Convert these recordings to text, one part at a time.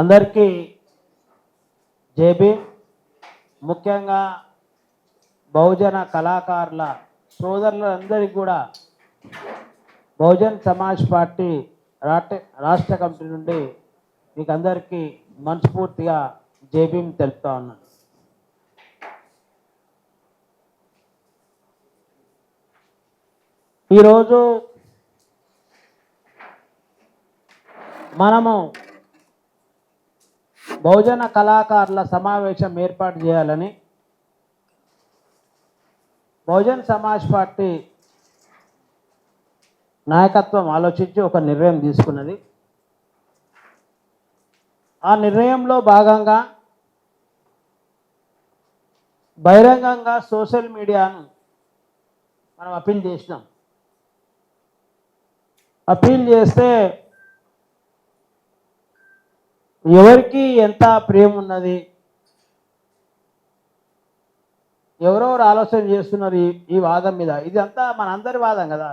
అందరికీ జేబీ ముఖ్యంగా బహుజన కళాకారుల సోదరులందరికీ కూడా బహుజన్ సమాజ్ పార్టీ రాష్ట్ర కమిటీ నుండి మీకు అందరికీ మనస్ఫూర్తిగా జేబీం తెలుపుతా ఉన్నాను. ఈరోజు మనము బహుజన కళాకారుల సమావేశం ఏర్పాటు చేయాలని బహుజన్ సమాజ్ పార్టీ నాయకత్వం ఆలోచించి ఒక నిర్ణయం తీసుకున్నది. ఆ నిర్ణయంలో భాగంగా బహిరంగంగా సోషల్ మీడియాను మనం అపీల్ చేసినాం. అపీల్ చేస్తే ఎవరికి ఎంత ప్రేమ ఉన్నది, ఎవరెవరు ఆలోచన చేస్తున్నారు ఈ వాదం మీద. ఇది అంతా మనందరి వాదం కదా.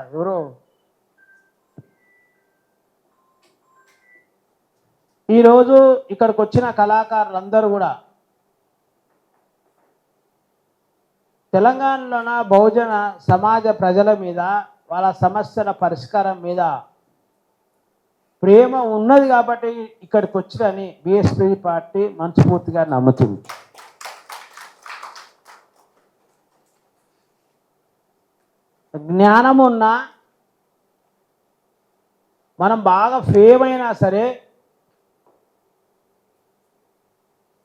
ఈరోజు ఇక్కడికి వచ్చిన కళాకారులందరూ కూడా తెలంగాణలోన బహుజన సమాజ ప్రజల మీద, వాళ్ళ సమస్యల పరిష్కారం మీద ప్రేమ ఉన్నది కాబట్టి ఇక్కడికి వచ్చిరని బీఎస్పీ పార్టీ మనస్ఫూర్తిగా నమ్ముతుంది. జ్ఞానం ఉన్నా, మనం బాగా ఫేమ్ అయినా సరే,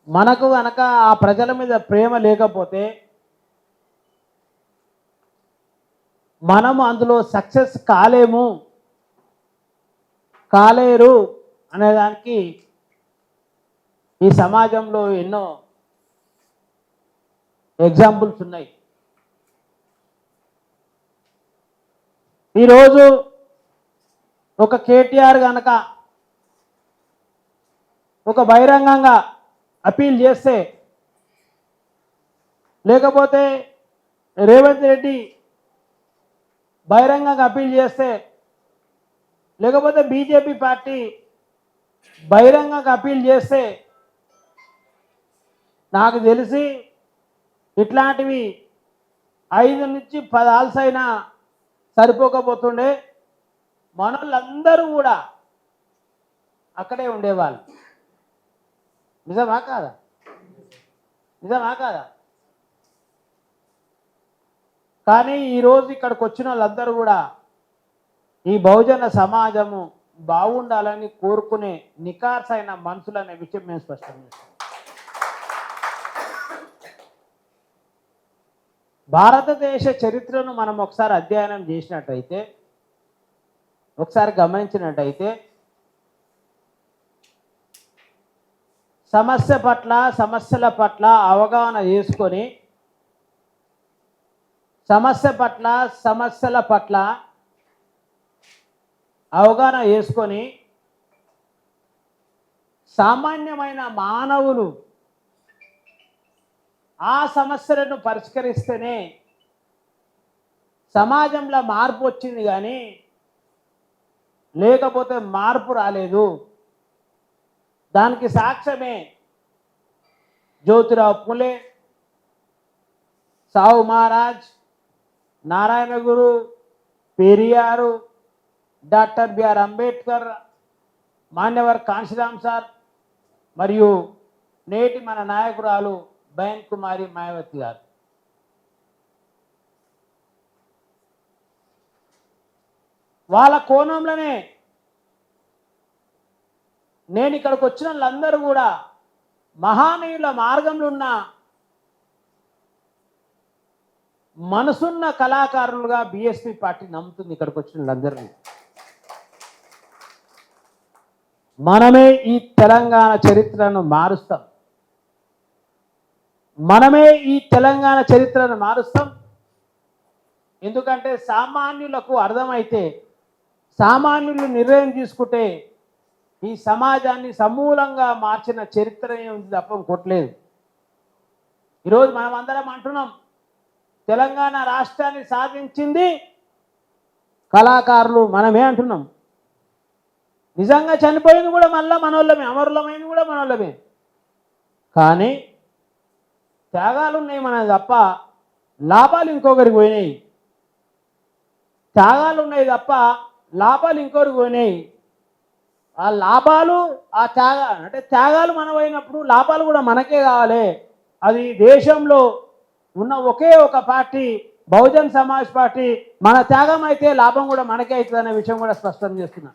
మనకు కనుక ఆ ప్రజల మీద ప్రేమ లేకపోతే మనము అందులో సక్సెస్ కాలేరు అనేదానికి ఈ సమాజంలో ఎన్నో ఎగ్జాంపుల్స్ ఉన్నాయి. ఈరోజు ఒక కేటీఆర్ కనుక ఒక బహిరంగంగా అపీల్ చేస్తే, లేకపోతే రేవంత్ రెడ్డి బహిరంగంగా అపీల్ చేస్తే, లేకపోతే బీజేపీ పార్టీ బహిరంగంగా అపీల్ చేస్తే, నాకు తెలిసి ఇట్లాంటివి 5 నుంచి 10 ఆల్స్ అయినా సరిపోకపోతుండే. మనోళ్ళందరూ కూడా అక్కడే ఉండేవాళ్ళు. నిజమా కాదా? కానీ ఈరోజు ఇక్కడికి వచ్చిన వాళ్ళందరూ కూడా ఈ బహుజన సమాజము బాగుండాలని కోరుకునే నికార్సైన మనుషులు అనే విషయం మేము స్పష్టం చేస్తాం. భారతదేశ చరిత్రను మనం ఒకసారి అధ్యయనం చేసినట్టయితే, ఒకసారి గమనించినట్టయితే, సమస్యల పట్ల అవగాహన చేసుకొని, సమస్యల పట్ల అవగాహన చేసుకొని సామాన్యమైన మానవులు ఆ సమస్యలను పరిష్కరిస్తేనే సమాజంలో మార్పు వచ్చింది, కానీ లేకపోతే మార్పు రాలేదు. దానికి సాక్ష్యమే Jyotirao Phule, Sahu Maharaj, Narayana Guru, Periyar, doctor BR Ambedkar, Manyavar Kanshi Ram sir, మరియు నేటి మన నాయకురాలు బయన్ కుమారి మాయావతి గారు. వాళ్ళ కోణంలోనే నేను ఇక్కడికి వచ్చిన వాళ్ళందరూ కూడా మహానీయుల మార్గంలో ఉన్న మనసున్న కళాకారులుగా బీఎస్పీ పార్టీ నమ్ముతుంది. ఇక్కడికి వచ్చిన వాళ్ళందరినీ మనమే ఈ తెలంగాణ చరిత్రను మారుస్తాం. ఎందుకంటే సామాన్యులకు అర్థమైతే, సామాన్యులు నిర్ణయం తీసుకుంటే ఈ సమాజాన్ని సమూలంగా మార్చిన చరిత్రనే ఉంది తప్ప కొట్టలేదు. ఈరోజు మనం అందరం అంటున్నాం, తెలంగాణ రాష్ట్రాన్ని సాధించింది కళాకారులు మనమే అంటున్నాం. నిజంగా చనిపోయింది కూడా మళ్ళీ మనోళ్ళమే, అమరులమైంది కూడా మనోళ్ళమే. కానీ త్యాగాలు ఉన్నాయి మనది తప్ప లాభాలు ఇంకొకరికి పోయినాయి. త్యాగాలు ఉన్నాయి తప్ప లాభాలు ఇంకొకరికి పోయినాయి. ఆ లాభాలు అంటే త్యాగాలు మనమైనప్పుడు లాభాలు కూడా మనకే కావాలి. అది దేశంలో ఉన్న ఒకే ఒక పార్టీ బహుజన్ సమాజ్ పార్టీ. మన త్యాగం అయితే లాభం కూడా మనకే అవుతుంది అనే విషయం కూడా స్పష్టం చేస్తున్నా.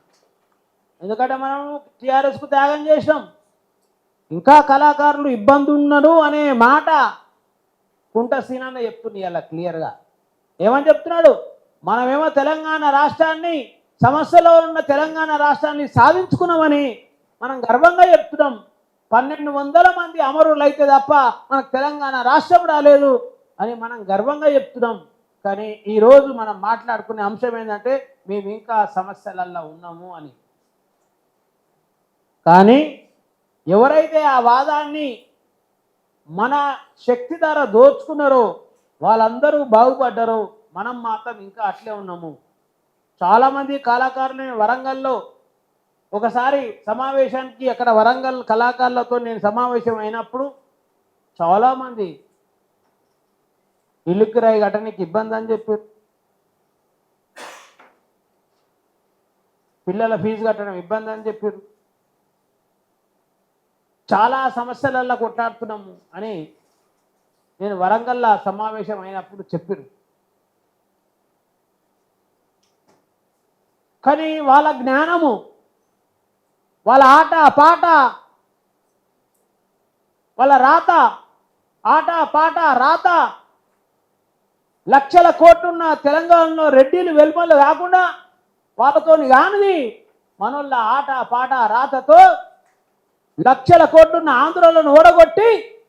ఎందుకంటే మనం టీఆర్ఎస్కు త్యాగం చేసినాం. ఇంకా కళాకారులు ఇబ్బంది ఉన్నారు అనే మాట కుంట సీనన్న చెప్తుంది అలా క్లియర్గా. ఏమని చెప్తున్నాడు? మనమేమో తెలంగాణ రాష్ట్రాన్ని, సమస్యలో ఉన్న తెలంగాణ రాష్ట్రాన్ని సాధించుకున్నామని మనం గర్వంగా చెప్తున్నాం. 1200 మంది అమరులు అయితే తప్ప మనకు తెలంగాణ రాష్ట్రం రాలేదు అని మనం గర్వంగా చెప్తున్నాం. కానీ ఈరోజు మనం మాట్లాడుకునే అంశం ఏంటంటే మేము ఇంకా సమస్యలల్లో ఉన్నాము అని. కానీ ఎవరైతే ఆ వాదాన్ని మన శక్తి ద్వారా దోచుకున్నారో వాళ్ళందరూ బాగుపడ్డారో, మనం మాత్రం ఇంకా అట్లే ఉన్నాము. చాలామంది కళాకారులు వరంగల్లో ఒకసారి సమావేశానికి అక్కడ వరంగల్ కళాకారులతో నేను సమావేశం అయినప్పుడు చాలామంది ఇల్లు కిరాయి కట్టడానికి ఇబ్బంది అని చెప్పారు, పిల్లల ఫీజు కట్టడం ఇబ్బంది అని చెప్పారు, చాలా సమస్యలల్లో కొట్లాడుతున్నాము అని నేను వరంగల్లో సమావేశం అయినప్పుడు చెప్పారు. కానీ వాళ్ళ జ్ఞానము, వాళ్ళ ఆట పాట, వాళ్ళ రాత, ఆట పాట రాత లక్షల కోట్లున్న తెలంగాణలో రెడ్డిలు వెలుమలు కాకుండా వాళ్ళతో కానిది మనోళ్ళ ఆట పాట రాతతో లక్షల కోట్లున్న ఆంధ్రలను ఓడగొట్టి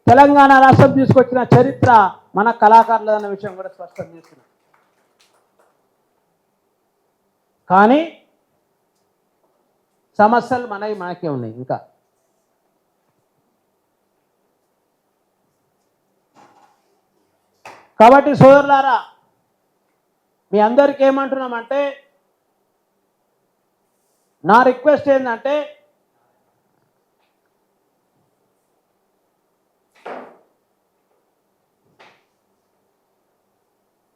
తెలంగాణ రాష్ట్రం తీసుకొచ్చిన చరిత్ర మన కళాకారులు అన్న విషయం కూడా స్పష్టం చేస్తున్నాం. కానీ సమస్యలు మనకే ఉన్నాయి ఇంకా. కాబట్టి సోదరులారా, మీ అందరికీ ఏమంటున్నామంటే, నా రిక్వెస్ట్ ఏంటంటే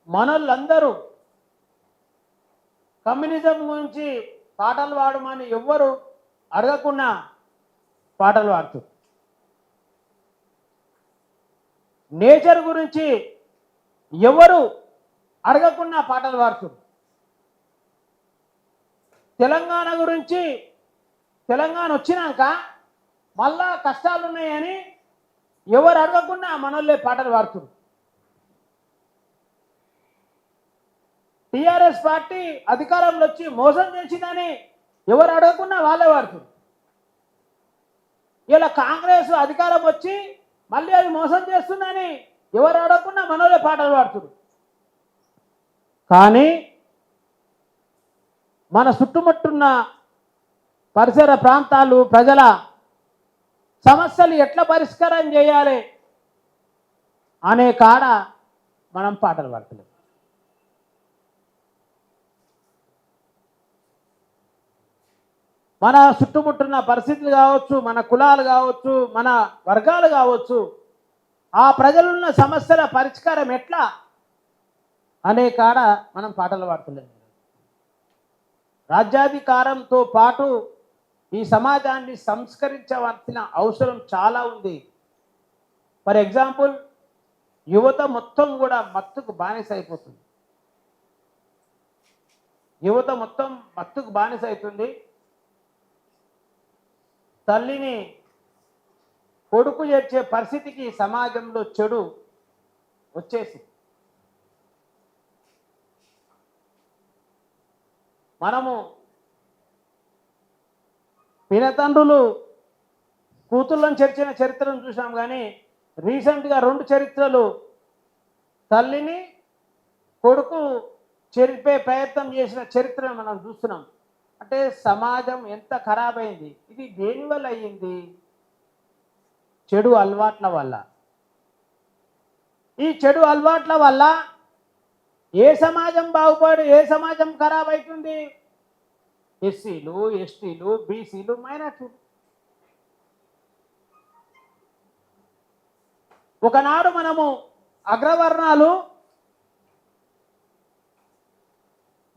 మనోళ్ళందరూ కమ్యూనిజం గురించి పాటలు పాడమని ఎవ్వరు అడగకుండా పాటలు పాడుతారు. నేచర్ గురించి ఎవరు అడగకుండా పాటలు పాడుతారు. తెలంగాణ గురించి, తెలంగాణ వచ్చినాక మళ్ళా కష్టాలు ఉన్నాయని ఎవరు అడగకుండా మనోళ్ళే పాటలు పాడుతారు. టీఆర్ఎస్ పార్టీ అధికారంలో వచ్చి మోసం చేసిందని ఎవరు అడగకుండా వాళ్ళే వాడుతారు. ఇలా కాంగ్రెస్ అధికారం వచ్చి మళ్ళీ అది మోసం చేస్తుందని ఎవరు అడగకుండా మనోళ్ళే పాటలు పాడుతారు. కానీ మన చుట్టుముట్టున్న పరిసర ప్రాంతాలు ప్రజల సమస్యలు ఎట్లా పరిష్కారం చేయాలి అనే కాడ మనం పాటలు పాడతలేం. మన చుట్టుముట్టున్న పరిస్థితులు కావచ్చు, మన కులాలు కావచ్చు, మన వర్గాలు కావచ్చు, ఆ ప్రజలున్న సమస్యల పరిష్కారం ఎట్లా అనే కాడ మనం పాటలు పాడతలేము. రాజ్యాధికారంతో పాటు ఈ సమాజాన్ని సంస్కరించవలసిన అవసరం చాలా ఉంది. ఫర్ ఎగ్జాంపుల్, యువత మొత్తం కూడా మత్తుకు బానిస అయిపోతుంది. యువత మొత్తం మత్తుకు బానిస అవుతుంది. తల్లిని కొడుకు చేర్చే పరిస్థితికి సమాజంలో చెడు వచ్చేసి మనము పినతండ్రులు కూతుళ్ళని చేర్చిన చరిత్రను చూసాం. కానీ రీసెంట్గా 2 చరిత్రలు తల్లిని కొడుకు చెరిపే ప్రయత్నం చేసిన చరిత్రను మనం చూస్తున్నాం. అంటే సమాజం ఎంత ఖరాబ్ అయింది. ఇది దేనివల్ల అయ్యింది? చెడు అలవాట్ల వల్ల. ఈ చెడు అలవాట్ల వల్ల ఏ సమాజం బాగుపడి ఏ సమాజం ఖరాబ్ అవుతుంది? ఎస్సీలు, ఎస్టీలు, బీసీలు, మైనార్టీలు. ఒకనాడు మనము అగ్రవర్ణాలు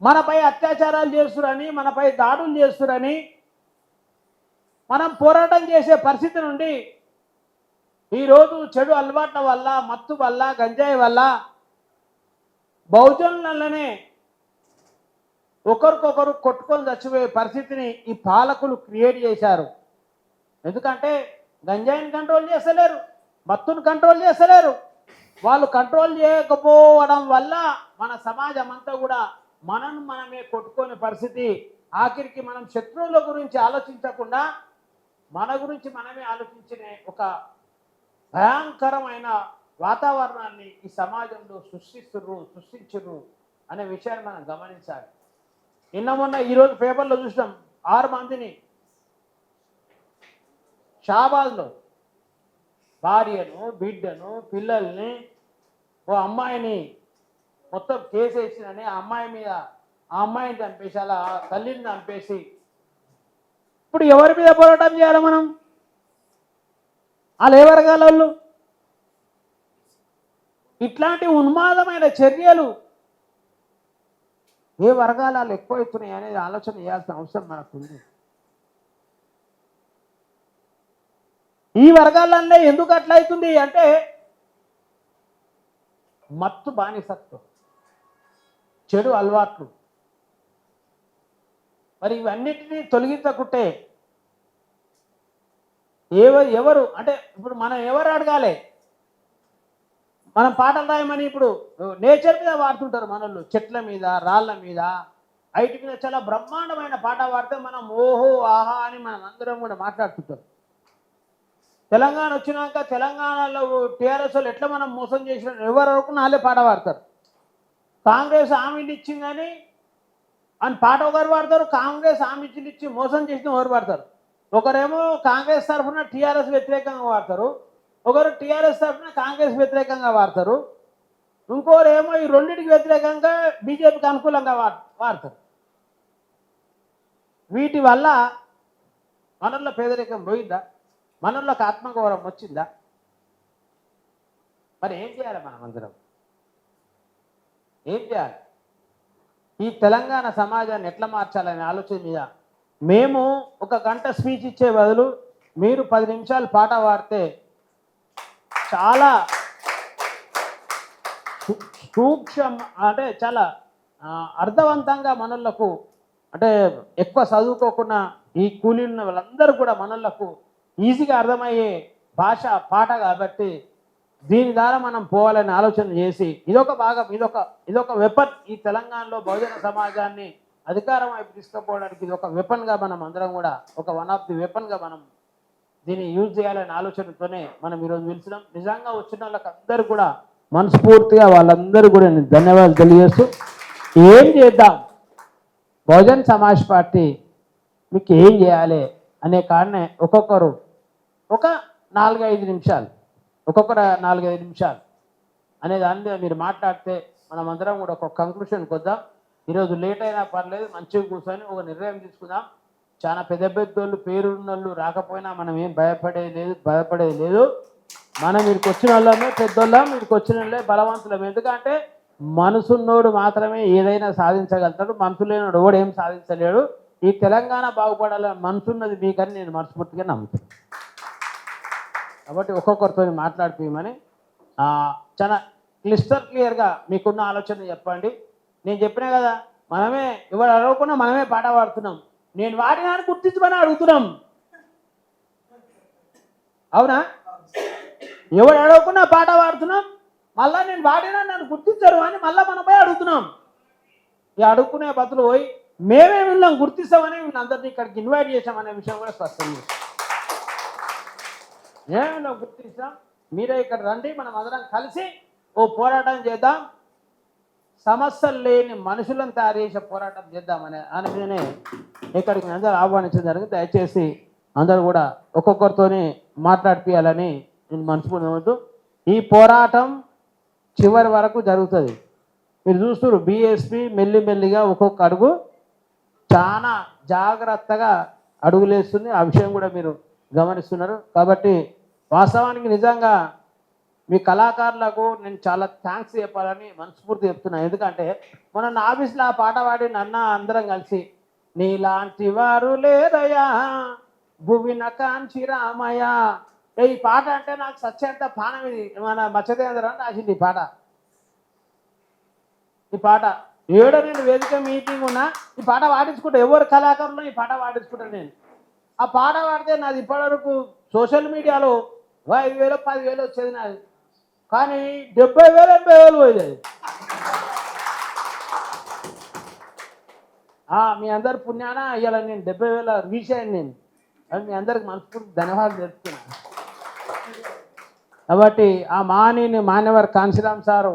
మనపై అత్యాచారాలు చేస్తురని, మనపై దాడులు చేస్తురని మనం పోరాటం చేసే పరిస్థితి నుండి ఈరోజు చెడు అలవాట్ల వల్ల, మత్తు వల్ల, గంజాయి వల్ల బహుజనులనే ఒకరికొకరు కొట్టుకొని చచ్చిపోయే పరిస్థితిని ఈ పాలకులు క్రియేట్ చేశారు. ఎందుకంటే గంజాయిని కంట్రోల్ చేస్తలేరు, మత్తును కంట్రోల్ చేస్తలేరు. వాళ్ళు కంట్రోల్ చేయకపోవడం వల్ల మన సమాజం అంతా కూడా మనమే కొట్టుకునే పరిస్థితి. ఆఖరికి మనం శత్రువుల గురించి ఆలోచించకుండా మన గురించి మనమే ఆలోచించిన ఒక భయంకరమైన వాతావరణాన్ని ఈ సమాజంలో సృష్టించరు అనే విషయాన్ని మనం గమనించాలి. నిన్న మొన్న ఈరోజు పేపర్లో చూసినాం 6 మందిని షాబాద్లో భార్యను, బిడ్డను, పిల్లల్ని, ఓ అమ్మాయిని మొత్తం కేసు వేసిందని ఆ అమ్మాయి మీద, ఆ అమ్మాయిని చంపేసి అలా తల్లిని చంపేసి ఇప్పుడు ఎవరి మీద పోరాటం చేయాలి మనం? వాళ్ళు ఏ వర్గాల వాళ్ళు? ఇట్లాంటి ఉన్మాదమైన చర్యలు ఏ వర్గాలు ఎక్కువవుతున్నాయి అనేది ఆలోచన చేయాల్సిన అవసరం మనకుంది. ఈ వర్గాలనే ఎందుకు అట్లా అవుతుంది అంటే మత్తు బానిసత్వం, చెడు అలవాట్లు. మరి ఇవన్నిటినీ తొలగించకుంటే ఎవరు అంటే ఇప్పుడు మనం ఎవరు అడగాలి? మనం పాటలు రాయమని ఇప్పుడు నేచర్ మీద వాడుతుంటారు మనోళ్ళు, చెట్ల మీద, రాళ్ళ మీద, ఐటి మీద చాలా బ్రహ్మాండమైన పాట పాడితే మనం ఓహో ఆహా అని మనం అందరం కూడా మాట్లాడుతుంటాం. తెలంగాణ వచ్చినాక తెలంగాణలో టీఆర్ఎస్ వాళ్ళు ఎట్లా మనం మోసం చేసిన ఎవరు అనుకున్న వాళ్ళే పాట పాడతారు. కాంగ్రెస్ హామీలు ఇచ్చిందని అని పాట ఒకరు పాడతారు, కాంగ్రెస్ హామీలు ఇచ్చి మోసం చేసిన ఎవరు పాడతారు. ఒకరేమో కాంగ్రెస్ తరఫున టీఆర్ఎస్ వ్యతిరేకంగా వాడతారు, ఒకరు టీఆర్ఎస్ తరఫున కాంగ్రెస్ వ్యతిరేకంగా వాడతారు, ఇంకోరేమో ఈ రెండింటికి వ్యతిరేకంగా బీజేపీకి అనుకూలంగా వాడతారు. వీటి వల్ల మనల్లో పేదరికం పోయిందా? మనల్లోకి ఆత్మగౌరవం వచ్చిందా? మరి ఏం చేయాలి? మనం అందరం ఏం చేయాలి? ఈ తెలంగాణ సమాజాన్ని ఎట్లా మార్చాలనే ఆలోచన మీద మేము 1 గంట స్పీచ్ ఇచ్చే బదులు మీరు 10 నిమిషాలు పాట పాడితే చాలా సూక్ష్మ అంటే చాలా అర్థవంతంగా మనలకు అంటే ఎక్కువ చదువుకోకుండా ఈ కూలీలు వాళ్ళందరూ కూడా మనలకు ఈజీగా అర్థమయ్యే భాష పాట కాబట్టి దీని ద్వారా మనం పోవాలని ఆలోచన చేసి ఇదొక భాగం, ఇదొక వెపన్. ఈ తెలంగాణలో బహుజన సమాజాన్ని అధికారం వైపు తీసుకుపోవడానికి ఇది ఒక వెపన్గా మనం అందరం కూడా ఒక వన్ ఆఫ్ ది వెపన్గా మనం దీన్ని యూజ్ చేయాలనే ఆలోచనతోనే మనం ఈరోజు పిలిచినాం. నిజంగా వచ్చిన వాళ్ళకి అందరూ కూడా మనస్ఫూర్తిగా వాళ్ళందరూ కూడా నేను ధన్యవాదాలు తెలియజేస్తూ ఏం చేద్దాం బహుజన్ సమాజ్ పార్టీ మీకు ఏం చేయాలి అనే కారణే ఒక్కొక్కరు ఒక 4-5 నిమిషాలు, ఒక్కొక్కరు 4-5 నిమిషాలు అనే దాని మీద మీరు మాట్లాడితే మనం అందరం కూడా ఒక కంక్లూషన్కి వద్దాం. ఈరోజు లేట్ అయినా పర్లేదు, మంచిగా కూర్చొని ఒక నిర్ణయం తీసుకుందాం. చాలా పెద్దోళ్ళు పేరున్నోళ్ళు రాకపోయినా మనం ఏం భయపడేది లేదు. మనం వీడికి వచ్చిన వాళ్ళమే పెద్దోళ్ళం, వీడికి వచ్చిన వాళ్ళే బలవంతులం. ఎందుకంటే మనసున్నోడు మాత్రమే ఏదైనా సాధించగలుగుతాడు, మనసు లేనివాడు ఎవడు ఏం సాధించలేడు. ఈ తెలంగాణ బాగుపడాలని మనసున్నది మీకని నేను మనస్ఫూర్తిగా నమ్ముతాను. కాబట్టి ఒక్కొక్కరితో మాట్లాడిపోయమని చాలా క్లియర్గా మీకున్న ఆలోచన చెప్పండి. నేను చెప్పినా కదా, మనమే ఎవరు అడగకుండా మనమే పాట పాడుతున్నాం. నేను వాడినాన్ని గుర్తించమని అడుగుతున్నాం, అవునా? ఎవరు అడగకుండా పాట పాడుతున్నాం, మళ్ళీ నేను వాడినా నన్ను గుర్తించరు అని మళ్ళీ మనపై అడుగుతున్నాం. ఇక అడుగుకునే బదులు పోయి మేమే వీళ్ళం గుర్తిస్తామని వీళ్ళందరినీ ఇక్కడికి ఇన్వైట్ చేసామనే విషయం కూడా స్పష్టం చేస్తాం. ఏమేమి గుర్తిస్తాం, మీరే ఇక్కడ రండి, మనం అందరం కలిసి ఓ పోరాటం చేద్దాం, సమస్యలు లేని మనుషులను తయారు చేసే పోరాటం చేద్దామనే దాని మీదనే ఇక్కడికి అందరూ ఆహ్వానించడం జరిగింది. దయచేసి అందరూ కూడా ఒక్కొక్కరితోనే మాట్లాడిపియాలని నేను మనసుకున్నాను. ఈ పోరాటం చివరి వరకు జరుగుతుంది. మీరు చూస్తున్నారు బీఎస్పీ మెల్లిమెల్లిగా ఒక్కొక్క అడుగు చాలా జాగ్రత్తగా అడుగులేస్తుంది. ఆ విషయం కూడా మీరు గమనిస్తున్నారు. కాబట్టి వాస్తవానికి నిజంగా మీ కళాకారులకు నేను చాలా థ్యాంక్స్ చెప్పాలని మనస్ఫూర్తి చెప్తున్నాను. ఎందుకంటే మొన్న నా ఆఫీస్లో ఆ పాట పాడి నన్న అందరం కలిసి నీలాంటి వారు లేదయా భువిన కాంచి రామయ్య. ఈ పాట అంటే నాకు సత్యంత పానం. ఇది మన మత్స్యదేవేంద్ర అని రాసింది ఈ పాట. ఈ పాట ఏడో నేను వేదిక మీటింగ్ ఉన్నా ఈ పాట పాడించుకుంటా. ఎవరు కళాకారులు ఈ పాట పాడించుకుంటాను నేను. ఆ పాట పాడితే నాది ఇప్పటివరకు సోషల్ మీడియాలో 5,000 10,000 వచ్చేది నాది. కానీ 70,000 80,000 పోయేది. మీ అందరి పుణ్యాన ఇవాళ నేను 70,000 రీచ్ అయ్యాను నేను. అది మీ అందరికి మనస్ఫూర్తి ధన్యవాదాలు తెలుపుతున్నాను. కాబట్టి ఆ మాన్యవర్ కాంశీరామ్ సారు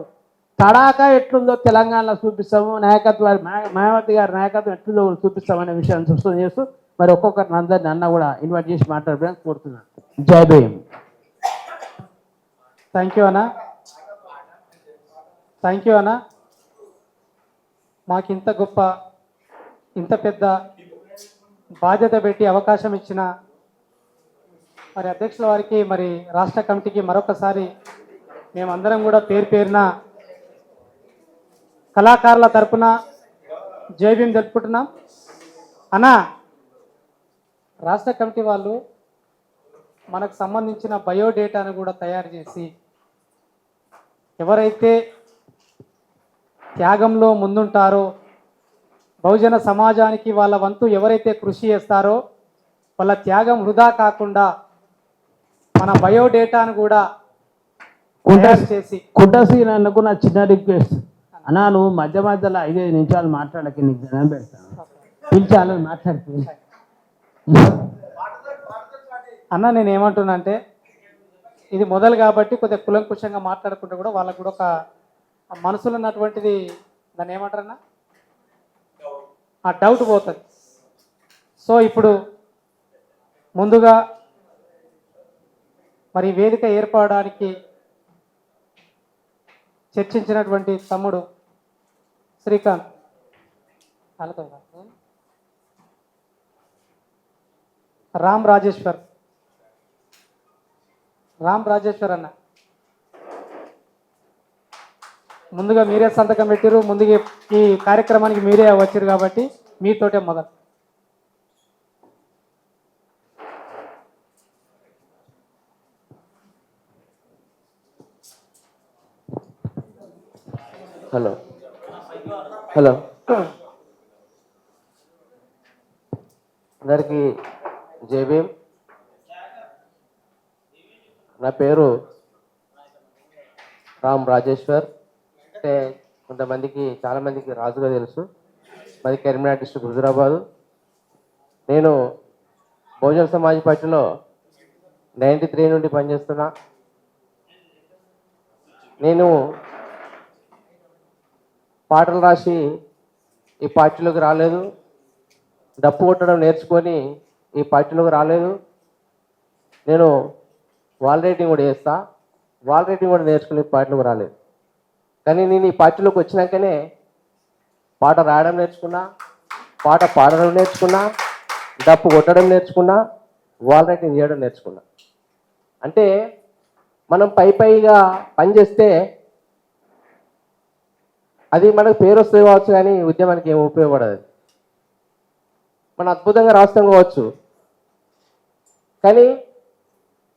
తడాకా ఎట్లుందో తెలంగాణలో చూపిస్తాము, నాయకత్వం మాయావతి గారి నాయకత్వం ఎట్లుందో చూపిస్తామనే విషయాన్ని సృష్టి చేస్తూ మరి ఒక్కొక్కరిని అందరిని అన్న కూడా ఇన్వైట్ చేసి మాట్లాడడానికి కోరుతున్నాను. జై భీమ్. థ్యాంక్ యూ అన్న. థ్యాంక్ యూ అన్న. మాకు ఇంత గొప్ప ఇంత పెద్ద బాధ్యత పెట్టి అవకాశం ఇచ్చిన మరి అధ్యక్షుల వారికి మరి రాష్ట్ర కమిటీకి మరొకసారి మేమందరం కూడా పేరు పేరున కళాకారుల తరపున జై భీమ్ తెలుపుకుంటున్నాం. అన్న రాష్ట్ర కమిటీ వాళ్ళు మనకు సంబంధించిన బయోడేటాను కూడా తయారు చేసి ఎవరైతే త్యాగంలో ముందుంటారో బహుజన సమాజానికి వాళ్ళ వంతు ఎవరైతే కృషి చేస్తారో వాళ్ళ త్యాగం వృధా కాకుండా మన బయోడేటాను కూడా చేసి కుట్టసి నన్నుకు నా చిన్న రిక్వెస్ట్ అన్నా, నువ్వు మధ్య మధ్యలో 5 నిమిషాలు మాట్లాడక నీకు జనం పెడతాను. పిలిచాలని మాట్లాడుతూ అన్న నేను ఏమంటున్నా అంటే ఇది మొదలు కాబట్టి కొద్దిగా కులంకుశంగా మాట్లాడుకుంటే కూడా వాళ్ళకు కూడా ఒక మనసులో ఉన్నటువంటిది దాన్ని ఏమంటారన్నా ఆ డౌట్ పోతుంది. సో ఇప్పుడు ముందుగా మరి వేదిక ఏర్పడడానికి చర్చించినటువంటి తమ్ముడు శ్రీకాంత్ రామ్ రాజేశ్వర్ అన్న ముందుగా మీరే సంతకం పెట్టారు. ముందుగా ఈ కార్యక్రమానికి మీరే వచ్చారు కాబట్టి మీతోటే మొదలు. హలో హలో అందరికీ జై భీమ్. నా పేరు రామ్ రాజేశ్వర్. అంటే కొంతమందికి చాలామందికి రాజుగా తెలుసు. మాది కరీంనగర్ డిస్ట్రిక్ట్ హుజురాబాదు. నేను బహుజన సమాజ్ పార్టీలో 93 నుండి పనిచేస్తున్నా. నేను పాటలు రాసి ఈ పార్టీలోకి రాలేదు. డప్పు కొట్టడం నేర్చుకొని ఈ పార్టీలోకి రాలేదు. నేను వాల్ రైటింగ్ కూడా చేస్తా. వాల్ రైటింగ్ కూడా నేర్చుకుని పాటలోకి రాలేదు. కానీ నేను ఈ పార్టీలోకి వచ్చినాకనే పాట రాయడం నేర్చుకున్నా, పాట పాడడం నేర్చుకున్నా, డప్పు కొట్టడం నేర్చుకున్నా, వాల్ రైటింగ్ చేయడం నేర్చుకున్నా. అంటే మనం పైగా పనిచేస్తే అది మనకు పేరు వస్తుంది కావచ్చు, కానీ ఉద్యమానికి ఏమి ఉపయోగపడదు. మనం అద్భుతంగా రాస్తాం కావచ్చు, కానీ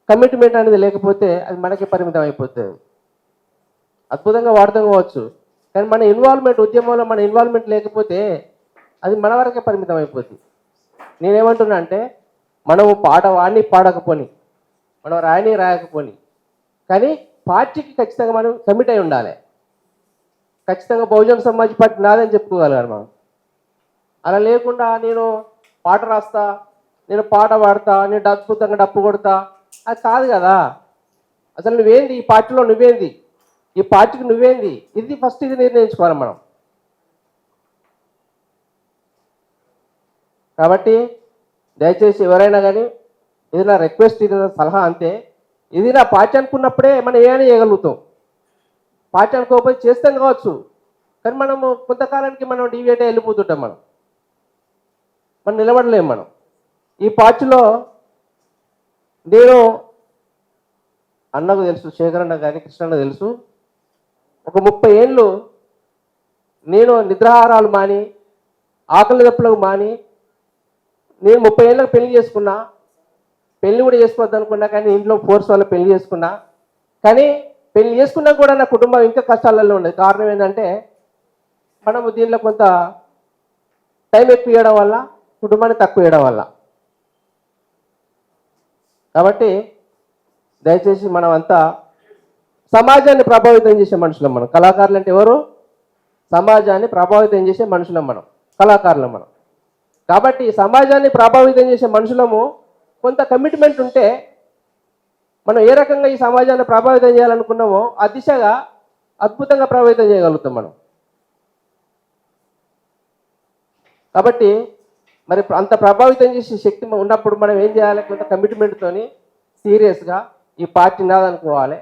కమిట్మెంట్ అనేది లేకపోతే అది మనకి పరిమితం అయిపోతుంది. అద్భుతంగా వాడతాం కావచ్చు, కానీ మన ఇన్వాల్వ్మెంట్ ఉద్యమంలో మన ఇన్వాల్వ్మెంట్ లేకపోతే అది మన వరకే పరిమితం అయిపోతుంది. నేనేమంటున్నా అంటే మనము పాట వాడిని పాడకపోని, మనం రాయకపోని, కానీ పార్టీకి ఖచ్చితంగా మనం కమిట్ అయి ఉండాలి. ఖచ్చితంగా బహుజన సమాజ్ పార్టీ నాదని చెప్పుకోగలగాలి మనం. అలా లేకుండా నేను పాట రాస్తా, నేను పాట పాడతా, నేను అద్భుతంగా డప్పు కొడతా, అది కాదు కదా. అసలు నువ్వేంది ఈ పార్టీలో, నువ్వేంది ఈ పార్టీకి, నువ్వేంది, ఇది ఫస్ట్ ఇది నిర్ణయించుకోవాలి మనం. కాబట్టి దయచేసి ఎవరైనా కానీ ఇది నా రిక్వెస్ట్, ఇది నా సలహా అంతే. ఇది నా పార్టీ అనుకున్నప్పుడే మనం ఏమైనా చేయగలుగుతాం. పార్టీ అనుకోకపోతే చేస్తాం కావచ్చు, కానీ మనము కొంతకాలానికి మనం డివియేట్ వెళ్ళిపోతుంటాం మనం. మనం నిలబడలేము. మనం ఈ పార్టీలో నేను అన్నకు తెలుసు, శేఖర్ అన్న కానీ కృష్ణన్న తెలుసు, ఒక 30 ఏళ్ళు నేను నిద్రాహారాలు మాని ఆకలి దప్పులకు మాని నేను 30 ఏళ్ళకి పెళ్లి చేసుకున్నా, పెళ్లి కూడా చేసుకోవద్దు అనుకున్నా, కానీ ఇంట్లో ఫోర్స్ వల్ల పెళ్లి చేసుకున్నా. కానీ పెళ్లి చేసుకున్నా కూడా నా కుటుంబం ఇంకా కష్టాలలో ఉండేది. కారణం ఏంటంటే మనము దీనిలో కొంత టైం ఎక్కువ ఇవ్వడం వల్ల, కుటుంబాన్ని తక్కువ ఇవ్వడం వల్ల. కాబట్టి దయచేసి మనం అంతా సమాజాన్ని ప్రభావితం చేసే మనుషులం. మనం కళాకారులు అంటే ఎవరు? సమాజాన్ని ప్రభావితం చేసే మనుషులం మనం, కళాకారులం మనం. కాబట్టి సమాజాన్ని ప్రభావితం చేసే మనుషులము కొంత కమిట్మెంట్ ఉంటే మనం ఏ రకంగా ఈ సమాజాన్ని ప్రభావితం చేయాలనుకున్నామో ఆ దిశగా అద్భుతంగా ప్రభావితం చేయగలుగుతాం మనం. కాబట్టి మరి అంత ప్రభావితం చేసే శక్తి ఉన్నప్పుడు మనం ఏం చేయాలి? కొంత కమిట్మెంట్తోని సీరియస్గా ఈ పార్టీ నాదనుకోవాలి,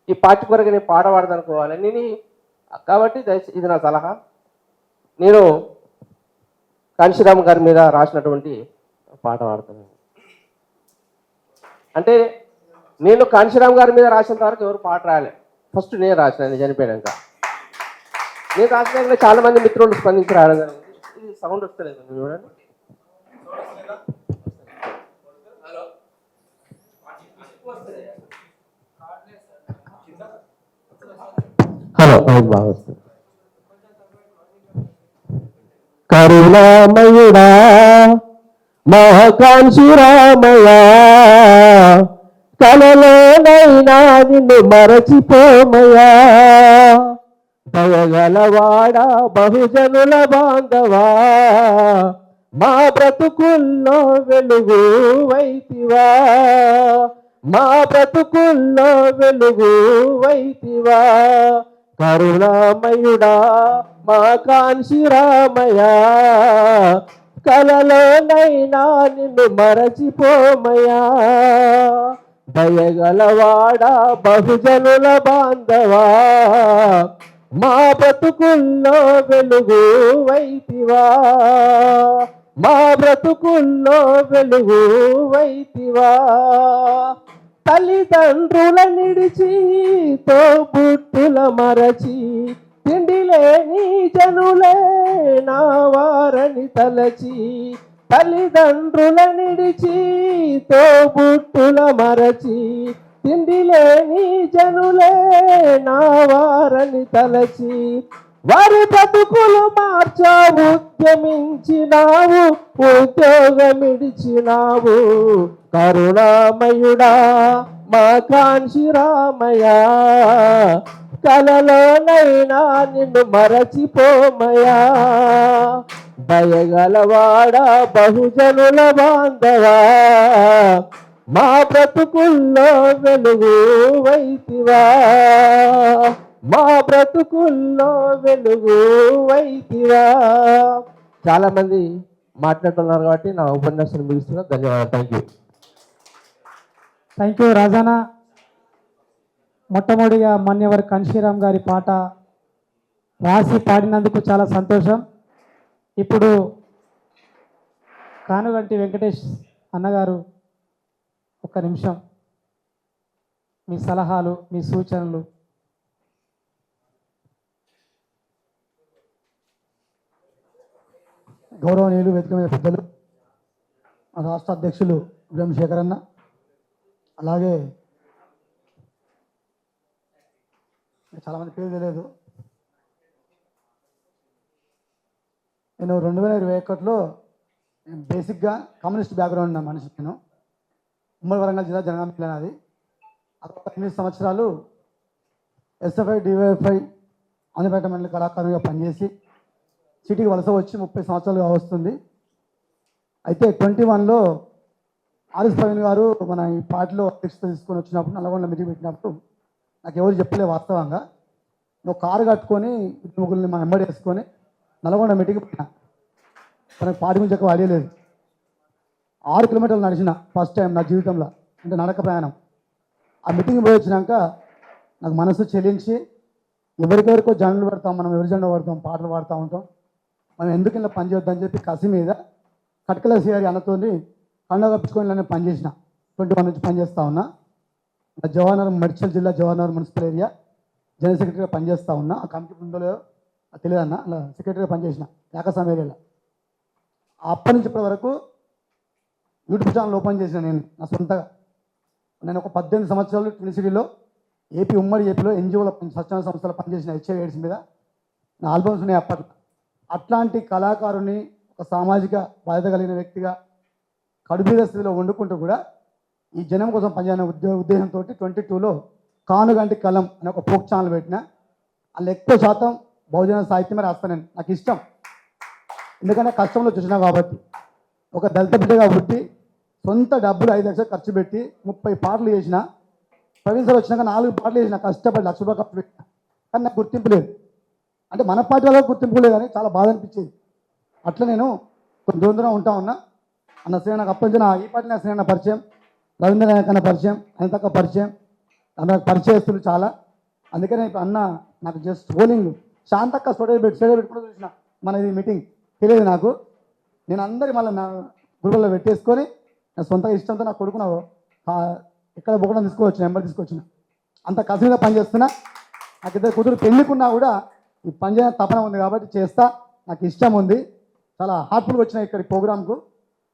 ఈ పార్టీ కొరకు నేను పాట పాడదనుకోవాలి నేను. కాబట్టి ఇది నా సలహా. నేను కాంశీరామ్ గారి మీద రాసినటువంటి పాట పాడతాను. అంటే నేను కాంశీరామ్ గారి మీద రాసినంత వరకు ఎవరు పాట రాయలే. ఫస్ట్ నేను రాసిన, నేను చనిపోయాక. నేను రాసినాక చాలా మంది మిత్రులు స్పందించి రాయడం జరిగింది. ఇది సౌండ్ వస్తలేదు చూడండి. హలో, బాగా వస్తుంది. కరుణామయుడా మహాకాంక్షి రామయ్య, కలలోనైనా నిన్ను మరచిపోమయ్యా, దయగలవాడా బహుజనుల బాంధవా, మా బ్రతుకుల్లో వెలుగు వైతివా, మా బ్రతుకుల్లో వెలుగు వైతివా, కరుణామయుడా మా కాంక్షి రామయ్య, కలలోనైనా నిన్ను మరచిపోమయ్యా, దయగలవాడా బహుజనుల బాంధవా, మా బ్రతుకుల్లో వెలుగు వైతివా, మా బ్రతుకుల్లో వెలుగు వైతివా, తల్లిదండ్రుల నిడిచి తోబుట్టుల మరచి తిండి లేని జనులే నా వారని తలచి, తల్లిదండ్రుల నిడిచి తోబుట్టుల మరచి తిండి లేని జనులే నా వారని తలచి, వారి బ్రతుకులు మార్చా ఉద్యమించినావు, ఉద్యోగమిడిచినావు, కరుణామయుడా మా కాంక్షి రామయ్య, కలలోనైనా నిన్ను మరచిపోమయ్యా, దయగలవాడా బహుజనుల బాంధవా, మా బ్రతుకుల్లో వెలుగు వైతివా, మా బ్రతుకుల్లో వెలుగు వైతివా. చాలా మంది మాట్లాడుతున్నారు కాబట్టి నా ఉపన్యాసం ముగిస్తున్నా. ధన్యవాదాలు. Thank you Rajana. మొట్టమొదటిగా మన్యవర్ కాంశీరామ్ గారి పాట రాసి పాడినందుకు చాలా సంతోషం. ఇప్పుడు కానుగంటి వెంకటేష్ అన్నగారు ఒక్క నిమిషం మీ సలహాలు, మీ సూచనలు. గౌరవనీయులు, వేదిక మీద పెద్దలు, రాష్ట్ర అధ్యక్షులు బ్రహ్మశేఖర్ అన్న, అలాగే చాలామంది పేరు తెలియదు. నేను 2021లో బేసిక్గా కమ్యూనిస్ట్ బ్యాక్గ్రౌండ్ ఉన్న మనిషి. నేను ఉమ్మడి వరంగల్ జిల్లా జనగామ నాది. 8 సంవత్సరాలు ఎస్ఎఫ్ఐ డివైఎఫ్ఐ ఆంధ్రపేట మండలి కళాకారునిగా పనిచేసి సిటీకి వలస వచ్చి 30 సంవత్సరాలుగా వస్తుంది. అయితే 21లో ఆర్ఎస్ ప్రవీణ్ గారు మన ఈ పార్టీలో అధ్యక్షత తీసుకొని వచ్చినప్పుడు, నల్గొండ మీటింగ్ పెట్టినప్పుడు నాకు ఎవరు చెప్పలే. వాస్తవంగా నువ్వు కారు కట్టుకొని ముగ్గురిని మన వెంబడి వేసుకొని నల్గొండ మీటింగ్ పెట్టినా. తనకు పార్టీ గురించి ఎక్కువ ఐడియా లేదు. 6 కిలోమీటర్లు నడిచిన ఫస్ట్ టైం నా జీవితంలో, అంటే నడక ప్రయాణం. ఆ మీటింగ్ పోయి వచ్చినాక నాకు మనసు చెల్లించి, ఎవరికెవరికో జెండలు పెడతాం, మనం ఎవరి జెండా పడతాం, పాటలు పాడుతూ ఉంటాం, మనం ఎందుకు ఇలా పని చేయొద్దని చెప్పి కసి మీద కట్కల సిఆర్ అన్నతోని కండ కప్పించుకొని పనిచేసిన 21 నుంచి పనిచేస్తూ ఉన్నా. జవహర్నగర్ మర్చల్ జిల్లా జవహర్నగర్ మున్సిపల్ ఏరియా జనరల్ సెక్రటరీగా పనిచేస్తూ ఉన్నా. ఆ కమిటీ ఉందో లేదో తెలియదు అన్న, అలా సెక్రటరీగా పనిచేసిన యాకసాం ఏరియాలో. అప్పటి నుంచి ఇప్పటి వరకు యూట్యూబ్ ఛానల్ ఓపెన్ చేసిన నేను నా సొంతగా. నేను ఒక 18 సంవత్సరాలు ట్విన్ సిటీలో ఉమ్మడి ఏపీలో ఎన్జిఓల స్వచ్ఛంద సంస్థలు పనిచేసిన హెచ్ఐవి ఎయిడ్స్ మీద నా ఆల్బమ్స్ ఉన్నాయి అప్పట్లో. అట్లాంటి కళాకారుని ఒక సామాజిక బాధ్యత కలిగిన వ్యక్తిగా కడుబీద స్థితిలో వండుకుంటూ కూడా ఈ జనం కోసం పనిచేయాలనే ఉద్దేశంతో 22లో కానుగంటి కలం అనే ఒక ఫోక్ ఛానల్ పెట్టిన. అందులో ఎక్కువ శాతం బహుజన సాహిత్యమే రాస్తాను నేను. నాకు ఇష్టం, ఎందుకంటే కష్టంలో చూసినా కాబట్టి. ఒక దళిత బిడ్డగా పుట్టి సొంత డబ్బులు 5 లక్షలు ఖర్చు పెట్టి 30 పాటలు చేసిన. ప్రవీణ్ సార్ వచ్చినాక 4 పాటలు చేసిన, కష్టపడి ₹1,00,000 ఖర్చు పెట్టిన. కానీ నాకు గుర్తింపు లేదు. అంటే మన పార్టీ వాళ్ళకి గుర్తింపు లేదు అని చాలా బాధ అనిపించేది. అట్లా నేను కొంచెం దూరం ఉంటా ఉన్నా. అన్న శ్రీ నాకు అప్పటి ఈ పార్టీ శ్రీ అన్న పరిచయం, రవీంద్ర నాయక్ అన్న పరిచయం, అనితక్క పరిచయం, నాకు పరిచయస్తులు చాలా. అందుకనే ఇప్పుడు అన్న నాకు జస్ట్ పోలింగ్ శాంతక్క స్టేజ్ పెట్టుకుంటూ చూసిన మన ఇది మీటింగ్ తెలియదు నాకు. నేను అందరి మళ్ళీ నా గ్రూపుల్లో పెట్టేసుకొని నా సొంతగా ఇష్టంతో నా కొడుకున ఎక్కడ పోకుండా తీసుకోవచ్చు, నెంబర్ తీసుకొచ్చిన. అంత కసిగా పనిచేస్తున్నా. నాకు ఇద్దరు కూతురు పెళ్ళికున్నా కూడా ఈ పని చేయడం తపన ఉంది కాబట్టి చేస్తా. నాకు ఇష్టం ఉంది, చాలా హార్ట్ఫుల్గా వచ్చినాయి ఇక్కడ ప్రోగ్రామ్కు.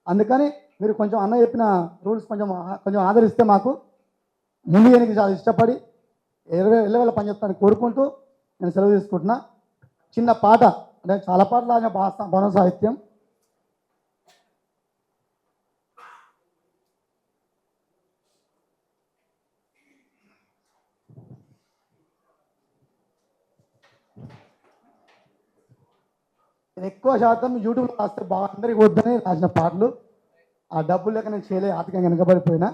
అందుకని మీరు కొంచెం అన్న చెప్పిన రూల్స్ కొంచెం ఆదరిస్తే మాకు ముందు చేయడానికి చాలా ఇష్టపడి ఎల్లవేళ పని చేస్తానని కోరుకుంటూ నేను సెలవు తీసుకుంటున్నా. చిన్న పాట, అంటే చాలా పాటలు ఆయన భవన సాహిత్యం. ఎక్కువ శాతం యూట్యూబ్లో రాస్తే బాగా అందరికి వద్దని రాసిన పాటలు. ఆ డబ్బులు లేక నేను చేయలే, ఆర్థికంగా వెనకబడిపోయినా.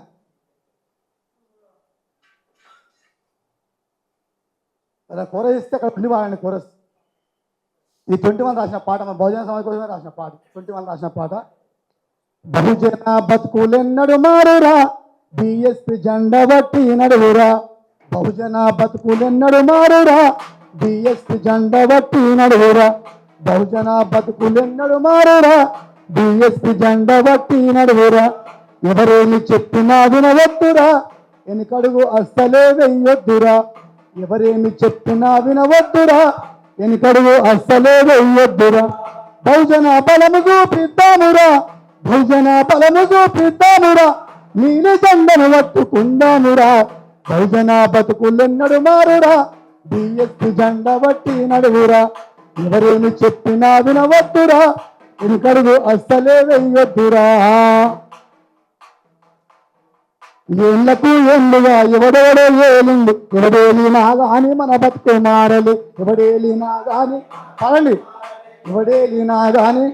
అలా కోరస్ ఇస్తే అక్కడ ఉండి వాడండి కోరస్. ఇది 21 రాసిన పాట, మన బహుజన సమాజం కోసమే రాసిన పాట. 21 రాసిన పాట. బహుజన బతుకులెన్నడు మారురా, బిఎస్పి జెండా బట్టి నడువురా. బహుజన బతుకులెన్నడు మారురా, బిఎస్పి జెండా బట్టి నడువురా. బహుజన బతుకులెన్నడు మారురా, బిఎస్పి జెండా బట్టి నడువురా. ఎవరేమి చెప్పినా వినవద్దురా, వెనుకడుగు అస్సలే వెయ్యొద్దురా. ఎవరేమి చెప్పినా వినవద్దురా, వెనుకడుగు అస్సలే వెయ్యొద్దురా. బహుజన బలము చూపిద్దామురా, బహుజన బలము చూపిద్దామురా. నీలి జెండను పట్టుకుందామురా. బహుజన బతుకులెన్నడు మారురా, బిఎస్పి జెండా బట్టి నడువురా. ఎవరేమి చెప్పినా వినవద్దురా, వెనుకడుగు అస్సలే వెయ్యొద్దురా. ఏళ్లకు ఏళ్ళుగా ఎవడెవడో ఏలిండు, ఎవడేలినా గాని మన బతుకు మారలు. ఎవడేలినా గాని పడండి, ఎవడేలినా గాని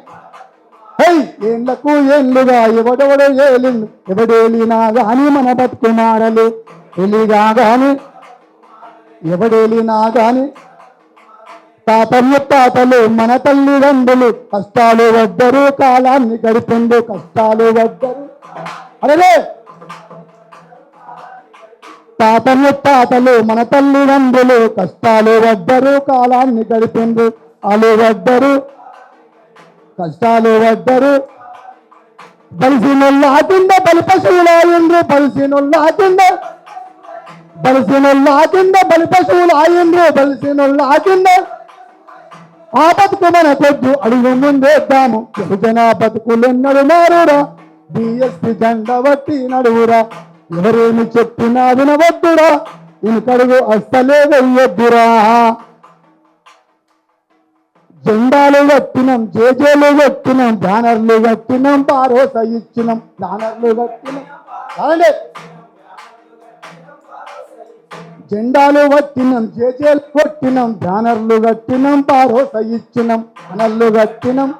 ఏళ్లకు ఏళ్ళుగా ఎవడెవడో ఏలిండు, ఎవడేలినా గాని మన బతుకు మారలు. ఎలిగా గాని ఎవడేలినా గాని తాతలు మన తల్లిదండ్రులు కష్టాలు వద్దరు, కాలాన్ని గడిపిండు కష్టాలు వద్దరు. అరే తాతలు మన తల్లిదండ్రులు కష్టాలు వద్దరు, కాలాన్ని గడిపిండు అలు వద్దరు, కష్టాలు వద్దరు. బలిసినొల్ల కింద బలి పశువులాయిండ్రు, బలిసినొల్ల కింద బలి పశువులాయిండ్రు, బలిసినొల్ల కింద. ఆ బతుకు మన కొద్దు అడుగు ముందేద్దాము. బహుజన బతుకులెన్నడు మారురా, బిఎస్పి జెండా బట్టి నడువురా. ఎవరేమి చెప్పినా వినవద్దురా, వెనుకడుగు అస్సలే వెయ్యొద్దురా. జెండాలు కట్టినాం, జేజేలు కట్టినాం, బ్యానర్లు కట్టినాం, భరోసా ఇచ్చినాం. బ్యానర్లు కట్టినాం, జెండాలు కట్టినాం, జేజేలు కొట్టినాం, బ్యానర్లు కట్టినాం, భరోసా ఇచ్చినాం. బ్యానర్లు కట్టినాం.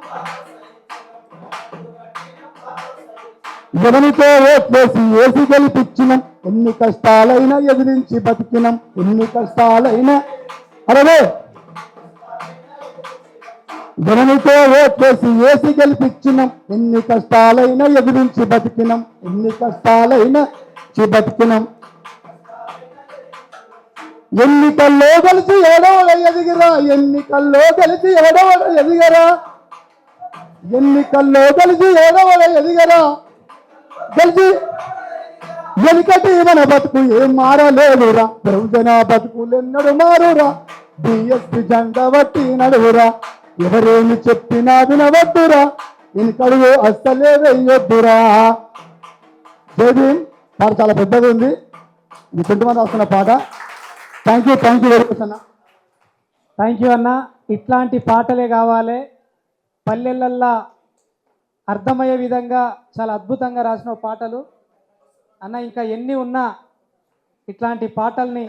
ఎవరితో ఓట్లేసి ఏసి గెలిపించినాం. ఎన్ని కష్టాలైనా ఎదిరించి బతికినాం, ఎన్ని కష్టాలైనా. అరే ఎవరితో ఓట్లేసి ఏసి గెలిపించినాం. ఎన్ని కష్టాలైనా ఎదిరించి బతికినాం, ఎన్ని కష్టాలైనా బతికినాం. ఎన్నికల్లో కలిసి ఎడవడ ఎదిగిరా, ఎన్నికల్లో కలిసి ఎడవడ ఎదిగరా. ఎన్నికల్లో గెలిచి ఏడవల ఎదిగరా గెలిచి వెనుకటి మన బతుకు ఏం మారలేదురా బహుజన బతుకులెన్నడు మారురా బిఎస్పి జెండా బట్టి నడువురా ఎవరేమి చెప్పినా వినవద్దురా వెనుకడుగు అస్సలే వెయ్యొద్దురా. జైభీం పాట చాలా పెద్దది ఉంది. మీ 20 మంది వస్తున్న పాట. థ్యాంక్ యూ వెరీ మచ్ అన్న. థ్యాంక్ యూ అన్న. ఇట్లాంటి పాటలే కావాలి. పల్లెలల్లా అర్థమయ్యే విధంగా చాలా అద్భుతంగా రాసిన పాటలు అన్న. ఇంకా ఎన్ని ఉన్నా ఇట్లాంటి పాటల్ని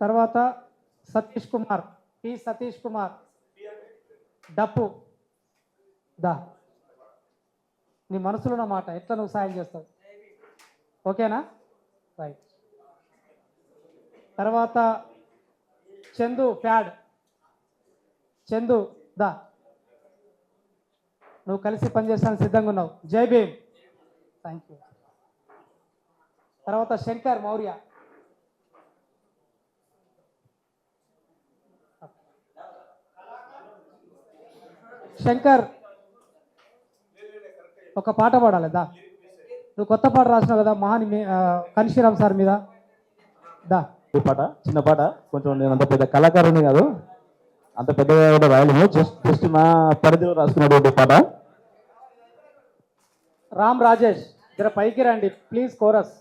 తర్వాత సతీష్ కుమార్ డప్పు దా నీ మనసులో ఉన్న మాట ఎట్లా నువ్వు సాయం చేస్తావు, ఓకేనా? రైట్. తర్వాత చందు దా నువ్వు కలిసి పనిచేస్తానికి సిద్ధంగా ఉన్నావు. జై భీమ్. Thank you. తర్వాత శంకర్ మౌర్య. శంకర్ ఒక పాట పాడాలి దా. నువ్వు కొత్త పాట రాసినావు కదా కనిశ్రీరామ్ సార్ మీద దా. ఈ పాట చిన్న పాట, కొంచెం నేను అంత పెద్ద కళాకారుని కాదు, అంత పెద్దగా కూడా రాయలేము, జస్ట్ నా పరిధిలో రాసుకున్నటువంటి పాట. రామ్ రాజేష్ జర పైకి రండి ప్లీజ్, కోరస్.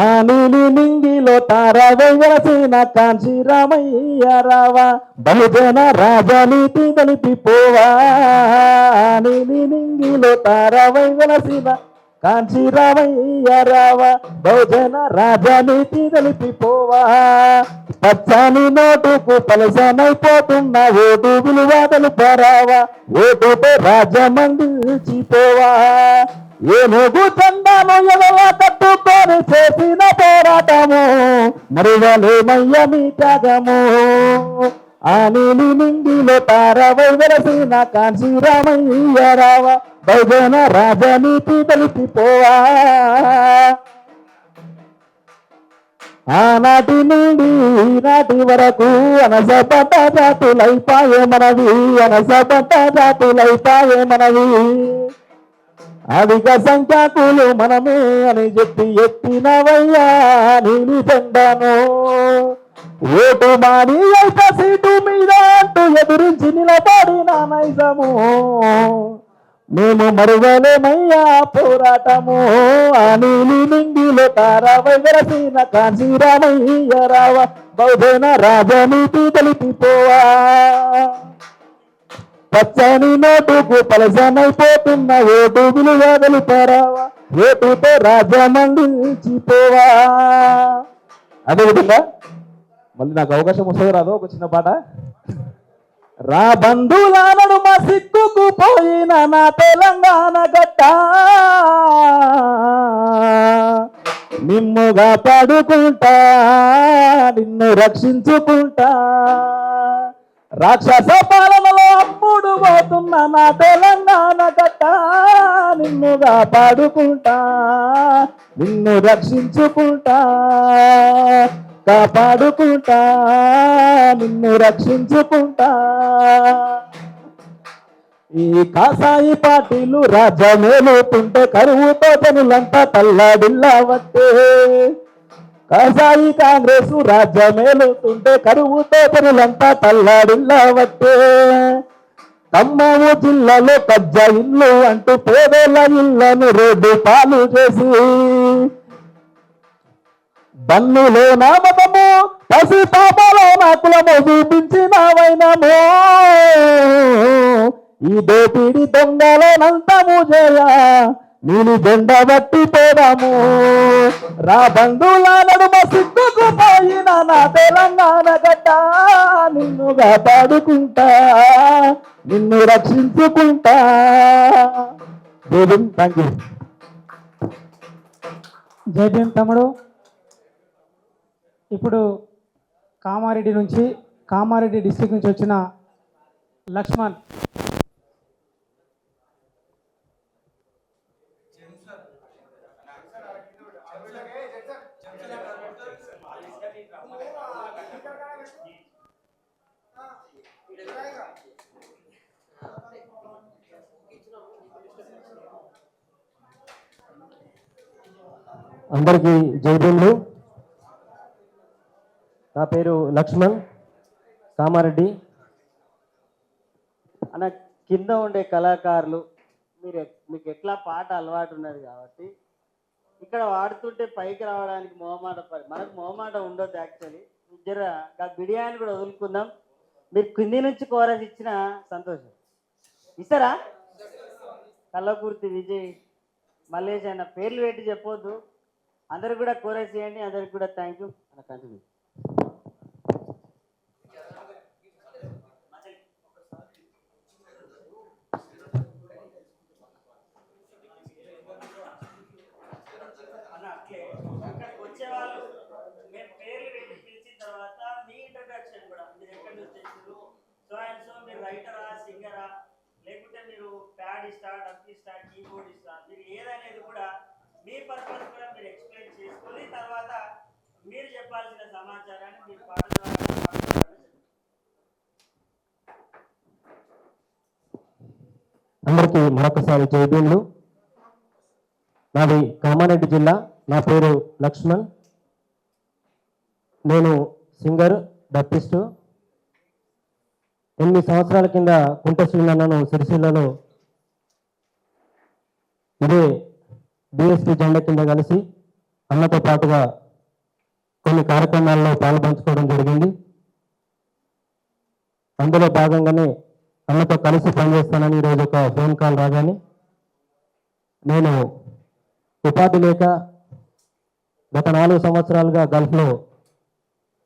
ఆ నీలి నింగిలో తారవై వెలసిన కాంచి రామయ్య రావా, బహుజన రాజనీతి కలిపిపోవా. నీలి నింగిలో తారవై వెలసిన కాంచి రామయ్య రావా, బహుజన రాజనీతి కలిపిపోవా. పచ్చని నోటుకు పలసనైపోతున్న ఓటు విలువ తెలుపరావా, ఓటుతో రాజమందించిపోవా. ఏనుగు చందాను ఎగవా కట్టుకొని చేసిన పోరాటము, మరువలేమయ్య మీ త్యాగము. ఆ నీలి నింగిలో తారవై వెలసిన కాంచి రామయ్య రావా, బహుజన రాజనీతి తెలిసిపోవా. ఆనాటి నుండి ఈనాటి వరకు అనసపడ్డ జాతులైపాయే మనవి, అనసపడ్డ జాతులైపాయే మనవి. అధిక సంఖ్యాకులు మనమే అని చెప్పి ఎత్తినవయ్యా నీలి జెండాను. ఓటు మాని అయితే సీటు మీద అంటూ ఎదురించి నిలబడిన నైజము, మేము మరువలేమయ్యా పోరాటము. ఆ నీలి నింగిలో తారవై వెలసిన కాంచి రామయ్య రావా, బహుజన రాజనీతి తెలిపిపోవా. పచ్చని నోటుకు పలసనైపోతున్న ఓటు విలువ తెలుపరావా, ఓటుతో రాజమందించిపోవా. అదేవిధంగా మళ్ళీ నాకు అవకాశం వస్తుంది రాదు ఒక చిన్న పాట. రా బంధువుల నడుమ సిక్కుకు పోయిన నా తెలంగాణ గట్ట, నిన్నుగా పాడుకుంటా నిన్ను రక్షించుకుంటా. రాక్షస పాలనలో అమ్ముడు పోతున్న నా తెలంగాణ గట్ట, నిన్నుగా పాడుకుంటా నిన్ను రక్షించుకుంటా, కాపాడుకుంటా నిన్ను రక్షించుకుంటా. ఈ కాసాయి పార్టీలు రాజ్యమేలుతుంటే కరువుతో జనులంతా తల్లాడిల్లావట్టే. కాసాయి కాంగ్రెస్ రాజ్యమేలుతుంటే కరువుతో జనులంతా తల్లాడిల్లావట్టే. ఖమ్మము జిల్లాలో కబ్జా ఇల్లు అంటూ పేదల ఇళ్లను రోడ్డు పాలు చేసి, బన్నులో నా మతము పసి పాపలో నా కులము చూపించిన వైనము. ఈ దోపిడి దొంగలనంతము చేయ నీలి జెండా బట్టి పోదాము. రా బంధువుల నడుమ సిక్కుకు పోయిన నా తెలంగాణ గడ్డ, నిన్నుగా పాడుకుంటా నిన్ను రక్షించుకుంటా. Thank you. జై భీమ్ తమ్ముడు. ఇప్పుడు కామారెడ్డి డిస్ట్రిక్ట్ నుంచి వచ్చిన లక్ష్మణ్. అందరికీ జైబీలు. నా పేరు లక్ష్మణ్ కామారెడ్డి. అన్న, కింద ఉండే కళాకారులు మీకు ఎట్లా పాట అలవాటు ఉన్నది కాబట్టి ఇక్కడ వాడుతుంటే పైకి రావడానికి మనకు మొహమాట ఉండొద్దు. యాక్చువల్లీ జర బిర్యానీ కూడా వదులుకుందాం. మీరు కింది నుంచి కోరస్ ఇచ్చిన సంతోషం. ఇస్తారా? కల్లకుర్తి విజయ్, మల్లేష్ అన్న పేర్లు పెట్టి చెప్పొద్దు. అందరికి కూడా కోరస్ చేయండి. అందరికి కూడా థ్యాంక్ యూ అన్న. కంటిన్యూ. వచ్చేవాళ్ళు మేము పేర్లు పెట్టి పిలిచిన తర్వాత మీ ఇంట్రడక్షన్ కూడా మీరు ఎక్కడి నుంచి వచ్చారు, సో అండ్ సో మీరు రైటరా, సింగరా, లేకుంటే మీరు ప్యాడ్ ఇస్తా, డబ్ ఇస్తా, కీబోర్డ్ ఇస్తా, మీరు ఏదనేది కూడా మీ పర్పస్ కూడా మీరు ఎక్స్ప్లెయిన్ చేసుకొని తర్వాత మీరు చెప్పాల్సిన సమాచారాన్ని మీరు పాటల ద్వారా. అందరికీ మరొకసారి జైబీన్లు. నాది కామారెడ్డి జిల్లా. నా పేరు లక్ష్మణ్. నేను సింగర్, డప్పిస్టు. 8 సంవత్సరాల కింద కుంట శ్రీనన్నను సిరిసిల్లలో ఇదే బిఎస్పీ జెండా కింద కలిసి అన్నతో పాటుగా కొన్ని కార్యక్రమాల్లో పాల్పంచుకోవడం జరిగింది. అందులో భాగంగానే అన్నతో కలిసి పనిచేస్తానని ఈరోజు ఒక ఫోన్ కాల్ రాగానే నేను ఉపాధి లేక గత 4 సంవత్సరాలుగా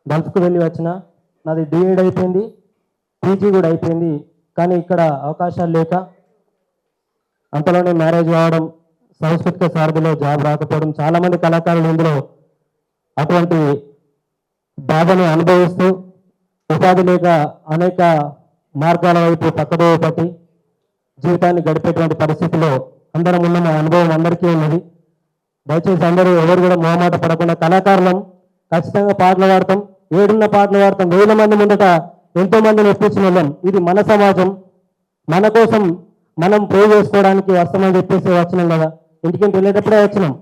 గల్ఫ్కు వెళ్ళి వచ్చిన. నాది డిఎడ్ అయిపోయింది, పీజీ కూడా అయిపోయింది. కానీ ఇక్కడ అవకాశాలు లేక అంతలోనే మ్యారేజ్ కావడం, సాంస్కృతిక సారథిలో జాబ్ రాకపోవడం, చాలామంది కళాకారులు ఇందులో అటువంటి బాధను అనుభవిస్తూ ఉపాధి లేక అనేక మార్గాల వైపు పక్కదో పట్టి జీవితాన్ని గడిపేటువంటి పరిస్థితిలో అందరం ఉన్న మా అనుభవం అందరికీ ఉన్నది. దయచేసి అందరూ ఎవరు కూడా మొహమాట పడకుండా, కళాకారులం ఖచ్చితంగా పాటలు పాడతాం, ఏడున్న పాటలు పాడతాం. 1000 మంది ముందట ఎంతో మందిని ఒప్పించిన వాళ్ళం. ఇది మన సమాజం, మన కోసం మనం ప్రేవ్ చేసుకోవడానికి వస్తామని చెప్పేసి వచ్చినాం కదా. ఇంటికి వెళ్ళేటప్పుడే వచ్చినాం,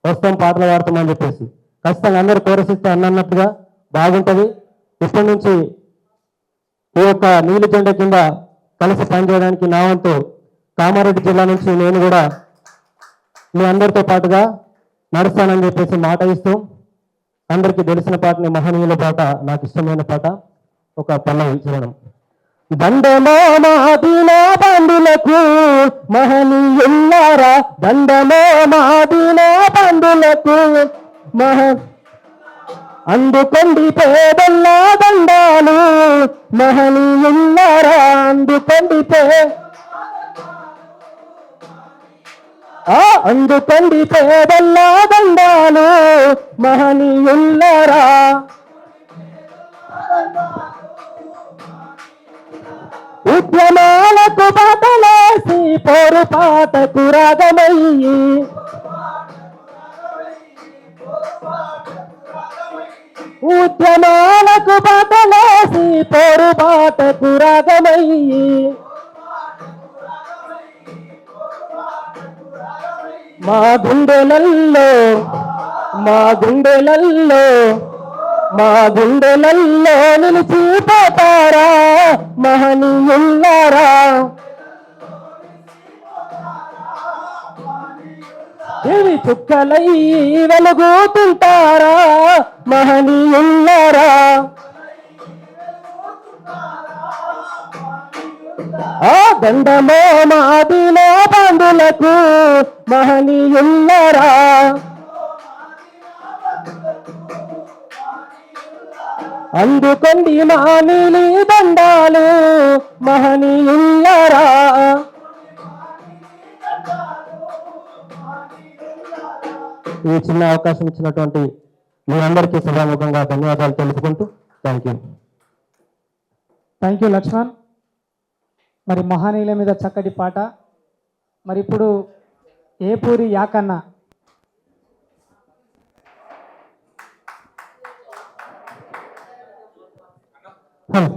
వస్తాం పాటలు పాడతామని చెప్పేసి. ఖచ్చితంగా అందరూ కోరసిస్తే అన్నట్టుగా బాగుంటుంది. ఇప్పటి నుంచి ఈ యొక్క నీలి జెండా కింద కలిసి పనిచేయడానికి నా వంతు కామారెడ్డి జిల్లా నుంచి నేను కూడా మీ అందరితో పాటుగా నడుస్తానని చెప్పేసి మాట ఇస్తూ, అందరికీ తెలిసిన పాటని మహనీయుల పాట, నాకు ఇష్టమైన పాట, ఒక పల్లవి చరణం. దండమో మాదిన బంధులకు మహనీయుల్లారా, దండమో మాదిన బంధులకు అందుకొండి పేదల్లా దండాలు మహనీయుల్లారా, అందుకొండి అందుకొండి పేదల్లా దండాలు మహనీయుల్లారా. ఉద్యమాలకు బాటలేసి పోరుపాటకు రాగమయ్యి, ఉద్యమాలకు బాటలేసి పోరుపాటకు రాగమయ్యి, మా గుండెలల్లో నిలిచిపోతారా మహనీయుల్లారా. ఇవి చుక్కలై వెలుగుతుంటారా మహనీయుల్లారా. ఆ దండమో మాదిన బంధులకు మహనీయుల్లారా. అందుకొండి మానిలి దండాలు మహనీయుల్లారా. ఈ చిన్న అవకాశం ఇచ్చినటువంటి మీ అందరికీ సభాముఖంగా ధన్యవాదాలు తెలుపుకుంటూ thank you. Thank you Lakshman. మరి మహనీయుల మీద చక్కటి పాట. మరి ఇప్పుడు ఏపూరి యాకన్న. హలో.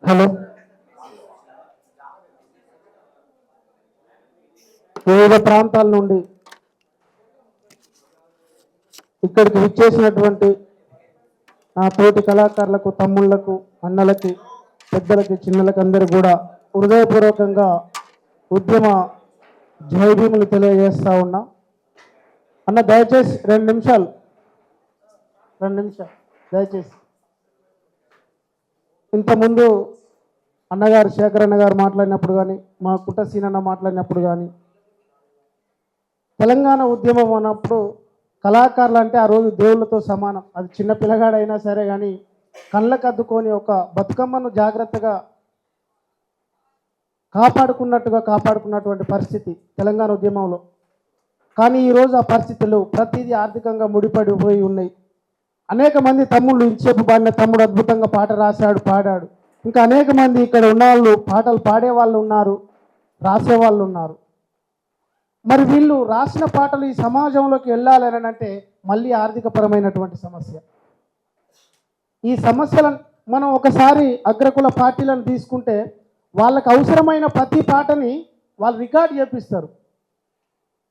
హలో. వివిధ ప్రాంతాల నుండి ఇక్కడికి విచ్చేసినటువంటి నా తోటి కళాకారులకు, తమ్ముళ్లకు, అన్నలకి, పెద్దలకి, చిన్నలకి అందరూ కూడా హృదయపూర్వకంగా ఉద్యమ జైభీములు తెలియజేస్తా ఉన్నా. అన్న దయచేసి 2 నిమిషాలు దయచేసి. ఇంతకుముందు అన్నగారు శేఖర్ అన్న గారు మాట్లాడినప్పుడు కానీ, మా కుట్టసీనన్న మాట్లాడినప్పుడు కానీ, తెలంగాణ ఉద్యమం అన్నప్పుడు కళాకారులు అంటే ఆ రోజు దేవుళ్ళతో సమానం. అది చిన్న పిల్లగాడైనా సరే కానీ కళ్ళకు అద్దుకొని ఒక బతుకమ్మను జాగ్రత్తగా కాపాడుకున్నటువంటి పరిస్థితి తెలంగాణ ఉద్యమంలో. కానీ ఈరోజు ఆ పరిస్థితులు ప్రతిదీ ఆర్థికంగా ముడిపడిపోయి ఉన్నాయి. అనేక మంది తమ్ముళ్ళు, ఇంతసేపు పాడిన తమ్ముడు అద్భుతంగా పాట రాశాడు, పాడాడు. ఇంకా అనేక మంది ఇక్కడ ఉన్నవాళ్ళు పాటలు పాడేవాళ్ళు ఉన్నారు, రాసేవాళ్ళు ఉన్నారు. మరి వీళ్ళు రాసిన పాటలు ఈ సమాజంలోకి వెళ్ళాలని అంటే మళ్ళీ ఆర్థికపరమైనటువంటి సమస్య. ఈ సమస్యలను మనం ఒకసారి అగ్రకుల పార్టీలను తీసుకుంటే వాళ్ళకు అవసరమైన ప్రతి పాటని వాళ్ళు రికార్డ్ చేపిస్తారు.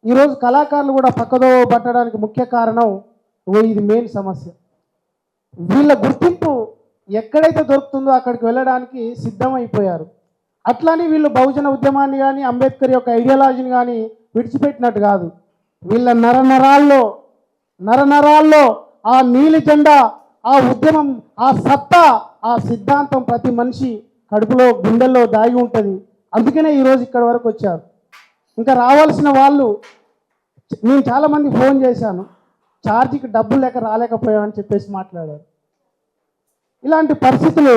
ఈరోజు కళాకారులు కూడా పక్కదోవ పట్టడానికి ముఖ్య కారణం ఇది మెయిన్ సమస్య. వీళ్ళ గుర్తింపు ఎక్కడైతే దొరుకుతుందో అక్కడికి వెళ్ళడానికి సిద్ధమైపోయారు. అట్లని వీళ్ళు బహుజన ఉద్యమాన్ని కానీ, అంబేద్కర్ యొక్క ఐడియాలజీని కానీ విడిచిపెట్టినట్టు కాదు. వీళ్ళ నరనరాల్లో ఆ నీలి జెండా, ఆ ఉద్యమం, ఆ సత్తా, ఆ సిద్ధాంతం ప్రతి మనిషి కడుపులో, గుండెల్లో దాగి ఉంటుంది. అందుకనే ఈరోజు ఇక్కడ వరకు వచ్చారు. ఇంకా రావాల్సిన వాళ్ళు, నేను చాలామంది ఫోన్ చేశాను, ఛార్జీకి డబ్బులు లేక రాలేకపోయామని చెప్పేసి మాట్లాడారు. ఇలాంటి పరిస్థితులు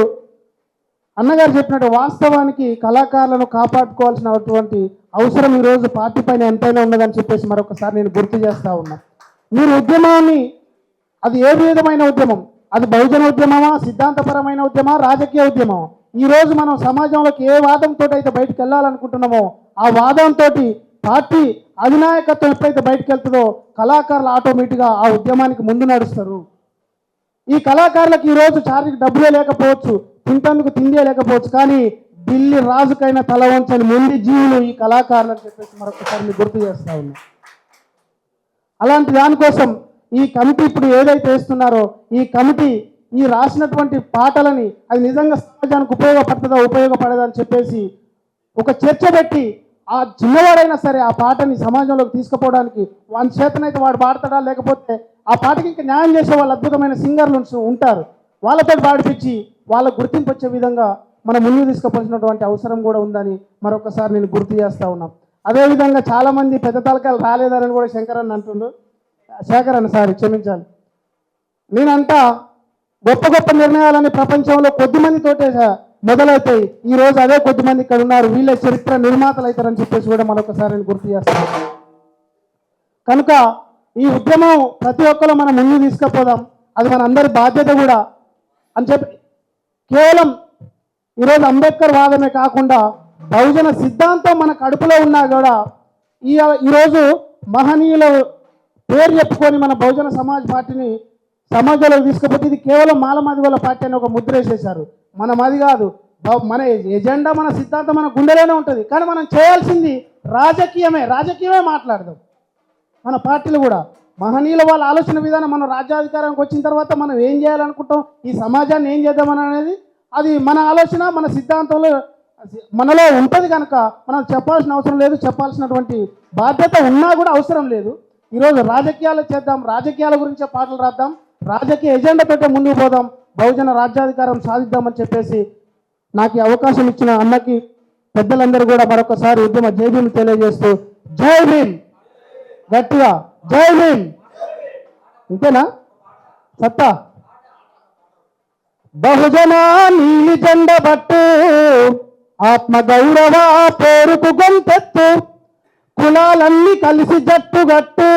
అన్నగారు చెప్పినట్టు వాస్తవానికి కళాకారులను కాపాడుకోవాల్సినటువంటి అవసరం ఈరోజు పార్టీ పైన ఎంతైనా ఉన్నదని చెప్పేసి మరొకసారి నేను గుర్తు చేస్తూ ఉన్నా. మీరు ఉద్యమాన్ని, అది ఏ విధమైన ఉద్యమం, అది బహుజన ఉద్యమమా, సిద్ధాంతపరమైన ఉద్యమా, రాజకీయ ఉద్యమమా, ఈరోజు మనం సమాజంలోకి ఏ వాదంతో అయితే బయటకు వెళ్ళాలనుకుంటున్నామో ఆ వాదంతో పార్టీ అధినాయకత్వం ఎప్పుడైతే బయటకు వెళ్తుందో కళాకారులు ఆటోమేటిక్గా ఆ ఉద్యమానికి ముందు నడుస్తారు. ఈ కళాకారులకు ఈరోజు ఛార్జీకి డబ్బులే లేకపోవచ్చు, తింటందుకు తిండే లేకపోవచ్చు, కానీ ఢిల్లీ రాజుకైనా తల వంచని మొండి జీవులు ఈ కళాకారులు అని చెప్పేసి మరొకసారి మీకు గుర్తు చేస్తా ఉన్నా. అలాంటి దానికోసం ఈ కమిటీ ఇప్పుడు ఏదైతే వేస్తున్నారో ఈ కమిటీ ఈ రాసినటువంటి పాటలని అది నిజంగా సమాజానికి ఉపయోగపడదా అని చెప్పేసి ఒక చర్చ పెట్టి ఆ చిన్నవాడైనా సరే ఆ పాటని సమాజంలోకి తీసుకుపోవడానికి వాని చేతనైతే వాడు పాడతాడా, లేకపోతే ఆ పాటకి ఇంకా న్యాయం చేసే వాళ్ళు అద్భుతమైన సింగర్లు ఉంటారు, వాళ్ళతో పాడిపించి వాళ్ళకు గుర్తింపు వచ్చే విధంగా మనం ముందుకు తీసుకుపోవాల్సినటువంటి అవసరం కూడా ఉందని మరొకసారి నేను గుర్తు చేస్తూ ఉన్నాం. అదేవిధంగా చాలామంది పెద్ద తలకాయలు రాలేదని కూడా శేఖర్ అన్న క్షమించాలి. నేనంతా గొప్ప నిర్ణయాలని ప్రపంచంలో కొద్దిమందితోటే మొదలవుతాయి. ఈరోజు అదే కొద్దిమంది ఇక్కడ ఉన్నారు, వీళ్ళే చరిత్ర నిర్మాతలు అవుతారని చెప్పేసి కూడా మరొకసారి నేను గుర్తు చేస్తాను. కనుక ఈ ఉద్యమం ప్రతి ఒక్కరు మనం ముందు తీసుకుపోదాం, అది మన అందరి బాధ్యత కూడా అని చెప్పి కేవలం ఈరోజు అంబేద్కర్ వాదమే కాకుండా బహుజన సిద్ధాంతం మన కడుపులో ఉన్నా కూడా ఈరోజు మహనీయుల పేరు చెప్పుకొని మన బహుజన సమాజ్ పార్టీని సమాజంలోకి తీసుకుపోతే ఇది కేవలం మాలమాది వాళ్ళ పార్టీ అని ఒక ముద్ర వేసేశారు. మనం అది కాదు, మన ఎజెండా, మన సిద్ధాంతం మన గుండెలోనే ఉంటుంది. కానీ మనం చేయాల్సింది రాజకీయమే మాట్లాడదాం. మన పార్టీలు కూడా మహనీయుల వాళ్ళ ఆలోచన విధానం, మనం రాజ్యాధికారానికి వచ్చిన తర్వాత మనం ఏం చేయాలనుకుంటాం, ఈ సమాజాన్ని ఏం చేద్దామని అనేది అది మన ఆలోచన, మన సిద్ధాంతంలో మనలో ఉంటుంది. కనుక మనం చెప్పాల్సిన అవసరం లేదు, చెప్పాల్సినటువంటి బాధ్యత ఉన్నా కూడా అవసరం లేదు. ఈరోజు రాజకీయాలు చేద్దాం, రాజకీయాల గురించే పాటలు రాద్దాం, రాజకీయ ఎజెండాతోటే ముందుకు పోదాం, బహుజన రాజ్యాధికారం సాధిద్దామని చెప్పేసి నాకు ఈ అవకాశం ఇచ్చిన అన్నకి పెద్దలందరూ కూడా మరొకసారి ఉద్యమ జై భీమ్ తెలియజేస్తూ జై భీమ్, గట్టిగా జై భీమ్. ఇంతేనా సత్తా? బహుజన నీలి జెండ బట్టు, ఆత్మ గౌరవ పేరుకు గొంతెత్తు, కులాలన్నీ కలిసి జట్టుగట్టు,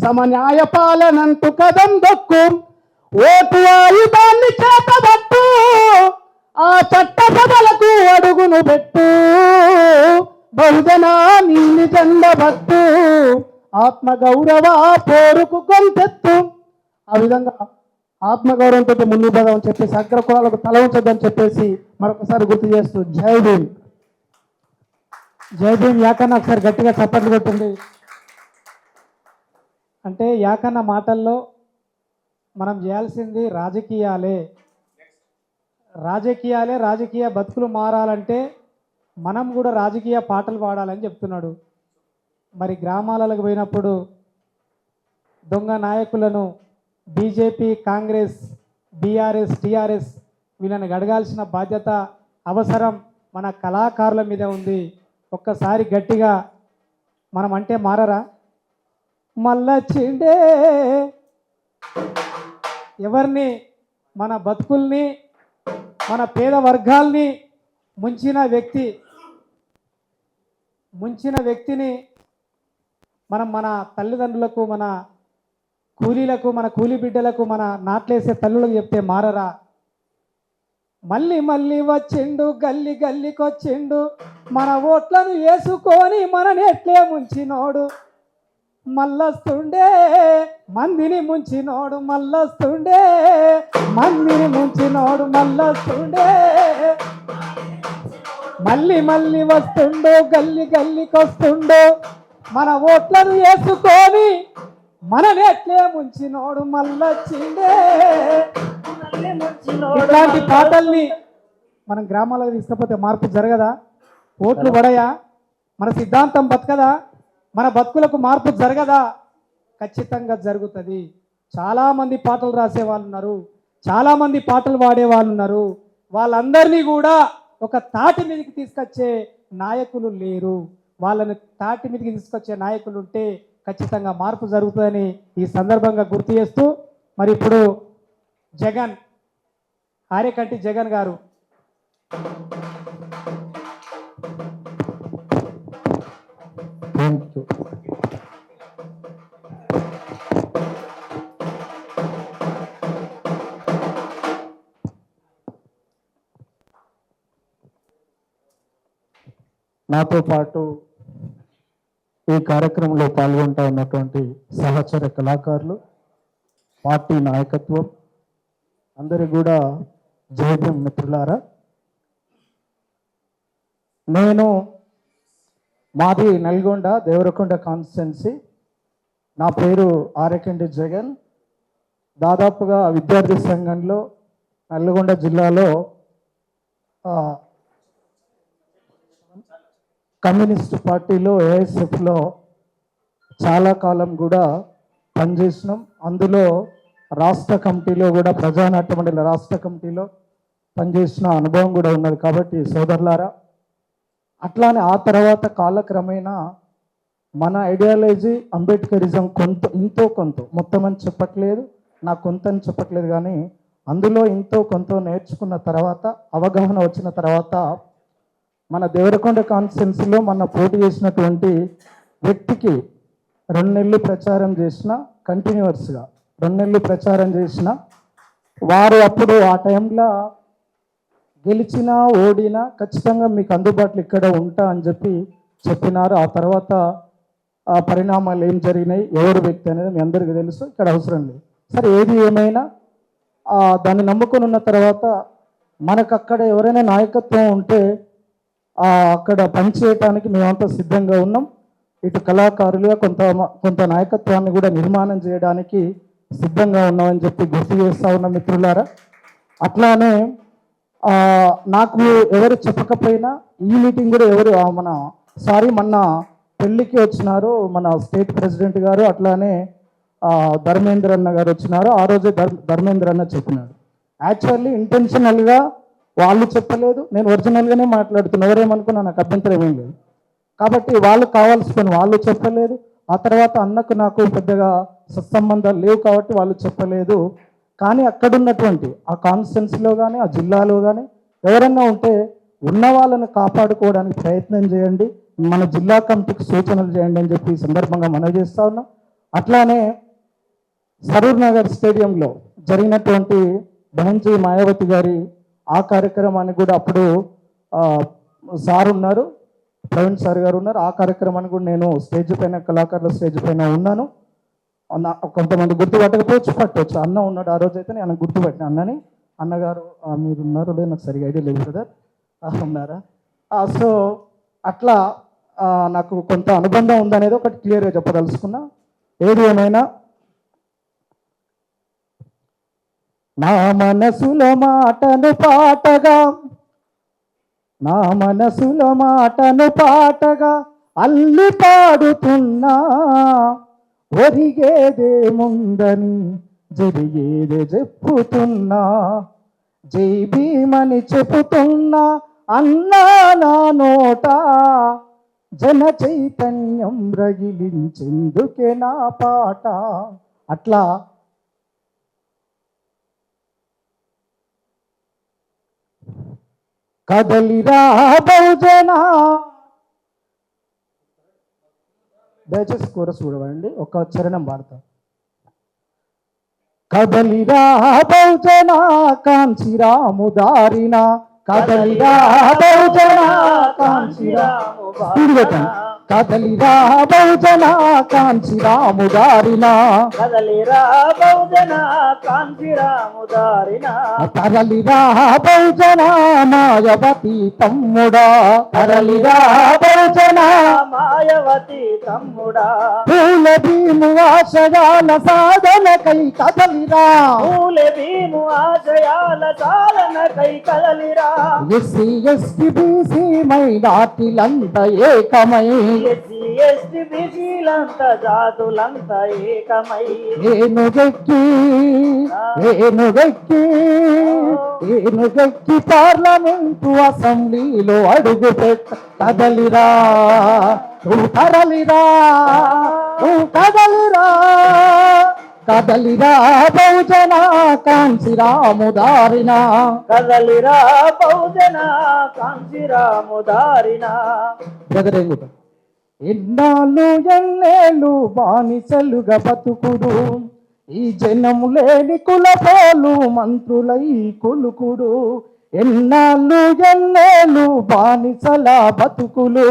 సమన్యాయ పాలనంటూ కదం దొక్కు, ఓటు ఆయుధాన్ని చేతబట్టు, ఆ చట్టసభలకు అడుగును పెట్టు, బహుజన నీలి జెండ బట్టు, ఆత్మ గౌరవ పేరుకు గొంతెత్తు. ఆ విధంగా ఆత్మగౌరవంతో ముందుకు పోదామని చెప్పేసి అగ్ర కులాలకు తల ఉంచొద్దని చెప్పేసి మరొకసారి గుర్తు చేస్తూ జై భీమ్. జై భీమ్. యాకన్న ఒకసారి గట్టిగా చప్పట్లు కొట్టింది. అంటే యాకన్న మాటల్లో మనం చేయాల్సింది రాజకీయాలే, రాజకీయ బతుకులు మారాలంటే మనం కూడా రాజకీయ పాటలు పాడాలని చెప్తున్నాడు. మరి గ్రామాలకు పోయినప్పుడు దొంగ నాయకులను బీజేపీ, కాంగ్రెస్, బీఆర్ఎస్, టీఆర్ఎస్ వీళ్ళని అడగాల్సిన బాధ్యత, అవసరం మన కళాకారుల మీద ఉంది. ఒక్కసారి గట్టిగా మనం అంటే మారరా? మల్లచ్చిండే ఎవరిని? మన బతుకుల్ని, మన పేద వర్గాల్ని ముంచిన వ్యక్తిని మనం మన తల్లిదండ్రులకు, మన కూలీలకు, మన కూలీ బిడ్డలకు, మన నాట్లేసే తల్లులకు చెప్తే మారరా? మళ్ళీ మళ్ళీ వచ్చిండు, గల్లి గల్లికొచ్చిండు, మన ఓట్లను వేసుకొని మనని ఎట్లే ముంచినోడు, మల్లస్తుండే మందిని ముంచినోడు, మల్లస్తుండే మందిని ముంచినోడు, మల్లస్తుండే మళ్ళీ మళ్ళీ వస్తుండు, గల్లి గల్లికొస్తుండు, మన ఓట్లను వేసుకొని మనని ఎట్లే ముంచినోడు, మల్లొచ్చిండే. ఇట్లాంటి పాటల్ని మనం గ్రామాలకు తీసుకపోతే మార్పు జరగదా? ఓట్లు పడయా? మన సిద్ధాంతం బతకదా? మన బతుకులకు మార్పు జరగదా? ఖచ్చితంగా జరుగుతుంది. చాలామంది పాటలు రాసే వాళ్ళు ఉన్నారు, చాలామంది పాటలు పాడే వాళ్ళు ఉన్నారు. వాళ్ళందరినీ కూడా ఒక తాటి మీదకి తీసుకొచ్చే నాయకులు లేరు. వాళ్ళని తాటి మీదకి తీసుకొచ్చే నాయకులు ఉంటే ఖచ్చితంగా మార్పు జరుగుతుందని ఈ సందర్భంగా గుర్తు చేస్తూ, మరి ఇప్పుడు జగన్, ఆర్యకంటి జగన్ గారు నాతో పాటు ఈ కార్యక్రమంలో పాల్గొంటూ ఉన్నటువంటి సహచర కళాకారులు, పార్టీ నాయకత్వం అందరికీ కూడా జై భీమ్. మిత్రులారా, మాది నల్గొండ దేవరకొండ కాన్స్టిట్యున్సీ. నా పేరు ఆర్యకంటి జగన్. దాదాపుగా విద్యార్థి సంఘంలో నల్గొండ జిల్లాలో కమ్యూనిస్ట్ పార్టీలో ఏఎస్ఎఫ్లో చాలా కాలం కూడా పనిచేసినాం. అందులో రాష్ట్ర కమిటీలో కూడా, ప్రజానాట్య మండలి రాష్ట్ర కమిటీలో పనిచేసిన అనుభవం కూడా ఉన్నది. కాబట్టి సోదరులారా, అట్లానే ఆ తర్వాత కాలక్రమేణా మన ఐడియాలజీ అంబేద్కరిజం కొంత మొత్తం అని చెప్పట్లేదు, నాకు కొంత అని చెప్పట్లేదు, కానీ అందులో కొంత నేర్చుకున్న తర్వాత, అవగాహన వచ్చిన తర్వాత మన దేవరకొండ కాన్స్టిట్యున్సీలో మన పోటీ చేసినటువంటి వ్యక్తికి 2 నెలలు ప్రచారం చేసిన, కంటిన్యూవర్స్గా 2 నెలలు ప్రచారం చేసిన వారు అప్పుడు ఆ టైంలో గెలిచినా ఓడినా ఖచ్చితంగా మీకు అందుబాటులో ఇక్కడ ఉంటా అని చెప్పినారు. ఆ తర్వాత ఆ పరిణామాలు ఏం జరిగినాయి, ఎవరు వ్యక్తి అనేది మీ అందరికీ తెలుసు, ఇక్కడ అవసరం లేదు. సరే, ఏది ఏమైనా దాన్ని నమ్ముకొని ఉన్న తర్వాత మనకు అక్కడ ఎవరైనా నాయకత్వం ఉంటే అక్కడ పనిచేయటానికి మేమంతా సిద్ధంగా ఉన్నాం. ఇటు కళాకారులుగా కొంత నాయకత్వాన్ని కూడా నిర్మాణం చేయడానికి సిద్ధంగా ఉన్నామని గుర్తు చేస్తూ ఉన్నాం మిత్రులారా. అట్లానే నాకు ఎవరు చెప్పకపోయినా ఈ మీటింగ్ కూడా మొన్న పెళ్ళికి వచ్చినారు మన స్టేట్ ప్రెసిడెంట్ గారు, అట్లానే ధర్మేంద్ర అన్న గారు వచ్చినారు. ఆ రోజే ధర్మేంద్ర అన్న చెప్పినాడు. యాక్చువల్లీ ఇంటెన్షనల్గా వాళ్ళు చెప్పలేదు, నేను ఒరిజినల్గానే మాట్లాడుతున్నా, ఎవరేమనుకున్నా నాకు అభ్యంతరం ఏం లేదు. కాబట్టి వాళ్ళు కావాల్సిన వాళ్ళు చెప్పలేదు. ఆ తర్వాత అన్నకు నాకు పెద్దగా సత్సంబంధాలు లేవు కాబట్టి వాళ్ళు చెప్పలేదు. కానీ అక్కడున్నటువంటి ఆ కాన్స్టిట్యున్సీలో కానీ ఆ జిల్లాలో కానీ ఎవరన్నా ఉంటే ఉన్న వాళ్ళని కాపాడుకోవడానికి ప్రయత్నం చేయండి, మన జిల్లా కమిటీకి సూచనలు చేయండి అని చెప్పి ఈ సందర్భంగా మనవి చేస్తా ఉన్నాం. అట్లానే సరూర్ నగర్ స్టేడియంలో జరిగినటువంటి బహంజీ మాయావతి గారి ఆ కార్యక్రమాన్ని కూడా అప్పుడు సార్ ఉన్నారు, ప్రవీణ్ సార్ గారు ఉన్నారు. ఆ కార్యక్రమాన్ని కూడా నేను స్టేజ్ పైన, కళాకారుల స్టేజ్ పైన ఉన్నాను. కొంతమంది గుర్తుపట్టకపోవచ్చు, పట్టవచ్చు. అన్న ఉన్నాడు ఆ రోజు, అయితే నేను గుర్తుపట్టిన అన్నని. అన్నగారు మీరు ఉన్నారో లేదు నాకు సరిగా ఐడియా లేదు బ్రదర్, ఉన్నారా? సో అట్లా నాకు కొంత అనుబంధం ఉందనేది ఒకటి క్లియర్గా చెప్పదలుచుకున్నా. ఏది ఏమైనా నా మనసుల మాటను పాటగా, నా మనసుల మాటను పాటగా అల్లి పాడుతున్నా, ఒరిగేదేముందని జరిగేదే చెప్పుతున్నా, జై భీమని చెప్పుతున్నా అన్నా నా నోట, జన చైతన్యం రగిలించెందుకే నా పాట. అట్లా కదలిరా బహుజన, దయచేసి కోరస్ చూడవండి, ఒక చరణం పాడతా. కదలిరా బహుజన కాంచిరాము దారిన, కదలిరా బహుజన కాంచిరాము దారిన, కదలిరా బహుజన కాంచిరాము దారిన, కదలిరా బహుజన కాంతిరాము దారిన, తరలిరా బహుజన మాయవతి తమ్ముడా, తరలిరా బహుజన మాయవతి తమ్ముడా, పూల భీము ఆశయాల సాధనకై కదలిరా, పూల భీము ఆశయాల సాధనకై కదలిరా, ఎస్సీ ఎస్టీ బీసీ మైనార్టీలంతా ఏకమై, ఎస్సీ ఎస్టీ బీసీలంతా జాతులంతా ఏకమై, ఏనుగెక్కి ఏనుగెక్కి పార్లమెంటు అసెంబ్లీలో అడుగు పెట్ట, కదలిరా నువ్వు తరలిరా, నువ్వు కదలిరా, కదలిరా బహుజన కాంచిరాము దారిన, కదలిరా బహుజన కాంతిరాము దారిన. ఎన్నాళ్ళు ఎన్నేళ్ళు బానిసలుగా బతుకుడు, ఈ జనము లేని కులపోలు మంత్రులై కొలుకుడు, ఎన్నాళ్ళు ఎన్నేళ్ళు బానిసల బతుకులు,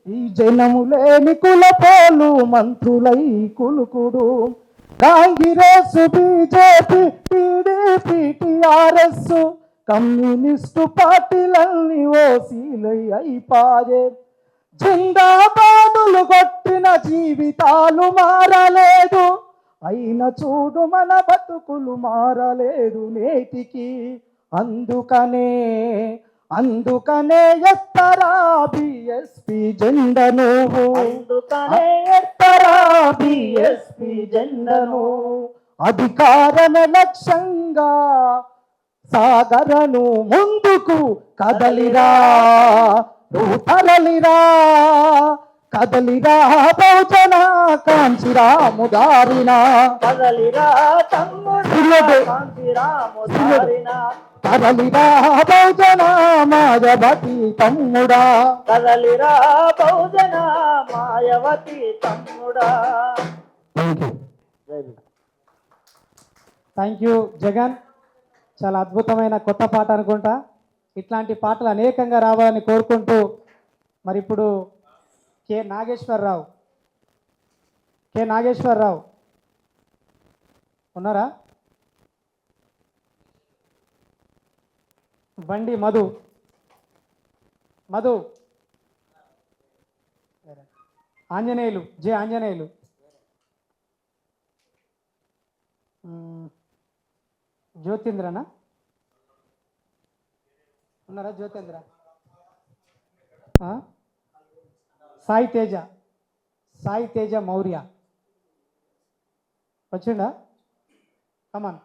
ఈ జనము లేని కులపోలు మంత్రులై కొలుకుడు, Congress BJP TDP TRS communist పార్టీలన్నీ ఓసీలై అయిపాయే, జిందాబాదులు కొట్టిన జీవితాలు మారలేదు, అయిన చూడు మన బతుకులు మారలేదు నేటికి. అందుకనే ఎత్తరా బిఎస్పి జెండను, అందుకనే ఎత్తరా బిఎస్పి జెండను, అధికారన లక్ష్యంగా సాగరను ముందుకు, కదలిరా నువ్వు తరలిరా, కదలిరా బహుజన కాంచిరాము దారిన, కదలిరా తమ్ముడా కాంతిరాము దారిన, కదలిరా బహుజన మాయవతి తమ్ముడా, కదలిరా బహుజన మాయవతి తమ్ముడా. Thank you Jagan. చాలా అద్భుతమైన కొత్త పాట అనుకుంటా. ఇట్లాంటి పాటలు అనేకంగా రావాలని కోరుకుంటూ మరి ఇప్పుడు కె నాగేశ్వరరావు ఉన్నారా? బండి మధు ఆంజనేయులు, జే ఆంజనేయులు, జ్యోతింద్రనా ఉన్నారా? జ్యోతింద్ర, సాయి తేజ, సాయి తేజ మౌర్య వచ్చిండా? కమాన్,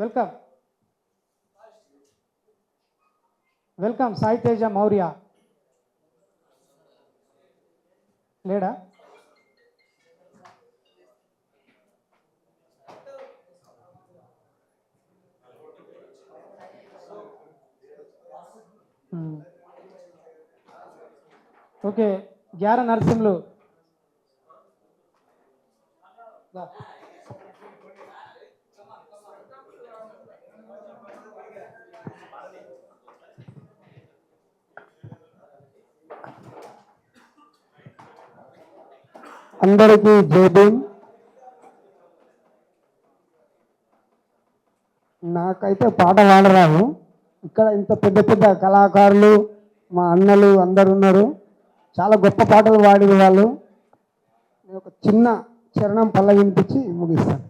వెల్కమ్ వెల్కమ్ సాయి తేజ మౌర్య. లేడా? ఓకే, గ్యార నరసింహులు. అందరికీ జై భీమ్. నాకైతే పాట పాడరాదు. ఇక్కడ ఇంత పెద్ద పెద్ద కళాకారులు మా అన్నలు అందరు ఉన్నారు, చాలా గొప్ప పాటలు పాడిన వాళ్ళు. నేను ఒక చిన్న చరణం పల్లవింపించి ముగిస్తాను.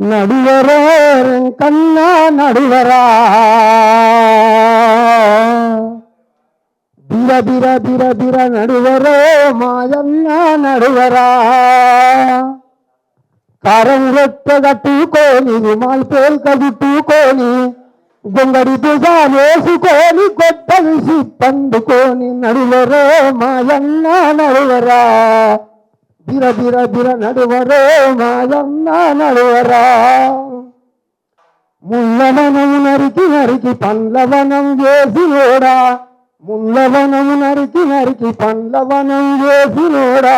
నడువరా కన్నా నడువరా, బిర బిర బిర బిర నడువరో మాయన్న నడువరా, కారం రొట్టె కట్టుకొని రుమాల్ కట్టుకొని గొంగడి దుగా వేసుకొని గొడ్డలిసి పండుకొని నడువరో మాయన్న నడువరా, బిర బిర బిర నడువరో మాయన్న నడువరా. ముల్లవనం నరికి నరికి పండ్లవనం వేసినోడా, ముల్లవనం నరికి నరికి పండ్లవనం వేసినోడా,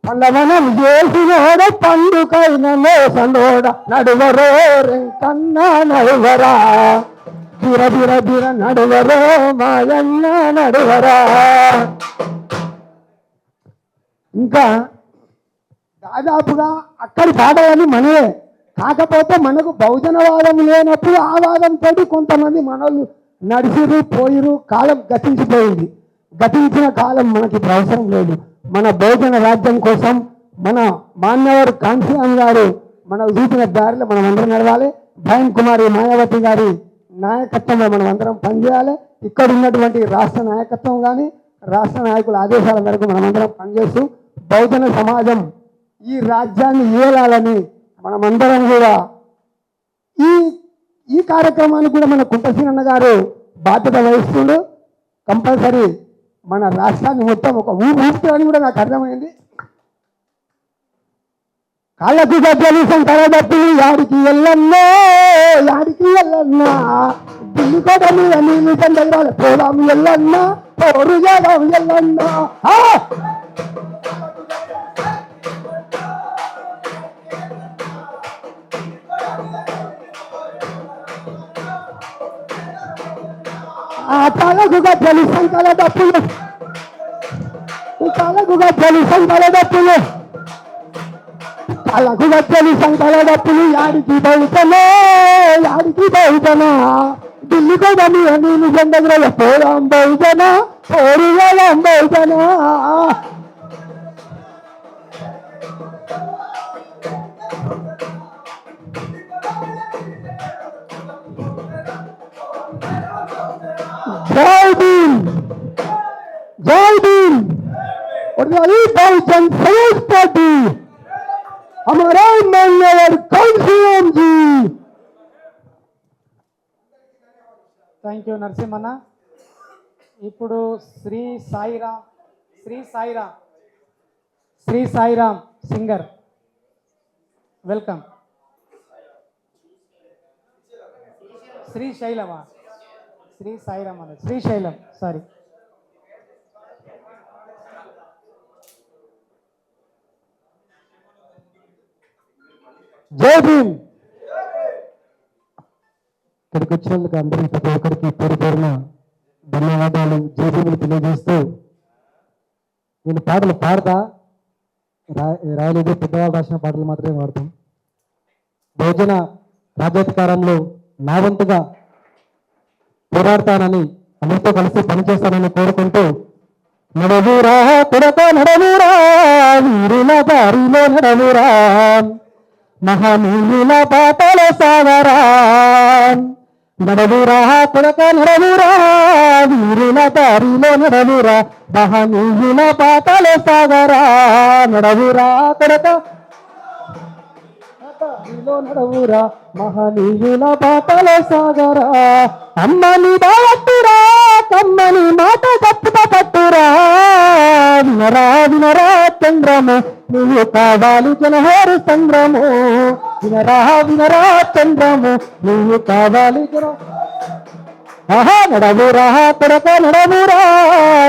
పండ్లవనం చేసినోడ పండుకైన మోసనోడ, నడువరో కన్నా నడువరా, బిర బిర బిర నడువరో మాయన్న నడువరా. ఇంకా దాదాపుగా అక్కడి పాటలని మనవే, కాకపోతే మనకు బహుజనవాదం లేనప్పుడు ఆ వాదంతో కొంతమంది మనలు నడిచిరు పోయిరు, కాలం గతించిపోయింది. గతించిన కాలం మనకి ఇప్పుడు అవసరం లేదు. మన బహుజన రాజ్యం కోసం మన మాన్యవర్ కాంశీరామ్ గారు మనకు చూపిన దారిలో మనం అందరం నడవాలి. భయన్ కుమారి మాయావతి గారి నాయకత్వంలో మనం అందరం పనిచేయాలి. ఇక్కడ ఉన్నటువంటి రాష్ట్ర నాయకత్వం కానీ రాష్ట్ర నాయకుల ఆదేశాల మేరకు మనమందరం పనిచేస్తూ బహుజన సమాజం ఈ రాజ్యాన్ని ఏలాలని మనమందరం కూడా ఈ కార్యక్రమానికి కూడా మన కుంటసీనన్న గారు బాధ్యత వహిస్తుండు. కంపల్సరీ మన రాష్ట్రాన్ని మొత్తం ఒక ఊపుతుందని కూడా నాకు అర్థమైంది. కాళ్ళకు గద్దలు సంకరదప్పి యాడికి వెళ్ళన్నా, యాడికి వెళ్ళన్నా, ఢిల్లీ కోట మీద నీళ్ళు దగ్గర పోదాం వెళ్ళన్నా, పోరు చేద్దాం వెళ్ళన్నా. ఆ కాళ్ళకు గద్దలు సంకల దప్పులు, కాళ్ళకు గద్దలు సంకల దప్పులు, కాళ్ళకు గద్దలు సంకల దప్పులు, యాడికి బయటనా, యాడికి బయటనా, ఢిల్లీ కూడా నీళ్ళు దగ్గర పోదాం బయటనా, పోరు చేద్దాం బయటనా. जय भीम, जय भीम। और बहुजन समाज पार्टी हमारा मान्यवर कांशीराम जी. Thank you Narasimhanna. ఇప్పుడు శ్రీ సాయిరామ్, శ్రీ సాయిరామ్, శ్రీ సాయిరామ్ సింగర్, వెల్కమ్. శ్రీశైలమా, శ్రీ సాయిరామ్ అన్నది శ్రీశైలం, సారీ. జై భీమ్. ఇక్కడికి వచ్చినందుకు అందరికీ ప్రతి ఒక్కరికి పేరు పేరున ధన్యవాదాలు, జై భీములు తెలియజేస్తూ నేను పాటలు పాడతా రాయలేదు, పెద్దవాళ్ళు రాసిన పాటలు మాత్రమే పాడతాం. బహుజన రాజ్యాధికారంలో నా వంతుగా పోరాడతానని అందరితో కలిసి పనిచేస్తానని కోరుకుంటూ, నడవురా కొడక నడవురా, వీరుల దారిలో నడవురా, మహానీయుల బాటలో సాగరా, నడవురా కొడక నడవురా వీరుల దారిలో నడవురా మహనీయుల పాటల సాగరా నడవురా కొడక దారిలో నడవురా మహనీయుల పాటల సాగరా అమ్మని బాటురా కమ్మని మాట తప్పుత పట్టురా వినరా వినరా చంద్రము నువ్వు కావాలి జనహోరు చంద్రము వినరా వినరా చంద్రము నువ్వు కావాలి జన ఆహా నడవురా కొడక నడవురా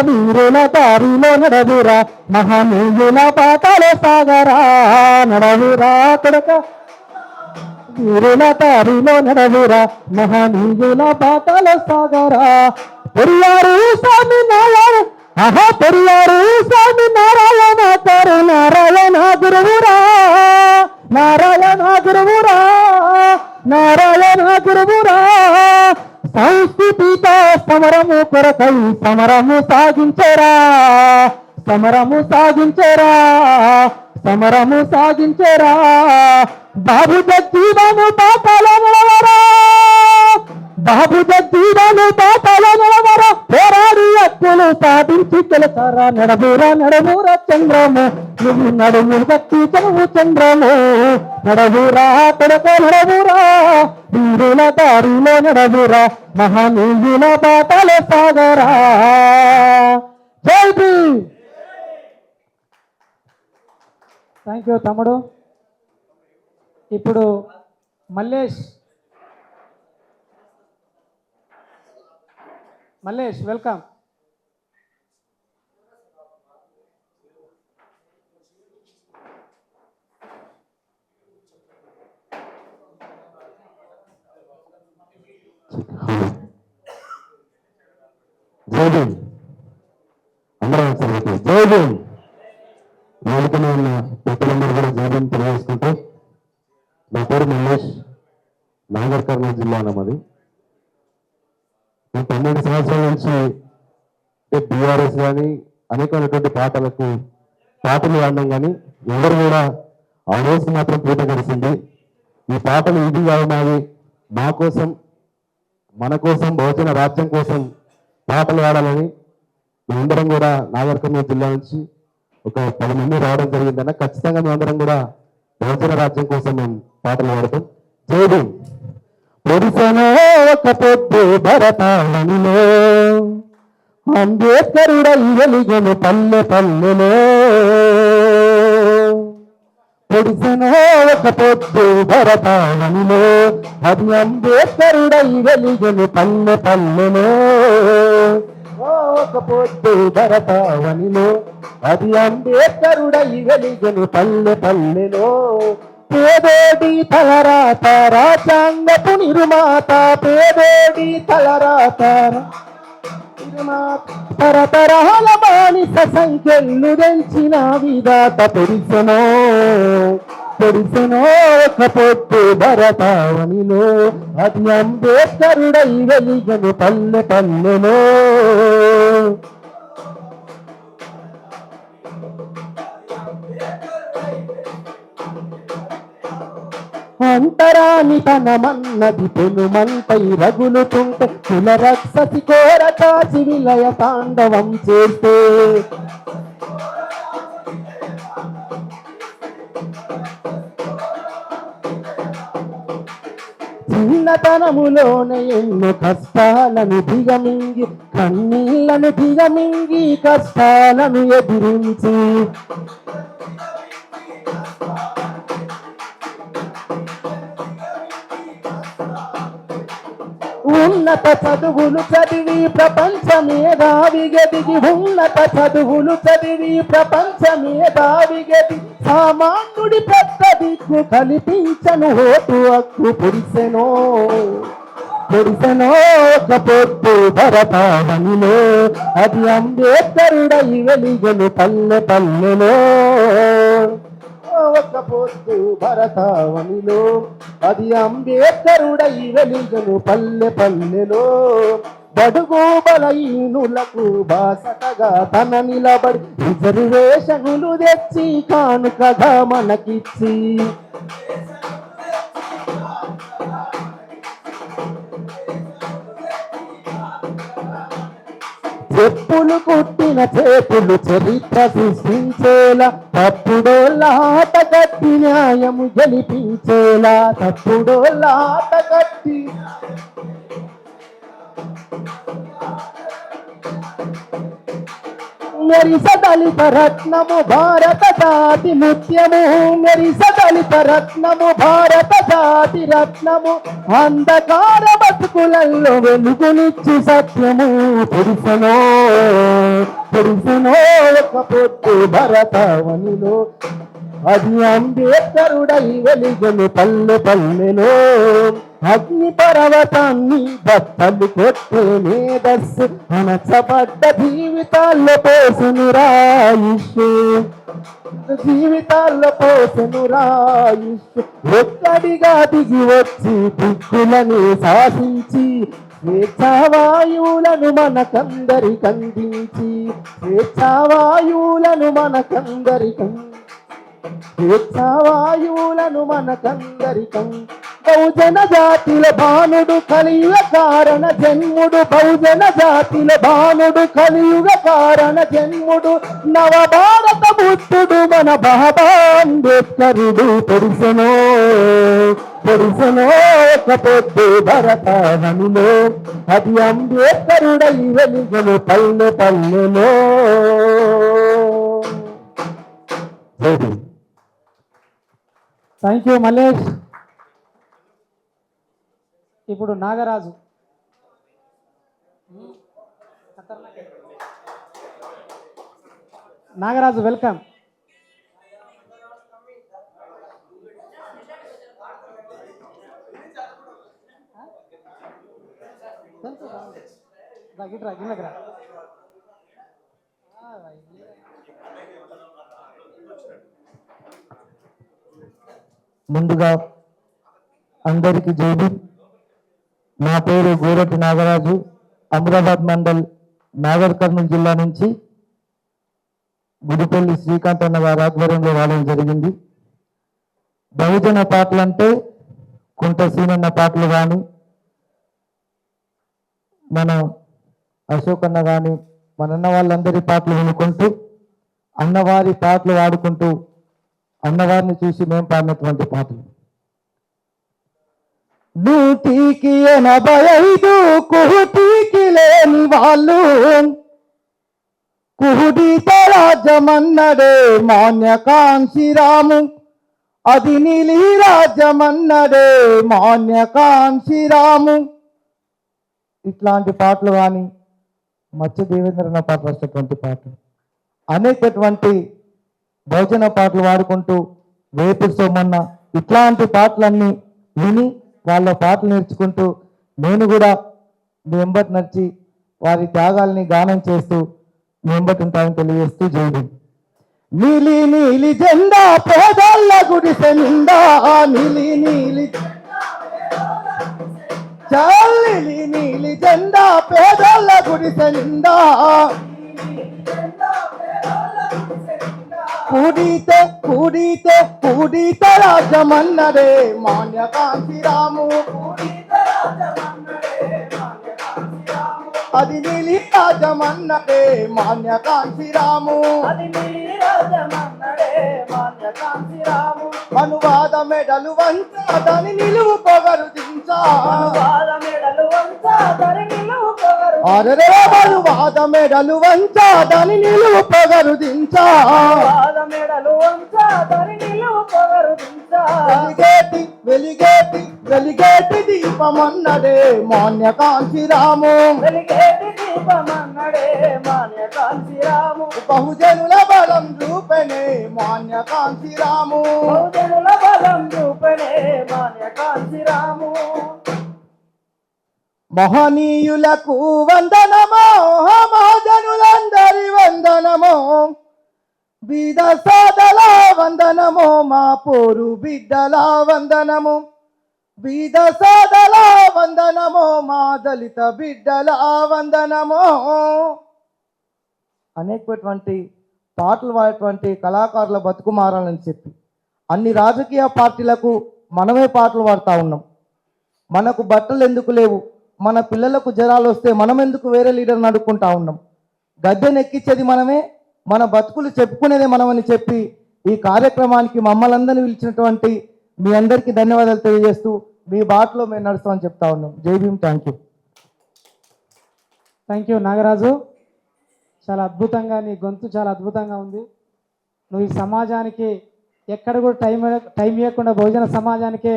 వీరుల దారిలో నడవురా మహనీయుల పాటల సాగరా నడవురా కొడక వీరుల దారిలో నడవురా మహనీయుల పాటల సాగరా పెరియారు స్వామి నారాయణ ఆహా పెరియారు స్వామి నారాయణ కరు నారాయణ గురువురా నారాయణ గురువురా నారాయణ గురువురా సంస్కృతితో సమరము కొరకై సమరము సాగించరా సమరము సాగించరా సమరము సాగించరా బాబు జగ్జీవను పాటల నిలవరా బాబు జగ్జీవను పాటల నిలవరా పోరాడి హక్కులు సాధించి తెలుసారా నడవురా నడవురా చంద్రము నువ్వు నడుము గట్టి చదువు చంద్రము నడవురా కొడక నడవురా వీరుల దారిలో నడవురా మహనీయుల పాటల సాగరా జై భీమ్. థ్యాంక్ యూ తమ్ముడు. ఇప్పుడు మల్లేష్ వెల్కమ్. జై భీమ్. అందరం ఒకసారి జై భీమ్. వేదికలో ఉన్న పెద్దలందరూ కూడా జై భీమ్ తెలియజేసుకుంటూ నా పేరు మల్లేష్, నాగర్ కర్నూలు జిల్లా అన్నమాది. నేను 12 సంవత్సరాల నుంచి బీఆర్ఎస్ కానీ అనేకమైనటువంటి పాటలు పాడడం కానీ ఎవరు కూడా ఆ రోజు మాత్రం పూట కలిసింది. ఈ పాటలు ఇది కాదు మాది, మా కోసం మన కోసం బహుజన రాజ్యం కోసం పాటలు పాడాలని మేమందరం కూడా నాగర్ కర్నూలు జిల్లా నుంచి ఒక 10 మంది రావడం జరిగిందన్న. ఖచ్చితంగా మేమందరం కూడా బహుజన రాజ్యం కోసం మేము పాటలు పాడతాం. జై భీమ్. పొడిసెనో ఒక పొద్దు భరతావనిలో అంబేద్కరుడై వెలిగెను పల్లె పల్లెలో పొడిసెనో ఒక పొద్దు భరతావనిలో అది అంబేద్కరుడై వెలిగెను పల్లె పల్లెలో ఒక పొద్దు భరతావనిలో అది అంబేద్కరుడై వెలిగెను పల్లె పల్లెలో పేదోడి తలరాత రాజ్యాంగపు నిర్మాత పేదోడి తలరాత తరతరాల బానిస సంఖ్యలు తెంచిన విధాత పొడిసెనో ఒక పొద్దు భరతావనిలో అది అంబేద్కరుడై వెలిగెను పల్లె పల్లెలో అంతరాని తనమన్నది పెనుమంటై రగులుతుంటే కుల రక్షసి కోర కాచి విలయ తాండవం చేస్తే చిన్నతనములోనే ఎన్నో కష్టాలను దిగమింగి కన్నీళ్లను దిగమింగి కష్టాలను ఎదిరించి ఉన్నత చదువులు చదివి ప్రపంచ మేధావిగదిగి ఉన్నత చదువులు చదివి ప్రపంచ మేధావిగది సామాన్యుడి పెద్ద దిక్కు కల్పించను ఓటు హక్కు పొడిసెనో ఒక పొద్దు భరతావనిలో అది అంబేద్కరుడై వెలిగెను పల్లె పల్లెలో ఒక పొద్దు భరతావనిలో అది అంబేద్కరుడై వెలిగెను పల్లె పల్లెలో బడుగు బలహీనులకు బాసటగా తన నిలబడి రిజర్వేషన్లు తెచ్చి కానుకగా మనకిచ్చి చెప్పులు కుట్టిన చేతులు చరిత్ర సృష్టించేలా, తప్పుడోళ్ళ ఆట కట్టి న్యాయము గెలిపించేలా, తప్పుడోళ్ళ ఆట కట్టి మెరిస దళిత రత్నము భారత జాతి ముత్యము, మెరిస దళిత రత్నము భారత జాతి రత్నము, అంధకార బతుకులలో వెలుగునిచ్చి సత్యము, పురుషనో పురుషనో ఒక పొద్దు భరతవనిలో, అది అంబేద్కరుడై వెలిగను పల్లె పల్లెలో, అగ్ని పర్వతాన్ని బట్టలు కొట్టే మేధస్సు, అనచబడ్డ జీవితాల్లో పోసెను రాయిష్, జీవితాల్లో పోసెను రాయిష్, ఒక్కడిగా దిగి వచ్చి దిక్కులని శాసించి, స్వేచ్ఛావాయువులను మనకందరికందించి, స్వేచ్ఛావాయువులను స్వేచ్ఛావాయువులను మనకందరికం, బహుజన జాతిల భానుడు కలియుగ కారణ జన్ముడు, బహుజన జాతిల భానుడు కలియుగ కారణ జన్ముడు, నవ భారత బుద్ధుడు మన బాబా అంబేద్కరుడు, పొరుసనో పొరుసనో ఒక పొద్దు భరతవనిలో, అది అంబేద్కరుడై వెలుగను పల్లె పల్లెలో. Thank you Mallesh. ఇప్పుడు నాగరాజు. నాగరాజు వెల్కమ్. ముందుగా అందరికీ జైలు. నా పేరు గోరటి నాగరాజు, అమరాబాద్ మండల్, నాగర్ కర్నూలు జిల్లా నుంచి గుడిపల్లి శ్రీకాంత్ అన్న గారి ఆధ్వర్యంలో రావడం జరిగింది. బహుజన పాటలు అంటే కుంట సీనన్న పాటలు కానీ, మన అశోక్ అన్న కానీ, మన అన్న వాళ్ళందరి పాటలు వినుకుంటూ, అన్నవారి పాటలు వాడుకుంటూ, అన్నవారిని చూసి మేము పాడినటువంటి పాటలు. 185 కుహుటికి లేని వాళ్ళు, కుహుడిత రాజ్యమన్నడే మాన్యకాంక్షిరాము, అది నీలి రాజ్యమన్నడే మాన్యకాంక్షిరాము. ఇట్లాంటి పాటలు కానీ, మత్స్య దేవేంద్రన్న పాట రాసినటువంటి పాటలు, అనేకటువంటి భోజన పాటలు వాడుకుంటూ, వేపు సోమన్న, ఇట్లాంటి పాటలన్నీ విని వాళ్ళ పాటలు నేర్చుకుంటూ, నేను కూడా మీ ఎంబటి నడిచి వారి త్యాగాల్ని గానం చేస్తూ మీ ఎంబటి ఉంటామని తెలియజేస్తూ జైలు. నీలి నీలి జెండా పేదల్ల గుడిసె నిండా, నీలి నీలి చల్లి నీలి జెండా పేదల్ల గుడిసె నిండా, కూడితే కూడితే కూడిత రాజమన్నడే మాన్యకాంక్షిరాము, అది నీలి రాజమన్నడే మాన్యకాంక్షిరాము, మనువాద మెడలు వంచ దాని నిలువు పొగరు దించా, అరే మనువాద మెడలు వంచ దాని నిలువు పొగరు దించా, వెలిగేటి వెలిగేటి వెలిగేటి దీపమన్నడే మాన్యకాంక్షిరాము, బహుజనుల బలం చూపెనే మాన్యకాంక్షిరాము, మహనీయులకు వందనమో మహాజనులందరి వందనమో, బీద సాదల వందనమో మా పోరు బిడ్డల వందనము, బీద సాదల వందనమో మా దళిత బిడ్డల వందనమో. అనేకటువంటి పాటలు పాడేటువంటి కళాకారుల బతుకు మారాలని చెప్పి అన్ని రాజకీయ పార్టీలకు మనమే పాటలు పాడుతూ ఉన్నాం. మనకు బట్టలు ఎందుకు లేవు, మన పిల్లలకు జ్వరాలు వస్తే మనం ఎందుకు వేరే లీడర్ని అడుక్కుంటా ఉన్నాం. గద్దెనెక్కించేది మనమే, మన బతుకులు చెప్పుకునేదే మనమని చెప్పి ఈ కార్యక్రమానికి మమ్మల్ని అందరినీ పిలిచినటువంటి మీ అందరికీ ధన్యవాదాలు తెలియజేస్తూ మీ బాటలో మేము నడుస్తామని చెప్తా ఉన్నాం. జై Bhim, thank you. Thank you Nagaraju. చాలా అద్భుతంగా, నీ గొంతు చాలా అద్భుతంగా ఉంది. నువ్వు ఈ సమాజానికి ఎక్కడ కూడా టైం ఇవ్వకుండా బహుజన సమాజానికే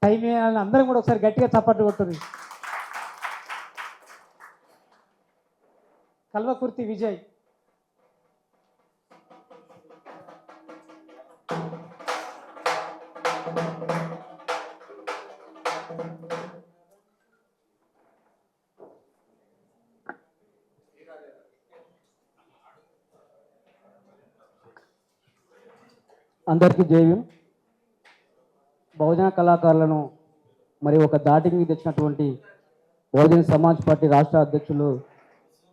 టైం ఇవ్వాలని అందరం కూడా ఒకసారి గట్టిగా చప్పట్లు కొట్టుర్రి. కల్వకుర్తి విజయ్. అందరికీ జైవ్యం. బహుజన కళాకారులను మరి ఒక దాటికి తెచ్చినటువంటి బహుజన సమాజ్ పార్టీ రాష్ట్ర అధ్యక్షులు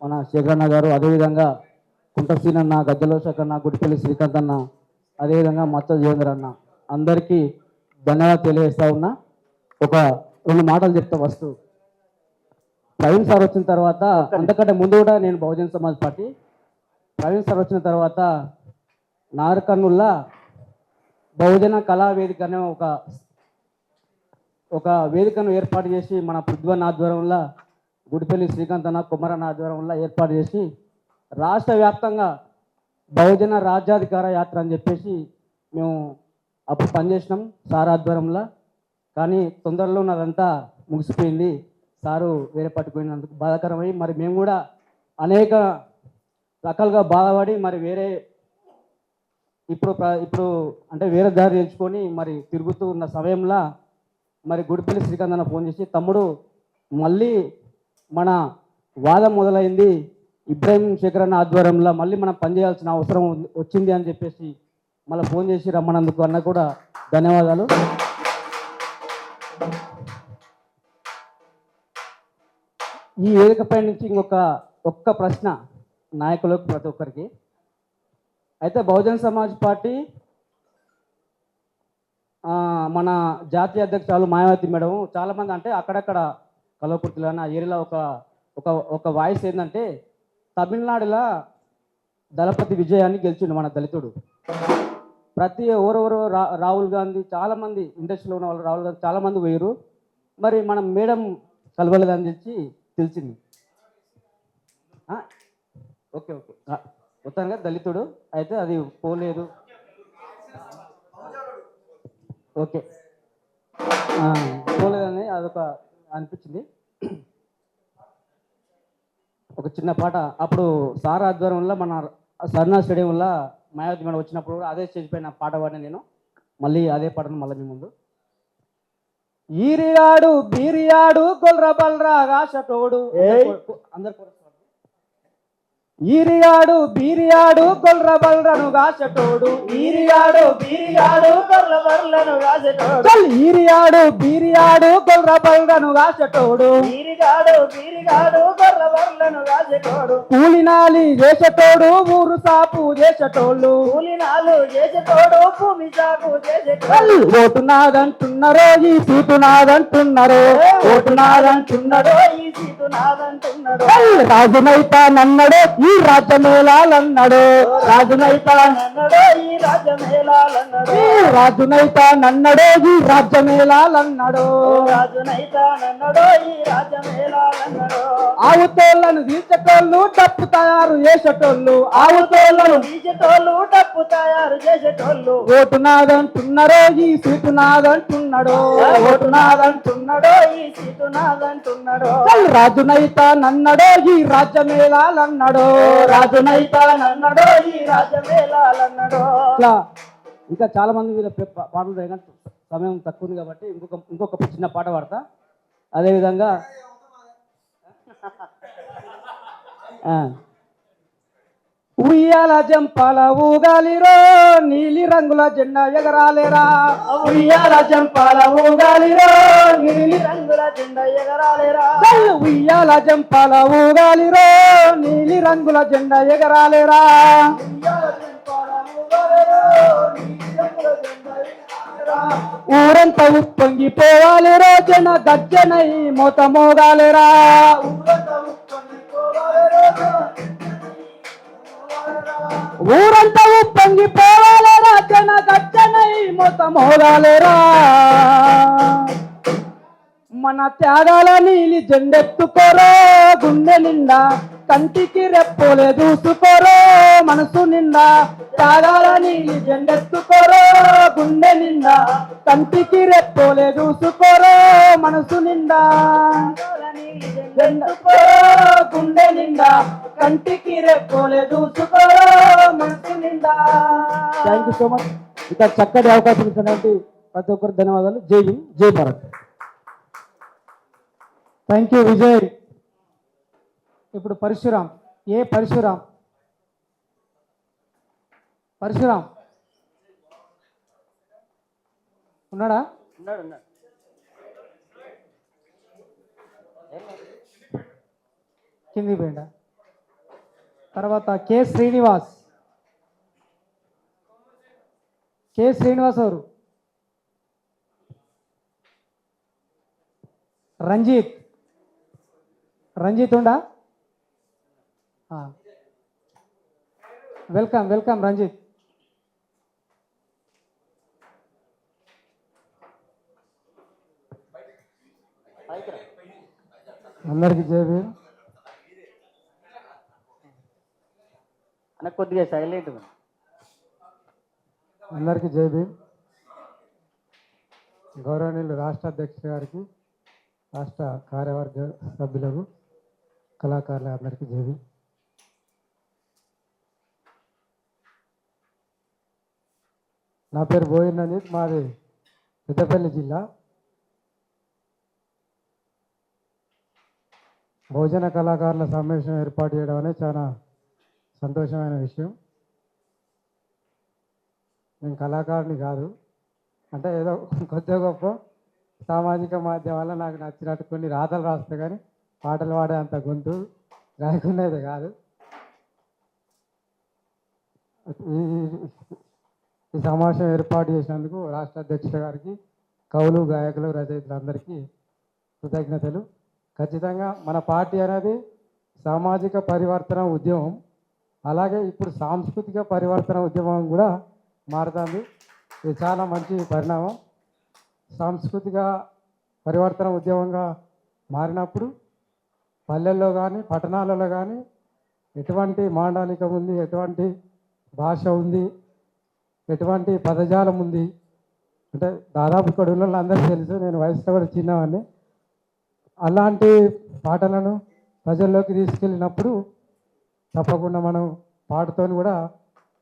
మన శేఖరన్న గారు, అదేవిధంగా కుంటసీనన్న, గద్దెలో శేఖరన్న, గుడిపల్లి శ్రీకాంత్ అన్న, అదేవిధంగా మత్త జీవేంద్ర అన్న, అందరికీ ధన్యవాదాలు తెలియజేస్తా ఉన్నా. ఒక 2 మాటలు చెప్తా. ఫస్ట్ ప్రవీణ్ సార్ వచ్చిన తర్వాత, అంతకంటే ముందు కూడా నేను బహుజన సమాజ్ పార్టీ, ప్రవీణ్ సార్ వచ్చిన తర్వాత నార్కర్నూల్లో బహుజన కళా వేదిక అనే ఒక వేదికను ఏర్పాటు చేసి మన పృథ్వన్ ఆధ్వర్యంలో, గుడిపల్లి శ్రీకాంత్ అన్న, కుమారన్న ఆధ్వర్యంలో ఏర్పాటు చేసి రాష్ట్ర వ్యాప్తంగా బహుజన రాజ్యాధికార యాత్ర అని చెప్పేసి మేము అప్పుడు పనిచేసినాం సార్ ఆధ్వర్యంలో. కానీ తొందరలో ఉన్నదంతా ముగిసిపోయింది. సారు వేరే పట్టుకుపోయినందుకు బాధాకరమై మరి మేము కూడా అనేక రకాలుగా బాధపడి మరి వేరే ఇప్పుడు అంటే వేరే దారి ఎంచుకొని మరి తిరుగుతూ ఉన్న సమయంలో మరి గుడిపల్లి శ్రీకాంత్ అన్న ఫోన్ చేసి, తమ్ముడు మళ్ళీ మన వాదం మొదలైంది, ఇబ్రాహిం శేఖర్ అన్న ఆధ్వర్యంలో మళ్ళీ మనం పనిచేయాల్సిన అవసరం వచ్చింది అని చెప్పేసి మళ్ళీ ఫోన్ చేసి రమ్మన్నందుకు అన్న కూడా ధన్యవాదాలు. ఈ వేదికపై నుంచి ఒక్క ప్రశ్న నాయకులకు, ప్రతి ఒక్కరికి. అయితే బహుజన సమాజ్ పార్టీ మన జాతీయ అధ్యక్షురాలు మాయావతి మేడం చాలామంది అంటే అక్కడక్కడ కల్వకుర్తిలో ఆ ఏరియాలో ఒక వాయిస్ ఏంటంటే, తమిళనాడులో దళపతి విజయాన్ని గెలిచిండు మన దళితుడు. ప్రతి ఎవరెవరు రాహుల్ గాంధీ, చాలామంది ఇండస్ట్రీలో ఉన్న వాళ్ళు, రాహుల్ గాంధీ చాలామంది పోయారు. మరి మనం మేడం కలవలేదని చెప్పి తెలిసింది. ఓకే మొత్తానికి దళితుడు అయితే అది పోలేదు. ఓకే పోలేదని అదొక అనిపించింది. ఒక చిన్న పాట అప్పుడు సార్ ఆధ్వర్యంలో మన సర్నా స్టేడియంలో మాయావతి మేడం వచ్చినప్పుడు అదే స్టేజ్ పైన పాట పాడిన నేను. మళ్ళీ అదే పాటను మళ్ళీ మీ ముందు. ఈరియాడు బీరియాడు గొల్ర బల్రా గాషటోడు అందరు ఈరియాడు బీరియాడు గొల్ర బల్రను గాషటోడు, ఈరియాడు బీరియాడు గొల్ర బల్రను గాషటోడు, ఈరియాడు బీరియాడు గొల్ర బల్రను గాషటోడు, ఈరియాడు బీరియాడు గొల్ర బల్రను గాషటోడు, కూలినాలి చేసేటోడు ఊరు సాపు చేసేటోళ్ళు, కూలినాలు చేసేటోడు భూమి సాపు చేసేటోళ్ళు, ఓటు నాదంటున్నారో ఈ సీటు నాదంటున్నారో, ఓటు నాదంటున్నారో ఈ సీటు నాదంటున్నారో, రాజునైతా నన్నడో ఈ రాజ్యమేళాలన్నాడు, రాజునైతా నన్నడో ఈ రాజ్యమేళాలన్నాడు, రాజునైతా నన్నడో ఈ రాజ్యమేళాలన్నాడు, రాజునైతా నన్నడో ఈ రాజ్యమేళాలన్నాడు, ఆవుతోళ్లను తీర్చేటోళ్ళు డప్పు తయారు చేసేటోళ్ళు, ఆవుతోళ్లను తీర్చేటోళ్ళు డప్పు తయారు చేసేటోళ్ళు, ఓటు నాదంటున్నారో ఈ సీటు నాదంటున్నాడు, ఓటు నాదంటున్నాడో ఈ సీటు నాదంటున్నాడు, రాజునైతా నన్నడో ఈ రాజ్యమేళాలన్నాడు, రాజునైతా నన్నడో ఈ రాజ్యమేళాలన్నాడు. ఇట్లా ఇంకా చాలా మంది వీళ్ళ పాటలు తగిన సమయం తక్కువ ఉంది కాబట్టి ఇంకొక చిన్న పాట పాడతా. అదేవిధంగా ఉయ్యాల జంపాల ఊగాలిరో నీలి రంగుల జెండా ఎగరాలేరా, ఉయ్యాల జంపాల ఊగాలిరో నీలి రంగుల జెండా ఎగరాలేరా, ఉయ్యాల జంపాల ఊగాలిరో నీలి రంగుల జెండా ఎగరాలేరా, ఊరంతా ఉప్పొంగిపోవాలిరో జన గజ్జనై మోత మోగాలేరా, ఊరంతా ఉప్పొంగిపోవాలేరా జన గచ్చనై మొత్తం మోగాలేరా మన త్యాగాల నీలి జెండెత్తుకోరో గుండె నిండా కంటికి రెప్పోలే దూసుకోరో మనసు నిండా త్యాగాల నీలి జెండెత్తుకోరో గుండె నిండా కంటికి రెప్పోలే దూసుకోరో మనసు నిండా జెండెత్తుకోరో గుండె నిండా కంటికి రెప్పోలే దూసుకోరో మనసు నిండా. Thank you so much. ఇక చక్కటి అవకాశం ఇచ్చినటువంటి ప్రతి ఒక్కరు ధన్యవాదాలు. జై భీమ్, జై భారత్. Thank you Vijay. ఇప్పుడు పరశురాం. పరశురాం ఉన్నాడా? కింది పోయిండా? తర్వాత కె శ్రీనివాస్ ఎవరు? రంజిత్ ఉండా? వెల్కమ్ రంజిత్. అందరికీ జై భీమ్. అన్న కొద్దిగా సైలెంట్. అందరికీ జై భీమ్. గౌరవనీయులు రాష్ట్ర అధ్యక్షుడు గారికి, రాష్ట్ర కార్యవర్గ సభ్యులకు, కళాకారులకు అందరికీ జై భీమ్. నా పేరు బోయిన్ అనిత్, మాది పెద్దపల్లి జిల్లా. బహుజన కళాకారుల సమావేశం ఏర్పాటు చేయడం అనేది చాలా సంతోషమైన విషయం. నేను కళాకారుని కాదు, అంటే ఏదో కొద్దిగా గొప్ప సామాజిక మాధ్యమాల్లో నాకు నచ్చినట్టు కొన్ని రాతలు రాస్తే కానీ పాటలు పాడే అంత గొంతు రాయకునేది కాదు. ఈ సమావేశం ఏర్పాటు చేసినందుకు రాష్ట్ర అధ్యక్షుడు గారికి, కవులు, గాయకులు, రచయితలందరికీ కృతజ్ఞతలు. ఖచ్చితంగా మన పార్టీ అనేది సామాజిక పరివర్తన ఉద్యమం, అలాగే ఇప్పుడు సాంస్కృతిక పరివర్తన ఉద్యమం కూడా మారుతుంది. ఇది చాలా మంచి పరిణామం. సాంస్కృతిక పరివర్తన ఉద్యమంగా మారినప్పుడు పల్లెల్లో కానీ పట్టణాలలో కానీ ఎటువంటి మాండలికం ఉంది, ఎటువంటి భాష ఉంది, ఎటువంటి పదజాలం ఉంది అంటే దాదాపు ఇక్కడ ఉన్న వాళ్ళందరికీ తెలుసు. నేను వయసులో కూడా చిన్నవాడిని. అలాంటి పాటలను ప్రజల్లోకి తీసుకెళ్ళినప్పుడు తప్పకుండా మనం పాటతోని కూడా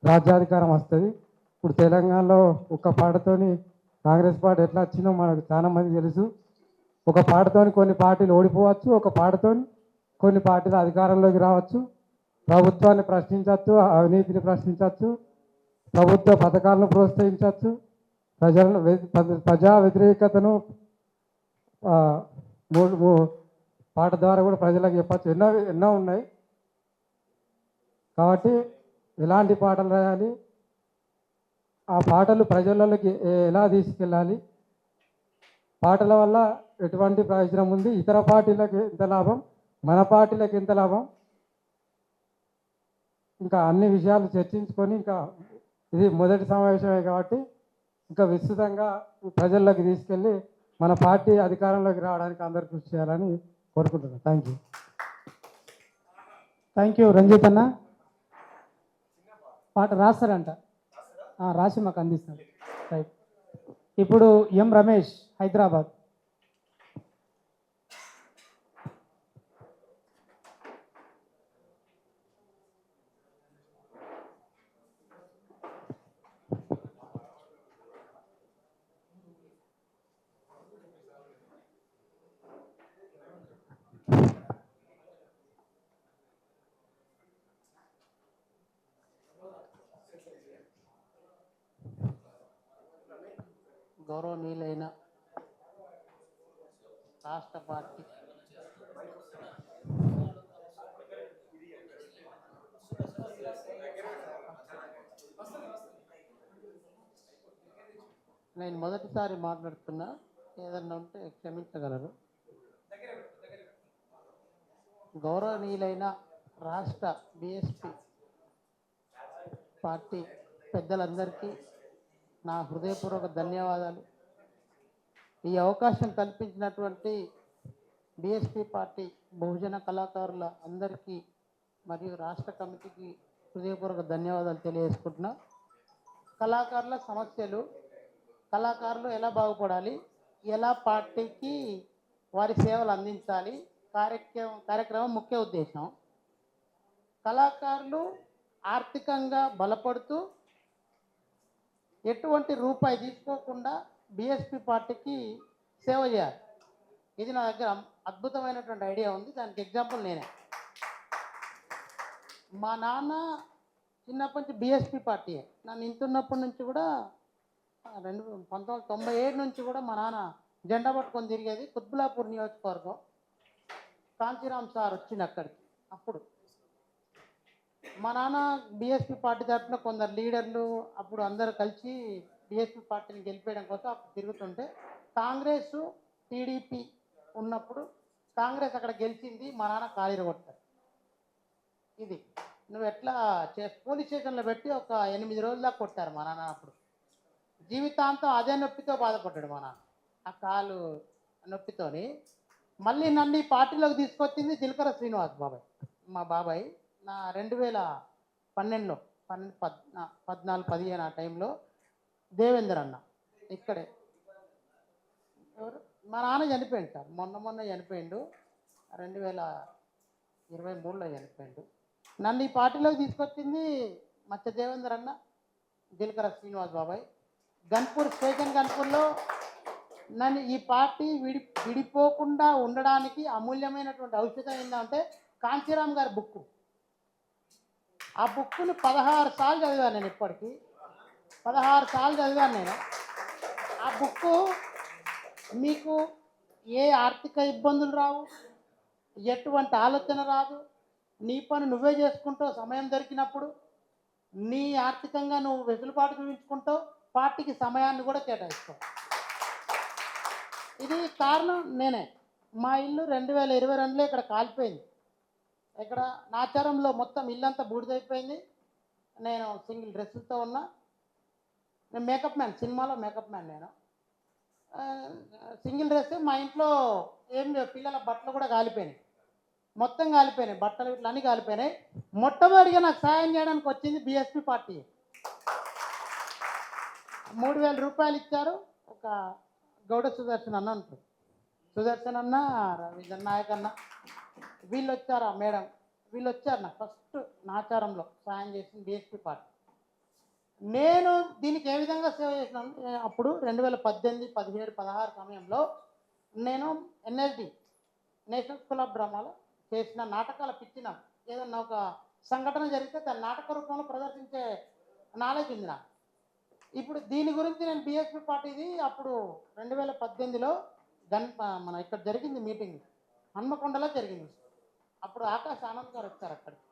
రాజ్యాధికారం వస్తుంది. ఇప్పుడు తెలంగాణలో ఒక పాటతోని కాంగ్రెస్ పార్టీ ఎట్లా వచ్చిందో మనకు చాలా మంది తెలుసు. ఒక పాటతోని కొన్ని పార్టీలు ఓడిపోవచ్చు, ఒక పాటతోని కొన్ని పార్టీలు అధికారంలోకి రావచ్చు, ప్రభుత్వాన్ని ప్రశ్నించవచ్చు, అవినీతిని ప్రశ్నించవచ్చు, ప్రభుత్వ పథకాలను ప్రోత్సహించవచ్చు, ప్రజా వ్యతిరేకతను పాట ద్వారా కూడా ప్రజలకు చెప్పచ్చు. ఎన్నో ఉన్నాయి. కాబట్టి ఎలాంటి పాటలు రాయాలి, ఆ పాటలు ప్రజలలోకి ఎలా తీసుకెళ్ళాలి, పాటల వల్ల ఎటువంటి ప్రయోజనం ఉంది, ఇతర పార్టీలకు ఎంత లాభం, మన పార్టీలకు ఎంత లాభం, ఇంకా అన్ని విషయాలు చర్చించుకొని, ఇంకా ఇది మొదటి సమావేశమే కాబట్టి ఇంకా విస్తృతంగా ప్రజల్లోకి తీసుకెళ్ళి మన పార్టీ అధికారంలోకి రావడానికి అందరూ కృషి చేయాలని కోరుకుంటున్నాను. థ్యాంక్ యూ రంజిత్ అన్న. పాట రాస్తారంట, రాసి మాకు అందిస్తారు. రైట్. ఇప్పుడు ఎం రమేష్, హైదరాబాద్. గౌరవనీయులైన రాష్ట్ర పార్టీ నేను మొదటిసారి మాట్లాడుతున్నా, ఏదన్నా ఉంటే క్షమించగలరు. గౌరవనీయులైన రాష్ట్ర బిఎస్పి పార్టీ పెద్దలందరికీ నా హృదయపూర్వక ధన్యవాదాలు. ఈ అవకాశం కల్పించినటువంటి బిఎస్పి పార్టీ బహుజన కళాకారుల అందరికీ మరియు రాష్ట్ర కమిటీకి హృదయపూర్వక ధన్యవాదాలు తెలియజేసుకుంటున్నా. కళాకారుల సమస్యలు, కళాకారులు ఎలా బాగుపడాలి, ఎలా పార్టీకి వారి సేవలు అందించాలి కార్యక్రమం ముఖ్య ఉద్దేశం. కళాకారులు ఆర్థికంగా బలపడుతూ ఎటువంటి రూపాయి తీసుకోకుండా బిఎస్పి పార్టీకి సేవ చేయాలి. ఇది నా దగ్గర అద్భుతమైనటువంటి ఐడియా ఉంది. దానికి ఎగ్జాంపుల్ నేనే. మా నాన్న చిన్నప్పటి నుంచి బిఎస్పి పార్టీయే. నన్ను ఇంటున్నప్పటి నుంచి కూడా 1997 నుంచి కూడా మా నాన్న జెండా పట్టుకొని తిరిగేది. కుత్బులాపూర్ నియోజకవర్గం. కాంచీరామ్ సార్ వచ్చింది అక్కడికి. అప్పుడు మా నాన్న బిఎస్పి పార్టీ తరఫున కొందరు లీడర్లు అప్పుడు అందరూ కలిసి బిఎస్పి పార్టీని గెలిపేయడం కోసం అప్పుడు తిరుగుతుంటే కాంగ్రెస్ టీడీపీ ఉన్నప్పుడు కాంగ్రెస్ అక్కడ గెలిచింది. మా నాన్న కాలీర కొట్టారు. ఇది నువ్వు ఎట్లా పోలీస్ స్టేషన్లో పెట్టి ఒక 8 రోజుల దాకా కొట్టారు మా నాన్న. అప్పుడు జీవితాంతం అదే నొప్పితో బాధపడ్డాడు మా నాన్న. ఆ కాలు నొప్పితోని మళ్ళీ నన్ను ఈ పార్టీలోకి తీసుకొచ్చింది జిలకర శ్రీనివాస్ బాబాయ్. మా బాబాయ్ నా 2012లో 14-15 ఆ టైంలో దేవేందర్ అన్న ఇక్కడే. ఎవరు మా నాన్న చనిపోయింది సార్. మొన్న చనిపోయిండు. 2023లో చనిపోయిండు. నన్ను ఈ పార్టీలోకి తీసుకొచ్చింది మచ్చ దేవేందర్ అన్న, జిలకర శ్రీనివాస్ బాబాయ్. గన్పూర్ స్టేషన్ గన్పూర్లో నన్ను ఈ పార్టీ విడిపోకుండా ఉండడానికి అమూల్యమైనటువంటి ఔషధం ఏంటంటే కాంచీరామ్ గారి బుక్. ఆ బుక్ను 16 సార్లు చదివాను నేను. ఇప్పటికీ 16 సార్లు చదివాను నేను. ఆ బుక్కు మీకు ఏ ఆర్థిక ఇబ్బందులు రావు, ఎటువంటి ఆలోచన రాదు. నీ పని నువ్వే చేసుకుంటావు. సమయం దొరికినప్పుడు నీ ఆర్థికంగా నువ్వు వెసులుబాటు చూపించుకుంటావు. పార్టీకి సమయాన్ని కూడా కేటాయిస్తావు. ఇది కారణం నేనే. మా ఇల్లు 2022లో ఇక్కడ కాలిపోయింది. ఇక్కడ నాచారంలో మొత్తం ఇల్లంతా బూడిదైపోయింది. నేను సింగిల్ డ్రెస్సులతో ఉన్నా. నేను మేకప్ మ్యాన్, సినిమాలో మేకప్ మ్యాన్ నేను. Single dress. మా ఇంట్లో ఏం లేవు. పిల్లల బట్టలు కూడా కాలిపోయినాయి. మొత్తం కాలిపోయినాయి. బట్టలు ఇట్లా అన్నీ కాలిపోయినాయి. మొట్టమొదటిగా నాకు సాయం చేయడానికి వచ్చింది బిఎస్పి పార్టీ. 3000 రూపాయలు ఇచ్చారు. ఒక గౌడ సుదర్శన్ అన్న ఉంటుంది. సుదర్శన్ అన్న, రవీంద్ర నాయక్ అన్న వీళ్ళు వచ్చారు. మేడం వీళ్ళు వచ్చారు. నాకు ఫస్ట్ నాచారంలో సాయం చేసింది బిఎస్పి పార్టీ. నేను దీనికి ఏ విధంగా సేవ చేసినాను అప్పుడు 2018, 17, 16 సమయంలో నేను ఎన్ఎస్డి నేషనల్ స్కూల్ ఆఫ్ డ్రామాలో చేసిన నాటకాల పిచ్చిన ఏదన్నా ఒక సంఘటన జరిగితే దాని నాటక రూపంలో ప్రదర్శించే నాలెడ్జ్ ఉంది నాకు. ఇప్పుడు దీని గురించి నేను బిఎస్పి పార్టీది అప్పుడు 2018లో మన ఇక్కడ జరిగింది మీటింగ్, హన్మకొండలో జరిగింది. అప్పుడు ఆకాశ్ ఆనంద్ గారు వచ్చారు అక్కడికి.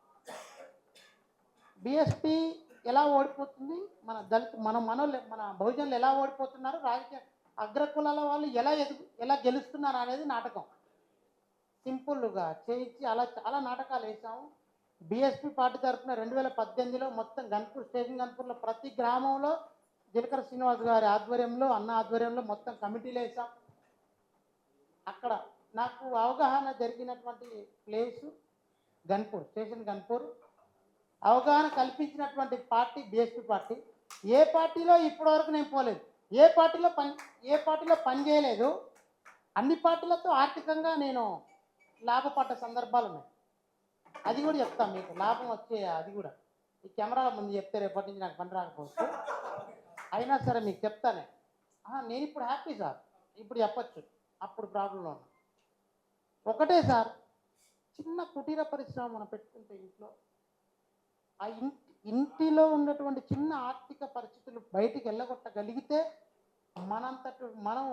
బిఎస్పి ఎలా ఓడిపోతుంది, మన దళిత మన బహుజనులు ఎలా ఓడిపోతున్నారు, రాజకీయ అగ్రకులాల వాళ్ళు ఎలా గెలుస్తున్నారు అనేది నాటకం. సింపుల్గా చేయించి అలా చాలా నాటకాలు వేసాము. బిఎస్పి పార్టీ తరఫున 2018లో మొత్తం గన్పూర్ స్టేషన్ గన్పూర్లో ప్రతి గ్రామంలో జిలకర శ్రీనివాస్ గారి ఆధ్వర్యంలో, అన్న ఆధ్వర్యంలో మొత్తం కమిటీలు వేసాం. అక్కడ నాకు అవగాహన జరిగినటువంటి ప్లేసు గన్పూర్ స్టేషన్ గన్పూర్. అవగాహన కల్పించినటువంటి పార్టీ బిఎస్పి పార్టీ. ఏ పార్టీలో ఇప్పటివరకు నేను పోలేదు. ఏ పార్టీలో పని చేయలేదు. అన్ని పార్టీలతో ఆర్థికంగా నేను లాభపడ్డ సందర్భాలు ఉన్నాయి. అది కూడా చెప్తాను మీకు. లాభం వచ్చే అది కూడా ఈ కెమెరాల ముందు చెప్తే రేపటి నుంచి నాకు పని రాకపోవచ్చు. అయినా సరే మీకు చెప్తానే. నేను ఇప్పుడు హ్యాపీ సార్. ఇప్పుడు చెప్పచ్చు. అప్పుడు ప్రాబ్లంలో ఉన్నా. ఒకటే సార్, చిన్న కుటీర పరిశ్రమ మనం పెట్టుకుంటే ఇంట్లో ఆ ఇంటిలో ఉన్నటువంటి చిన్న ఆర్థిక పరిస్థితులు బయటికి వెళ్ళగొట్టగలిగితే మనం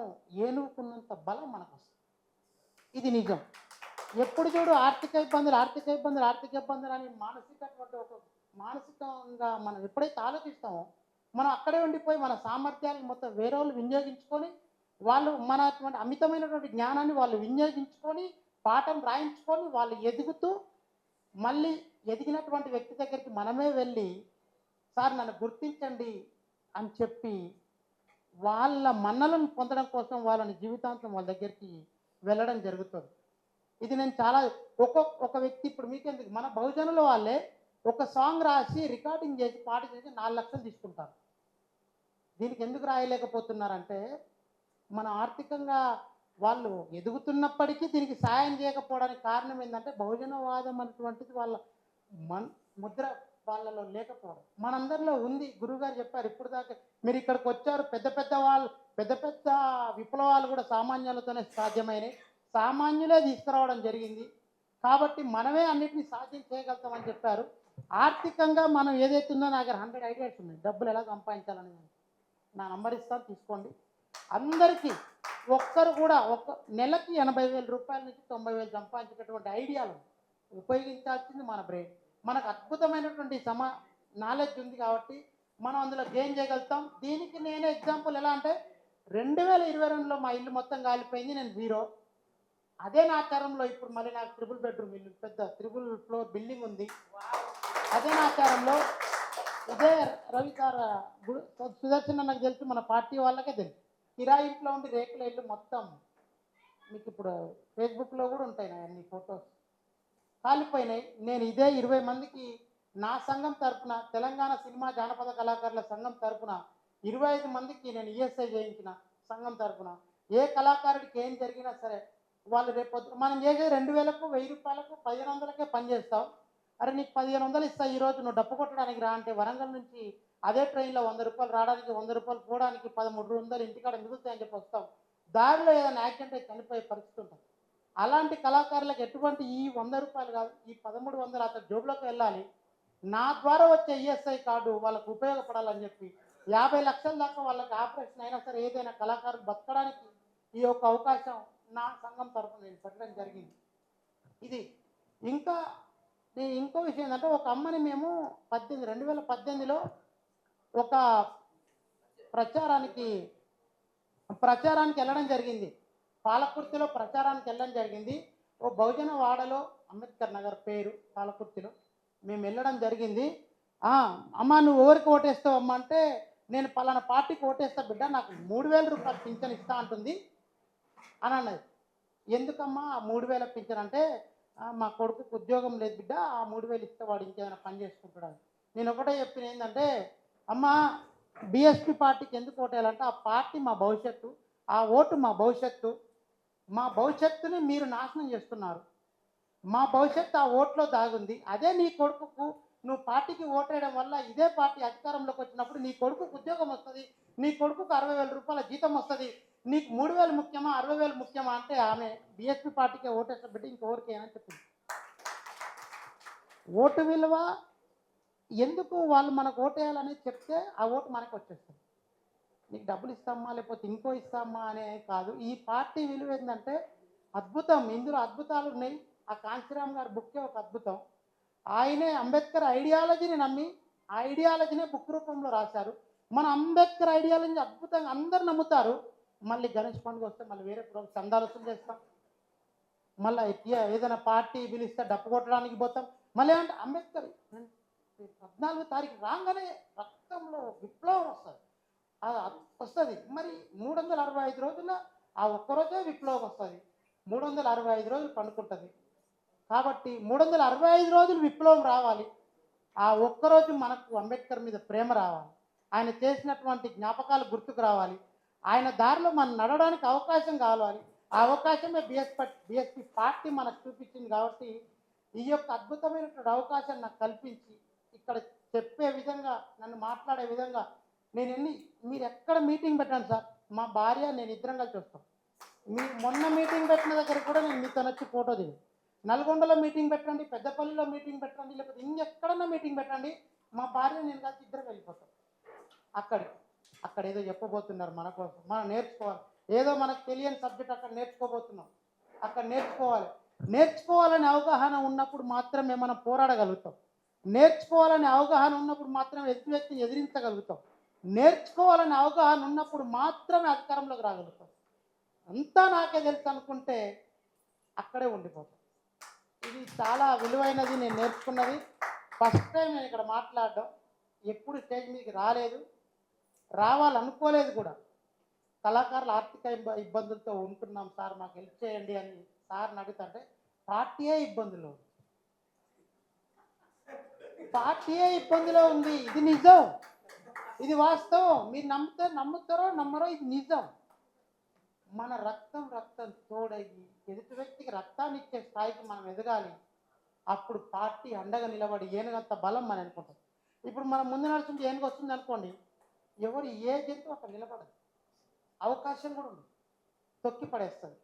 ఏనుకున్నంత బలం మనకు వస్తుంది. ఇది నిజం. ఎప్పుడు చూడు ఆర్థిక ఇబ్బందులు అని మానసికంగా మనం ఎప్పుడైతే ఆలోచిస్తామో మనం అక్కడే ఉండిపోయి మన సామర్థ్యాలను మొత్తం వేరే వాళ్ళు వినియోగించుకొని వాళ్ళు మనటువంటి అమితమైనటువంటి జ్ఞానాన్ని వాళ్ళు వినియోగించుకొని పాఠం రాయించుకొని వాళ్ళు ఎదుగుతూ మళ్ళీ ఎదిగినటువంటి వ్యక్తి దగ్గరికి మనమే వెళ్ళి సార్ నన్ను గుర్తించండి అని చెప్పి వాళ్ళ మన్నలను పొందడం కోసం వాళ్ళని జీవితాంతం వాళ్ళ దగ్గరికి వెళ్ళడం జరుగుతుంది. ఇది నేను చాలా ఒక వ్యక్తి ఇప్పుడు మీకెందుకు మన బహుజనుల వాళ్ళే ఒక సాంగ్ రాసి రికార్డింగ్ చేసి పాట చేసి 4 లక్షలు తీసుకుంటారు. దీనికి ఎందుకు రాయలేకపోతున్నారంటే మన ఆర్థికంగా వాళ్ళు ఎదుగుతున్నప్పటికీ దీనికి సాయం చేయకపోవడానికి కారణం ఏంటంటే బహుజనవాదం అనేటువంటిది వాళ్ళ ముద్ర వాళ్ళలో లేకపోవడం. మనందరిలో ఉంది. గురువుగారు చెప్పారు ఇప్పుడు దాకా మీరు ఇక్కడికి వచ్చారు, పెద్ద పెద్ద విప్లవాలు కూడా సామాన్యులతోనే సాధ్యమైనవి, సామాన్యులే తీసుకురావడం జరిగింది. కాబట్టి మనమే అన్నిటినీ సాధ్యం చేయగలుగుతామని చెప్పారు. ఆర్థికంగా మనం ఏదైతే ఉందో నా దగ్గర 100 ఐడియాస్ ఉన్నాయి డబ్బులు ఎలా సంపాదించాలని. నా నంబర్ ఇస్తాను తీసుకోండి. అందరికీ ఒక్కరు కూడా ఒక నెలకి 80,000 రూపాయల నుంచి 90,000 సంపాదించేటటువంటి ఐడియాలు ఉపయోగించాల్సింది మన బ్రెయిన్. మనకు అద్భుతమైనటువంటి నాలెడ్జ్ ఉంది కాబట్టి మనం అందులో గెయిన్ చేయగలుగుతాం. దీనికి నేనే ఎగ్జాంపుల్ ఎలా అంటే 2022లో మా ఇల్లు మొత్తం కాలిపోయింది, నేను 0. అదే నా ఆచారంలో ఇప్పుడు మళ్ళీ నాకు 3 బెడ్రూమ్ ఇల్లు, పెద్ద 3 ఫ్లోర్ బిల్డింగ్ ఉంది. అదే నా ఆచారంలో ఇదే రవి సార్ సుదర్శన్ నాకు తెలుసు, మన పార్టీ వాళ్ళకే తెలుసు. కిరాయి ఇంట్లో ఉండి రేకుల ఇల్లు మొత్తం మీకు ఇప్పుడు ఫేస్బుక్లో కూడా ఉంటాయి నా అన్ని ఫొటోస్ కాలిపోయినాయి. నేను ఇదే 20 మందికి నా సంఘం తరపున తెలంగాణ సినిమా జానపద కళాకారుల సంఘం తరపున 25 మందికి నేను ఈఎస్ఐ చేయించిన సంఘం తరపున. ఏ కళాకారుడికి ఏం జరిగినా సరే వాళ్ళు రేపు మనం చేసేది 2,000కు 1,000 రూపాయలకు 1,500కే పని చేస్తాం. అరే నీకు 1,500 ఇస్తా ఈరోజు నువ్వు డప్పు కొట్టడానికి రా అంటే వరంగల్ నుంచి అదే ట్రైన్లో 100 రూపాయలు రావడానికి 100 రూపాయలు పోవడానికి 1300 ఇంటికాడ మిగులుతాయని చెప్పి వస్తాం. దారిలో ఏదైనా యాక్సిడెంట్ అయితే చనిపోయే పరిస్థితి ఉంటుంది. అలాంటి కళాకారులకు ఎటువంటి ఈ 100 రూపాయలు కాదు, ఈ 1300 అతను జోబులోకి వెళ్ళాలి. నా ద్వారా వచ్చే ఈఎస్ఐ కార్డు వాళ్ళకు ఉపయోగపడాలని చెప్పి 50 లక్షల దాకా వాళ్ళకి ఆపరేషన్ అయినా సరే ఏదైనా కళాకారులు బతకడానికి ఈ యొక్క అవకాశం నా సంఘం తరఫున నేను పెట్టడం జరిగింది. ఇది ఇంకా ఇంకో విషయం ఏంటంటే ఒక అమ్మని మేము 2018లో ఒక ప్రచారానికి వెళ్ళడం జరిగింది. పాలకుర్తిలో ప్రచారానికి వెళ్ళడం జరిగింది. ఓ బహుజన వాడలో అంబేద్కర్ నగర్ పేరు పాలకుర్తిలో మేము వెళ్ళడం జరిగింది. అమ్మ నువ్వు ఎవరికి ఓటేస్తావు అమ్మ అంటే నేను పలానా పార్టీకి ఓటేస్తా బిడ్డ, నాకు 3,000 రూపాయలు పింఛన్ ఇస్తా అంటుంది అని అన్నది. ఎందుకమ్మా 3,000 పింఛన్ అంటే మా కొడుకుకు ఉద్యోగం లేదు బిడ్డ, ఆ 3,000 ఇస్తే వాడు ఇంకేమైనా పని చేసుకుంటాడు. నేను ఒకటే చెప్పిన ఏంటంటే అమ్మ బీఎస్పీ పార్టీకి ఎందుకు ఓటేయాలంటే ఆ పార్టీ మా భవిష్యత్తు, ఆ ఓటు మా భవిష్యత్తు. మా భవిష్యత్తుని మీరు నాశనం చేస్తున్నారు. మా భవిష్యత్తు ఆ ఓట్లో దాగుంది. అదే నీ కొడుకుకు నువ్వు పార్టీకి ఓటేయడం వల్ల ఇదే పార్టీ అధికారంలోకి వచ్చినప్పుడు నీ కొడుకుకు ఉద్యోగం వస్తుంది, నీ కొడుకుకు 60,000 రూపాయల జీతం వస్తుంది. నీకు 3,000 ముఖ్యమా 60,000 ముఖ్యమా అంటే ఆమె బీఎస్పీ పార్టీకే ఓటేస్తా బిడ్డ ఇంకెవరికి అని చెప్పింది. ఓటు విలువ ఎందుకు వాళ్ళు మనకు ఓటేయాలని చెప్తే ఆ ఓటు మనకు వచ్చేస్తుంది. నీకు డబ్బులు ఇస్తామా లేకపోతే ఇంకో ఇస్తామా అనే కాదు. ఈ పార్టీ విలువ ఏంటంటే అద్భుతం. ఇందులో అద్భుతాలు ఉన్నాయి. ఆ కాంచీరామ్ గారి బుక్కే ఒక అద్భుతం. ఆయనే అంబేద్కర్ ఐడియాలజీని నమ్మి ఆ ఐడియాలజీనే బుక్ రూపంలో రాశారు. మన అంబేద్కర్ ఐడియాలజీ అద్భుతంగా అందరు నమ్ముతారు. మళ్ళీ గణేష్ పండుగ వస్తే మళ్ళీ వేరే చందాలు వసూలు చేస్తాం. మళ్ళీ ఏదైనా పార్టీ పిలిస్తే డప్పు కొట్టడానికి పోతాం. మళ్ళీ అంటే అంబేద్కర్ 14వ తారీఖు రాగానే రక్తంలో విప్లవం వస్తుంది. మరి 365 రోజుల్లో ఆ ఒక్కరోజే విప్లవం వస్తుంది. 365 రోజులు పండుకుంటుంది. కాబట్టి 365 రోజులు విప్లవం రావాలి. ఆ ఒక్కరోజు మనకు అంబేద్కర్ మీద ప్రేమ రావాలి. ఆయన చేసినటువంటి జ్ఞాపకాలు గుర్తుకు రావాలి. ఆయన దారిలో మనం నడవడానికి అవకాశం కావాలి. ఆ అవకాశమే బీఎస్పీ పార్టీ మనకు చూపించింది. కాబట్టి ఈ యొక్క అద్భుతమైనటువంటి అవకాశం నాకు కల్పించి ఇక్కడ చెప్పే విధంగా నన్ను మాట్లాడే విధంగా మీరు ఎక్కడ మీటింగ్ పెట్టండి సార్, మా భార్య నేను ఇద్దరం కలిసి వస్తాం. మొన్న మీటింగ్ పెట్టిన దగ్గర కూడా నేను మీతో వచ్చి ఫోటో దిగు. నల్గొండలో మీటింగ్ పెట్టండి, పెద్దపల్లిలో మీటింగ్ పెట్టండి, లేకపోతే ఇంకెక్కడన్నా మీటింగ్ పెట్టండి, మా భార్య నేను కలిసి ఇద్దరం వెళ్ళిపోతాం. అక్కడ ఏదో చెప్పబోతున్నారు మన కోసం, మనం నేర్చుకోవాలి. ఏదో మనకు తెలియని సబ్జెక్ట్ అక్కడ నేర్చుకోబోతున్నాం. అక్కడ నేర్చుకోవాలనే అవగాహన ఉన్నప్పుడు మాత్రమే మనం పోరాడగలుగుతాం. నేర్చుకోవాలనే అవగాహన ఉన్నప్పుడు మాత్రమే ఎదుటి వ్యక్తిని ఎదిరించగలుగుతాం. నేర్చుకోవాలనే అవగాహన ఉన్నప్పుడు మాత్రమే అధికారంలోకి రాగలుగుతాం. అంతా నాకే తెలుసు అనుకుంటే అక్కడే ఉండిపోతాం. ఇది చాలా విలువైనది, నేను నేర్చుకున్నది. ఫస్ట్ టైం నేను ఇక్కడ మాట్లాడడం. ఎప్పుడు స్టేజ్ మీదకి రాలేదు, రావాలనుకోలేదు కూడా. కళాకారులు ఆర్థిక ఇబ్బందులతో ఉంటున్నాం సార్, మాకు హెల్ప్ చేయండి అని సార్ని అడుగుతుంటే పార్టీయే ఇబ్బందులో ఉంది. పార్టీయే ఇబ్బందిలో ఉంది. ఇది నిజం, ఇది వాస్తవం. మీరు నమ్ముతారో నమ్మరో, ఇది నిజం. మన రక్తం తోడయ్యి ఎదుటి వ్యక్తికి రక్తాన్ని ఇచ్చే స్థాయికి మనం ఎదగాలి. అప్పుడు పార్టీ అండగా నిలబడి ఏనుగంత బలం మనం అనుకుంటాం. ఇప్పుడు మనం ముందు నడుచుంటే ఏనుగు వస్తుంది అనుకోండి, ఎవరు ఏ జంతువు అక్కడ నిలబడదు, అవకాశం కూడా ఉంది, తొక్కి పడేస్తుంది.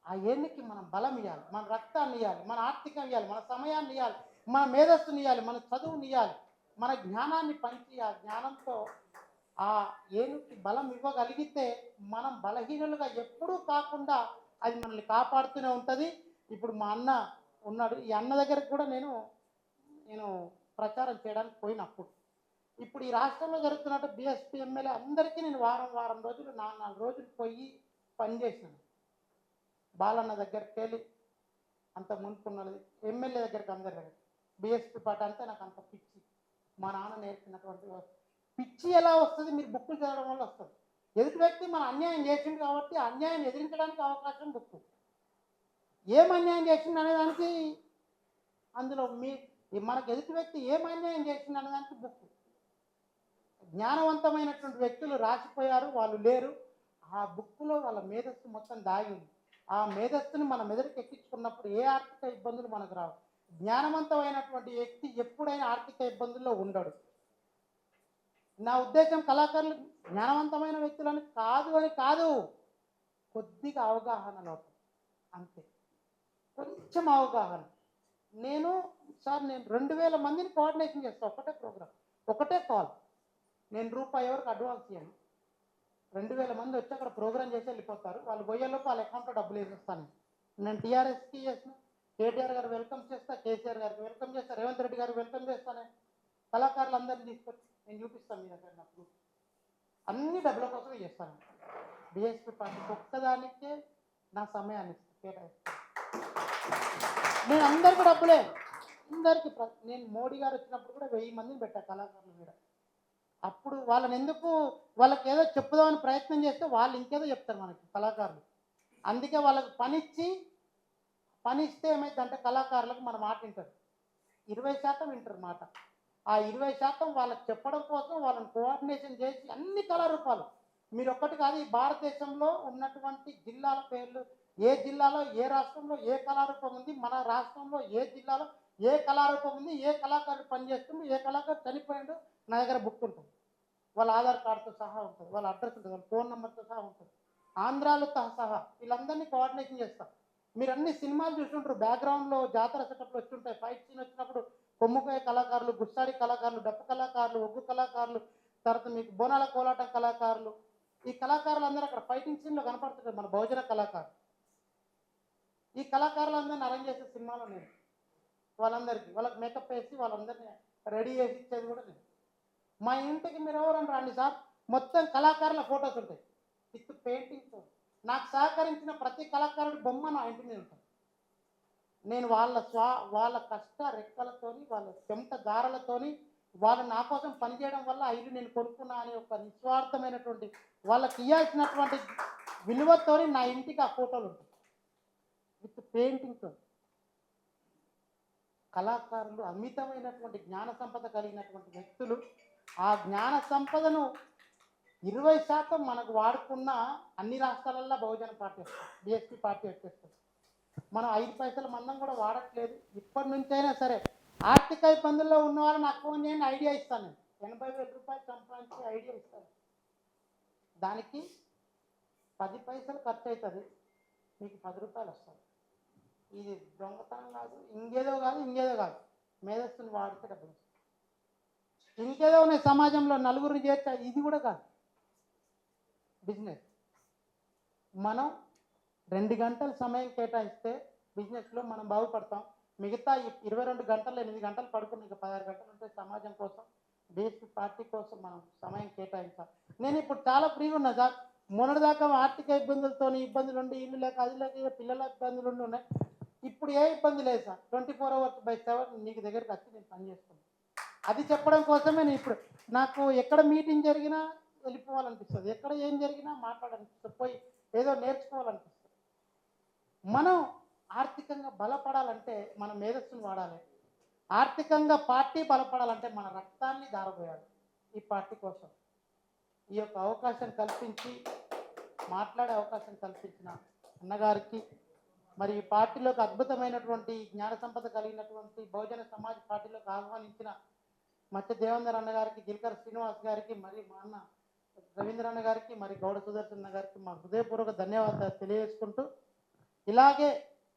ఆ ఏనుగుకి మనం బలం ఇవ్వాలి, మన రక్తాన్ని ఇవ్వాలి, మన ఆర్థికం ఇవ్వాలి, మన సమయాన్ని ఇవ్వాలి, మన మేధస్సుని ఇవ్వాలి, మన చదువుని ఇవ్వాలి, మన జ్ఞానాన్ని పంచి ఆ జ్ఞానంతో ఆ ఏనుగుకి బలం ఇవ్వగలిగితే మనం బలహీనులుగా ఎప్పుడూ కాకుండా అది మనల్ని కాపాడుతూనే ఉంటుంది. ఇప్పుడు మా అన్న ఉన్నాడు, ఈ అన్న దగ్గరకు కూడా నేను ప్రచారం చేయడానికి పోయినప్పుడు, ఇప్పుడు ఈ రాష్ట్రంలో జరుగుతున్నట్టు బీఎస్పీ ఎమ్మెల్యే అందరికీ నేను వారం రోజులు 4 రోజులు పోయి పనిచేసాను. బాలన్న దగ్గరికి వెళ్ళి, అంత మునుపున్నది ఎమ్మెల్యే దగ్గరికి, అందరి దగ్గర బీఎస్పీ పార్టీ అంతా నాకు అంత పిచ్చి. మా నాన్న నేర్పినటువంటి పిచ్చి ఎలా వస్తుంది? మీరు బుక్కులు చదవడం వల్ల వస్తుంది. ఎదుటి వ్యక్తి మన అన్యాయం చేసింది కాబట్టి అన్యాయం ఎదిరించడానికి అవకాశం బుక్కు. ఏం అన్యాయం చేసింది అనేదానికి అందులో మనకు ఎదుటి వ్యక్తి ఏం అన్యాయం చేసింది అనేదానికి బుక్కు. జ్ఞానవంతమైనటువంటి వ్యక్తులు రాసిపోయారు, వాళ్ళు లేరు. ఆ బుక్కులో వాళ్ళ మేధస్సు మొత్తం దాగి ఉంది. ఆ మేధస్సుని మన మెదడుకి ఎక్కించుకున్నప్పుడు ఏ ఆర్థిక ఇబ్బందులు మనకు రావు. జ్ఞానవంతమైనటువంటి వ్యక్తి ఎప్పుడైనా ఆర్థిక ఇబ్బందుల్లో ఉండడు. నా ఉద్దేశం కళాకారులు జ్ఞానవంతమైన వ్యక్తులని కాదు, కొద్దిగా అవగాహన లోపం అంతే, కొంచెం అవగాహన. నేను 2000 మందిని కోఆర్డినేషన్ చేస్తాను, ఒకటే ప్రోగ్రామ్, ఒకటే కాల్. నేను రూపాయి ఎవరికి అడ్వాన్స్ ఇవ్వను. 2000 మంది వచ్చి అక్కడ ప్రోగ్రామ్ చేసి వెళ్ళిపోతారు. వాళ్ళు పోయేలోపు వాళ్ళ అకౌంట్లో డబ్బులు వేసేస్తాను. నేను టీఆర్ఎస్కి చేసిన, కేటీఆర్ గారు వెల్కమ్ చేస్తా, కేసీఆర్ గారికి వెల్కమ్ చేస్తా, రేవంత్ రెడ్డి గారు వెల్కమ్ చేస్తాను. కళాకారులు అందరినీ తీసుకొచ్చి నేను చూపిస్తాను. మీ దగ్గర నా గ్రూప్ అన్ని డబ్బుల కోసమే చేస్తాను. బీఎస్పీ పార్టీకి ఒక్కదానికే నా సమయాన్ని కేటాయిస్తాను. నేను అందరికీ డబ్బులే, అందరికీ. నేను మోడీ గారు వచ్చినప్పుడు కూడా 1000 మందిని పెట్టా కళాకారుల మీద. అప్పుడు వాళ్ళకి ఏదో చెప్పుదామని ప్రయత్నం చేస్తే వాళ్ళు ఇంకేదో చెప్తారు మనకి కళాకారులు. అందుకే వాళ్ళకి పనిస్తే ఏమైందంటే కళాకారులకు మన మాట వింటారు. 20% వింటారు మాట. ఆ 20% వాళ్ళకి చెప్పడం కోసం వాళ్ళని కోఆర్డినేషన్ చేసి అన్ని కళారూపాలు, మీరు ఒక్కటి కాదు, ఈ భారతదేశంలో ఉన్నటువంటి జిల్లాల పేర్లు, ఏ జిల్లాలో ఏ రాష్ట్రంలో ఏ కళారూపం ఉంది, మన రాష్ట్రంలో ఏ జిల్లాలో ఏ కళారూపం ఉంది, ఏ కళాకారుడు పనిచేస్తుంది, ఏ కళాకారుడు చనిపోయాడు, నా దగ్గర బుక్ ఉంటుంది. వాళ్ళ ఆధార్ కార్డుతో సహా ఉంటుంది, వాళ్ళ అడ్రస్ ఉంటుంది, వాళ్ళ ఫోన్ నెంబర్తో సహా ఉంటుంది, ఆంధ్రాలతో సహా. వీళ్ళందరినీ కోఆర్డినేషన్ చేస్తాం. మీరు అన్ని సినిమాలు చూస్తుంటారు, బ్యాక్గ్రౌండ్లో జాతర సెటప్లు వచ్చుంటాయి. ఫైట్ సీన్ వచ్చినప్పుడు కొమ్ముకాయ కళాకారులు, గుస్సాడి కళాకారులు, డప్పు కళాకారులు, ఒగ్గు కళాకారులు, తర్వాత మీకు బోనాల కోలాటం కళాకారులు, ఈ కళాకారులు అందరూ అక్కడ ఫైటింగ్ సీన్లో కనపడుతుంటారు. మన బహుజన కళాకారులు, ఈ కళాకారులందరినీ అరేంజ్ చేసే సినిమాలో నేను వాళ్ళకి మేకప్ వేసి వాళ్ళందరినీ రెడీ చేసి ఇచ్చేది కూడా నేను. మా ఇంటికి మీరు ఎవరని రండి సార్, మొత్తం కళాకారుల ఫొటోస్ ఉంటాయి విత్ పెయింటింగ్స్. నాకు సహకరించిన ప్రతి కళాకారుడి బొమ్మ నా ఇంటి మీద ఉంటుంది. నేను వాళ్ళ కష్ట రెక్కలతోని, వాళ్ళ చెమట దారలతోని, వాళ్ళు నా కోసం పనిచేయడం వల్ల ఆ ఇల్లు నేను కొనుక్కున్నా అనే ఒక నిస్వార్థమైనటువంటి, వాళ్ళకి ఇవ్వాల్సినటువంటి విలువతోని నా ఇంటికి ఆ ఫోటోలు ఉంటాయి విత్ పెయింటింగ్తో. కళాకారులు అమితమైనటువంటి జ్ఞాన సంపద కలిగినటువంటి వ్యక్తులు. ఆ జ్ఞాన సంపదను 20% మనకు వాడుకున్న అన్ని రాష్ట్రాలల్లో బహుజన పార్టీ వస్తుంది, బీఎస్పీ పార్టీ వచ్చేస్తుంది. మనం 5 పైసల మందం కూడా వాడట్లేదు. ఇప్పటి నుంచైనా సరే ఆర్థిక ఇబ్బందుల్లో ఉన్న వాళ్ళు నాకు ఫోన్ చేయండి, ఐడియా ఇస్తాను. నేను 80,000 రూపాయలు సంపాదించి ఐడియా ఇస్తాను. దానికి 10 పైసలు ఖర్చు అవుతుంది, మీకు 10 రూపాయలు వస్తుంది. ఇది దొంగతనం కాదు, ఇంకేదో కాదు, మేధస్సుని వాడితే డబ్బులు వస్తుంది. ఇంకేదో ఉన్నాయి సమాజంలో, నలుగురిని చేర్చా, ఇది కూడా కాదు బిజినెస్. మనం 2 గంటల సమయం కేటాయిస్తే బిజినెస్లో మనం బాగుపడతాం. మిగతా 22 గంటలు 8 గంటలు పడుకుని ఇంకా 16 గంటలు ఉంటే సమాజం కోసం, బీఎస్పీ పార్టీ కోసం మనం సమయం కేటాయించాలి. నేను ఇప్పుడు చాలా ఫ్రీగా ఉన్నా సార్. మొన్నటిదాకా ఆర్థిక ఇబ్బందులు ఉండి, ఇల్లు లేక అది లేక పిల్లల ఇబ్బందులు ఉన్నాయి. ఇప్పుడు ఏ ఇబ్బంది లేదు సార్. 24 hours/7 నీకు దగ్గరికి వచ్చి నేను పని చేస్తున్నాను. అది చెప్పడం కోసమే నేను ఇప్పుడు నాకు ఎక్కడ మీటింగ్ జరిగినా వెళ్ళిపోవాలనిపిస్తుంది, ఎక్కడ ఏం జరిగినా మాట్లాడాలనిపిస్తుంది, పోయి ఏదో నేర్చుకోవాలనిపిస్తుంది. మనం ఆర్థికంగా బలపడాలంటే మన మేధస్సును వాడాలి, ఆర్థికంగా పార్టీ బలపడాలంటే మన రక్తాన్ని దారబోయాలి ఈ పార్టీ కోసం. ఈ యొక్క అవకాశం కల్పించి మాట్లాడే అవకాశం కల్పించిన అన్నగారికి, మరి ఈ పార్టీలోకి అద్భుతమైనటువంటి జ్ఞాన సంపద కలిగినటువంటి బహుజన సమాజ్ పార్టీలోకి ఆహ్వానించిన మత్స్య దేవేందర్ అన్న గారికి, గిల్కర్ శ్రీనివాస్ గారికి, మరి మా అన్న రవీంద్ర అన్న గారికి, మరి గౌడ సుదర్శన్ అన్న గారికి మా హృదయపూర్వక ధన్యవాదాలు తెలియజేసుకుంటూ, ఇలాగే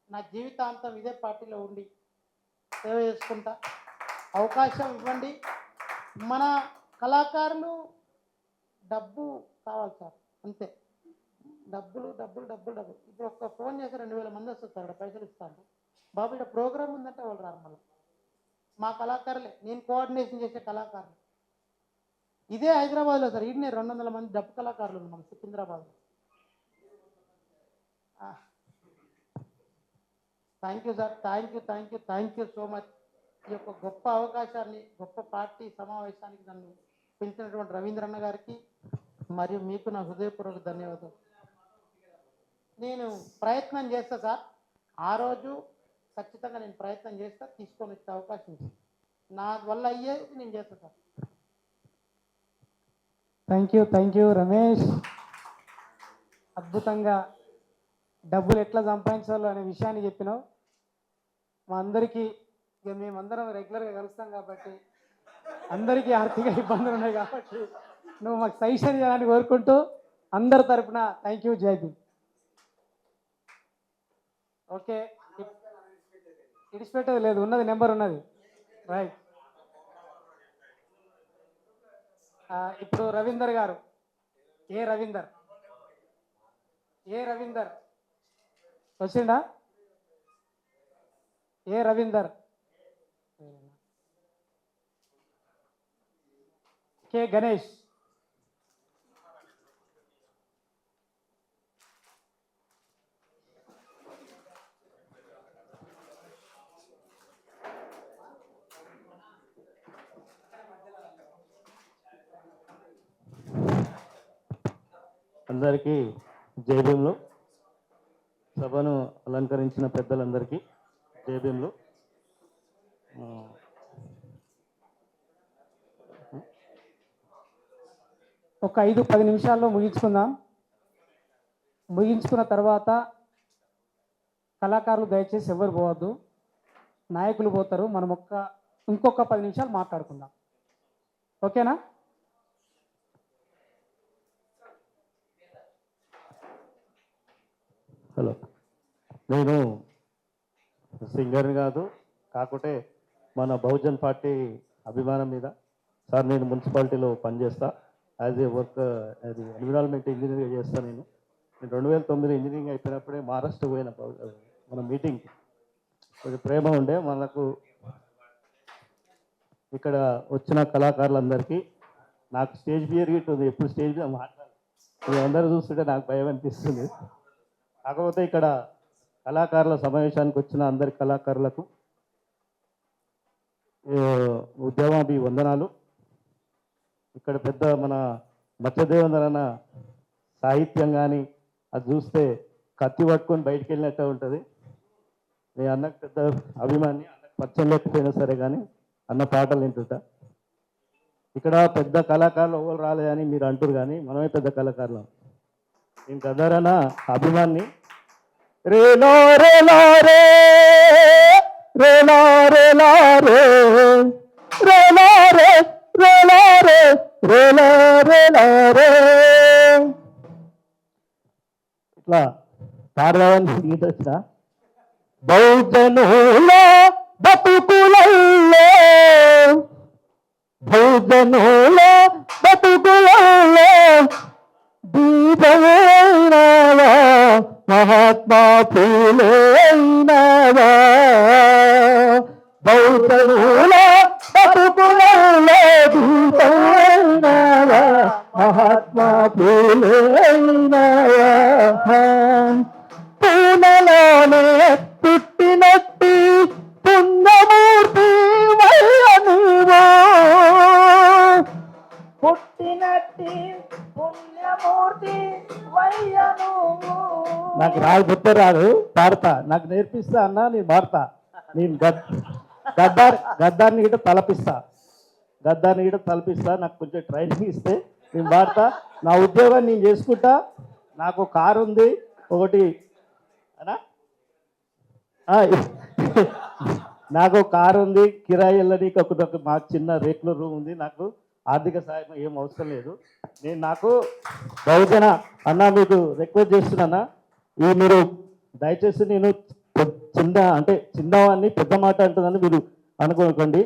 నా జీవితాంతం ఇదే పార్టీలో ఉండి సేవ చేసుకుంటా, అవకాశం ఇవ్వండి. మన కళాకారులు డబ్బు కావాలి సార్, అంతే. డబ్బులు డబ్బులు డబ్బులు డబ్బులు. ఇప్పుడు ఒక్క ఫోన్ చేసి 2000 మంది వస్తారు సార్, ఇక్కడ పైసలు ఇస్తాను బాబు, ఇక్కడ ప్రోగ్రామ్ ఉందంటే వాళ్ళు రారు. మళ్ళీ మా కళాకారులే, నేను కోఆర్డినేషన్ చేసే కళాకారులు. ఇదే హైదరాబాద్లో సార్, ఈడనే 200 మంది డబ్బు కళాకారులు ఉన్నాం సికింద్రాబాద్లో. Thank you sir, thank you so much. ఈ యొక్క గొప్ప అవకాశాన్ని, గొప్ప పార్టీ సమావేశానికి నన్ను పిలిచినటువంటి రవీంద్రన్న గారికి మరియు మీకు నా హృదయపూర్వక ధన్యవాదాలు. నేను ప్రయత్నం చేస్తా సార్, ఆ రోజు ఖచ్చితంగా నేను ప్రయత్నం చేస్తా, తీసుకొని వచ్చే అవకాశం ఉంది. నా వల్ల అయ్యేది నేను చేస్తా సార్. Thank you Ramesh. అద్భుతంగా డబ్బులు ఎట్లా సంపాదించాలో అనే విషయాన్ని చెప్పినావు. మా అందరికీ ఇక మేమందరం రెగ్యులర్గా కలుస్తాం కాబట్టి అందరికీ ఆర్థిక ఇబ్బందులు ఉన్నాయి కాబట్టి నువ్వు మాకు సజెషన్ చేయాలని కోరుకుంటూ అందరి తరపున థ్యాంక్ యూ, జై భీమ్. ఓకే, ఇడిచిపెట్టేది లేదు, ఉన్నది నెంబర్ ఉన్నది, రైట్. ఇప్పుడు రవీందర్ గారు, ఏ రవీందర్ వచ్చిండా? ఏ రవీందర్, కే గణేష్, అందరికీ జై భీమ్లు. సభను అలంకరించిన పెద్దలందరికీ జై భీమ్లు. ఒక 5-10 నిమిషాల్లో ముగించుకుందాం. ముగించుకున్న తర్వాత కళాకారులు దయచేసి ఎవరు పోవద్దు, నాయకులు పోతారు. మనం ఇంకొక 10 నిమిషాలు మాట్లాడుకుందాం, ఓకేనా? హలో, నేను సింగర్ని కాదు, కాకుంటే మన బహుజన్ పార్టీ అభిమానం మీద. సార్, నేను మున్సిపాలిటీలో పనిచేస్తా, యాజ్ ఏ వర్క్ అది ఎన్విరాన్మెంట్ ఇంజనీరింగ్ చేస్తాను. నేను 2009 ఇంజనీరింగ్ అయిపోయినప్పుడే మహారాష్ట్ర పోయిన మన మీటింగ్కి. కొంచెం ప్రేమ ఉండే మనకు ఇక్కడ వచ్చిన కళాకారులందరికీ. నాకు స్టేజ్ ఫియర్ గిట్ ఉంది, ఎప్పుడు స్టేజ్ మీద మాట్లాడాలి, అందరూ చూస్తుంటే నాకు భయం అనిపిస్తుంది. కాకపోతే ఇక్కడ కళాకారుల సమావేశానికి వచ్చిన అందరి కళాకారులకు ఉద్యమాభివందనాలు. ఇక్కడ పెద్ద మన మత్స్యదేవేందర్ అన్న సాహిత్యం కానీ అది చూస్తే కత్తి పట్టుకొని బయటికి వెళ్ళినట్టే ఉంటుంది. నేను అన్నకు పెద్ద అభిమాని, అన్నకు పరిచయం లేకపోయినా సరే కానీ అన్న పాటలు వింటుంటా. ఇక్కడ పెద్ద కళాకారులు ఎవరు రాలేదని మీరు అంటారు, కానీ మనమే పెద్ద కళాకారులు. నేను గదరన్న అభిమాన్ని. రేలో రేలా రే రేలా రేలా రే రేలా రే రేలా రే రేలా రేలా రే ఇట్లా పాడదామని గీత వచ్చిన. బౌద్ధనుల బతుకులల్లో దీపమైనవా మహాత్మా పూలైనవా, బౌద్ధనుల బతుకులలో దీపమైనవా మహాత్మా పూలైనవా. పూలలోనే పుట్టినట్టి పుణ్యమూర్తి వల్ల నీవో పుట్టినట్టి పుణ్యమూర్తి వయ్యను. నాకు రాదు, గుర్తు రాదు, పాడతా. నాకు నేర్పిస్తా అన్నా, నేను పాడతా. నేను గద్దారిని గిట్ట తలపిస్తా, నాకు కొంచెం ట్రైనింగ్ ఇస్తే నేను పాడతా. నా ఉద్యోగాన్ని నేను చేసుకుంటా. నాకు కారు ఉంది ఒకటి అనా, నాకు కారు ఉంది, కిరాయి వెళ్ళనీకి ఒక మాకు చిన్న రేకుల రూమ్ ఉంది. నాకు ఆర్థిక సాయం ఏం అవసరం లేదు. నాకు బహుజన అన్న మీకు రిక్వెస్ట్ చేస్తున్నానా, ఈ మీరు దయచేసి నేను చిన్నవాడిని పెద్ద మాట అంటుందని మీరు అనుకోకండి.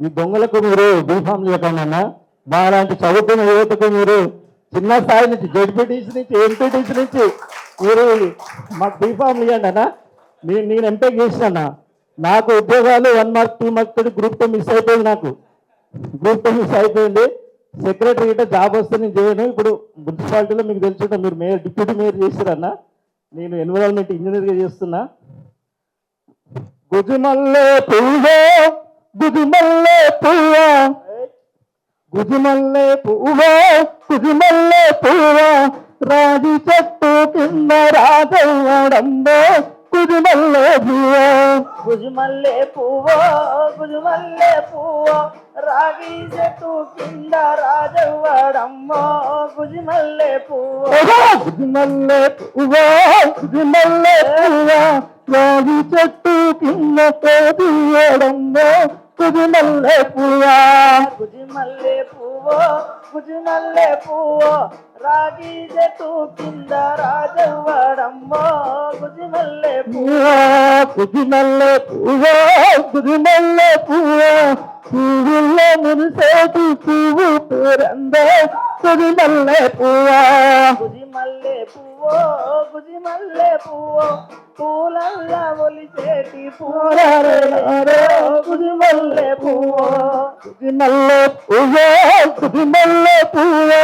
ఈ దొంగలకు మీరు బీఫామ్ చేయకండి అన్న. మా లాంటి చదువుకున్న యువతకు మీరు చిన్న స్థాయి నుంచి జడ్పీటీసీ నుంచి ఎంపీటీసీ నుంచి మీరు మాకు బీఫామ్ ఇవ్వండి అన్న. నేను ఎంటెక్ చేసిన, నాకు ఉద్యోగాలు 1 మార్క్ 2 మార్క్ తోటి గ్రూప్ 2 మిస్ అయిపోయింది. నాకు గ్రూప్ 2 మిస్ అయిపోయింది. సెక్రటరీ గిట్ట జాబ్ వస్తే నేను చేయను. ఇప్పుడు మున్సిపాలిటీలో మీకు తెలుసుంటా, మీరు మేయర్ డిప్యూటీ మేయర్ చేశారన్న, నేను ఎన్విరాన్మెంట్ ఇంజనీర్గా చేస్తున్నా. గుజుమల్లే పువ్వో గుజుమల్లే పువ్వో గుజుమల్లే పువ్వో గుజుమల్లే పువ్వో రాజు చెట్టు కింద రాజవ్వడంబో గుజుమల్లే పువ్వో గుజుమల్లే పువ్వో గుజుమల్లే పువ్వో రాగి చెట్టు కింద రాజవ్వడమ్మో గుజుమల్లే పువ్వో గుజుమల్లే పువ్వో గుజుమల్లే పువ్వో రాగి చెట్టు కింద తీయడంబో గుజుమల్లే పువ్వో గుజుమల్లే పువ్వో గుజుమల్లే పువ్వో రాగి చెట్టు కింద రాజవ్వడమ్మో గుజుమల్లే పువ్వో గుజుమల్లే పువ్వో గుజుమల్లే పువ్వో పువ్వుల్లో మురిసేటి పువ్వు పేరందే గుజుమల్లే పువ్వో గుజిమల్లే పువ్వో గుజిమల్లే పువ్వో పూలల్లా ఒలిసేటి పూలరే గుజిమల్లే పువ్వో గుజుమల్లే పువ్వో గుజుమల్లే పువ్వో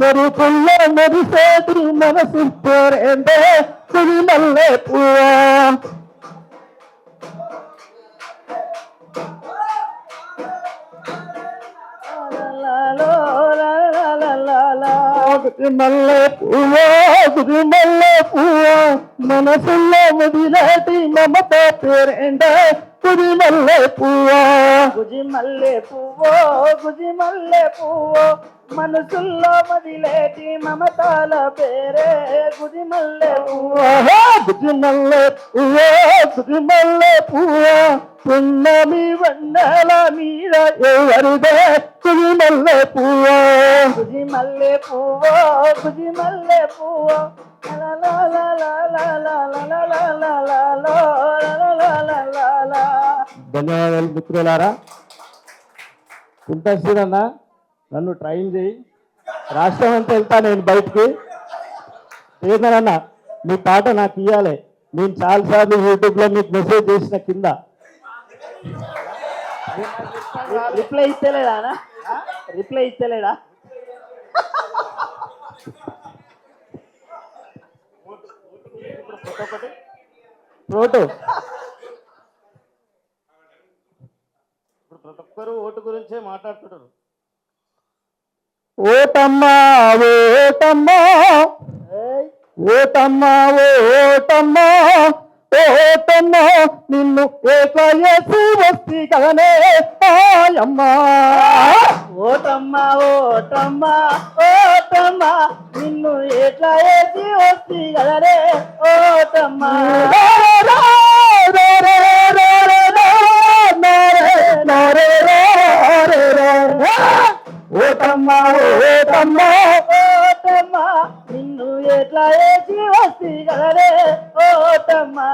మెరుపుల్లో మెరిసేటి మనసు పేరందే గుజుమల్లే పువ్వో గుజుమల్లే పువ్వో గుజుమల్లే పువ్వో మనసుల్లో ముదిలేటి మమత పేరేంటే గుజుమల్లే పువ్వో గుజిమల్లే పువ్వో గుజిమల్లే పువ్వో మనసుల్లో మదిలేటి మమతాల పేరే గుజిమల్లే పువ్వో గుజుమల్లే పువ్వో గుజుమల్లే పువ్వో పున్నమి వందల మీద ఎవరిదే గుజుమల్లే పువ్వో గుజిమల్లే పువ్వో గుజిమల్లే పువ్వో ధన్యవాదాలు మిత్రులారా. కుంటశ్రీరన్న నన్ను ట్రైన్ చేయి, రాష్ట్రం అంతా వెళ్తా నేను బయటికి. ఏదన్నా మీ పాట నాకు ఇవ్వాలి. నేను చాలాసార్లు యూట్యూబ్లో మీకు మెసేజ్ చేసిన కింద రిప్లై ఇస్తలేడా రిప్లై ఇస్తలేడా ఓటు ఇప్పుడు ప్రతి ఒక్కరు ఓటు గురించే మాట్లాడుతుంటారు. ఓటమ్మా ఓటమ్మా ఓటమ్మా ఓటమ్మా ఓటమ్మా నిన్ను ఏకయేసి వస్తి కదనే ఆయమ్మా. ఓటమ్మా ఓటమ్మా ఓటమ్మా నిన్ను ఎట్లా వేసి వస్తి కదరే ఓటమ్మా. ఓటమ్మా ఓటమ్మా ఓటమ్మా నిన్ను ఎట్లా వేసి వస్తి కదరే ఓటమ్మా.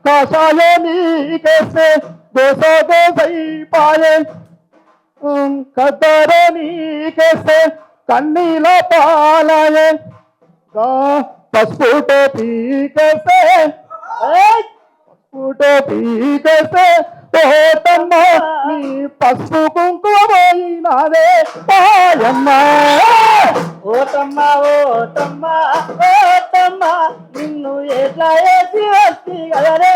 కాసాలే నీకేస్తే దోసో దోసై పాయే కద్దరే నీకేస్తే కన్నీల పాలాయే పసుపుటో పీకేస్తే పసుపుటో పీకేస్తే ఓటమ్మా నీ పసుపు కుంకుమ పోయినాదే పాయమ్మా. ఓటమ్మా ఓటమ్మా ఓటమ్మా ఓటమ్మ నిన్ను ఎట్లా వేసి వస్తి కదరే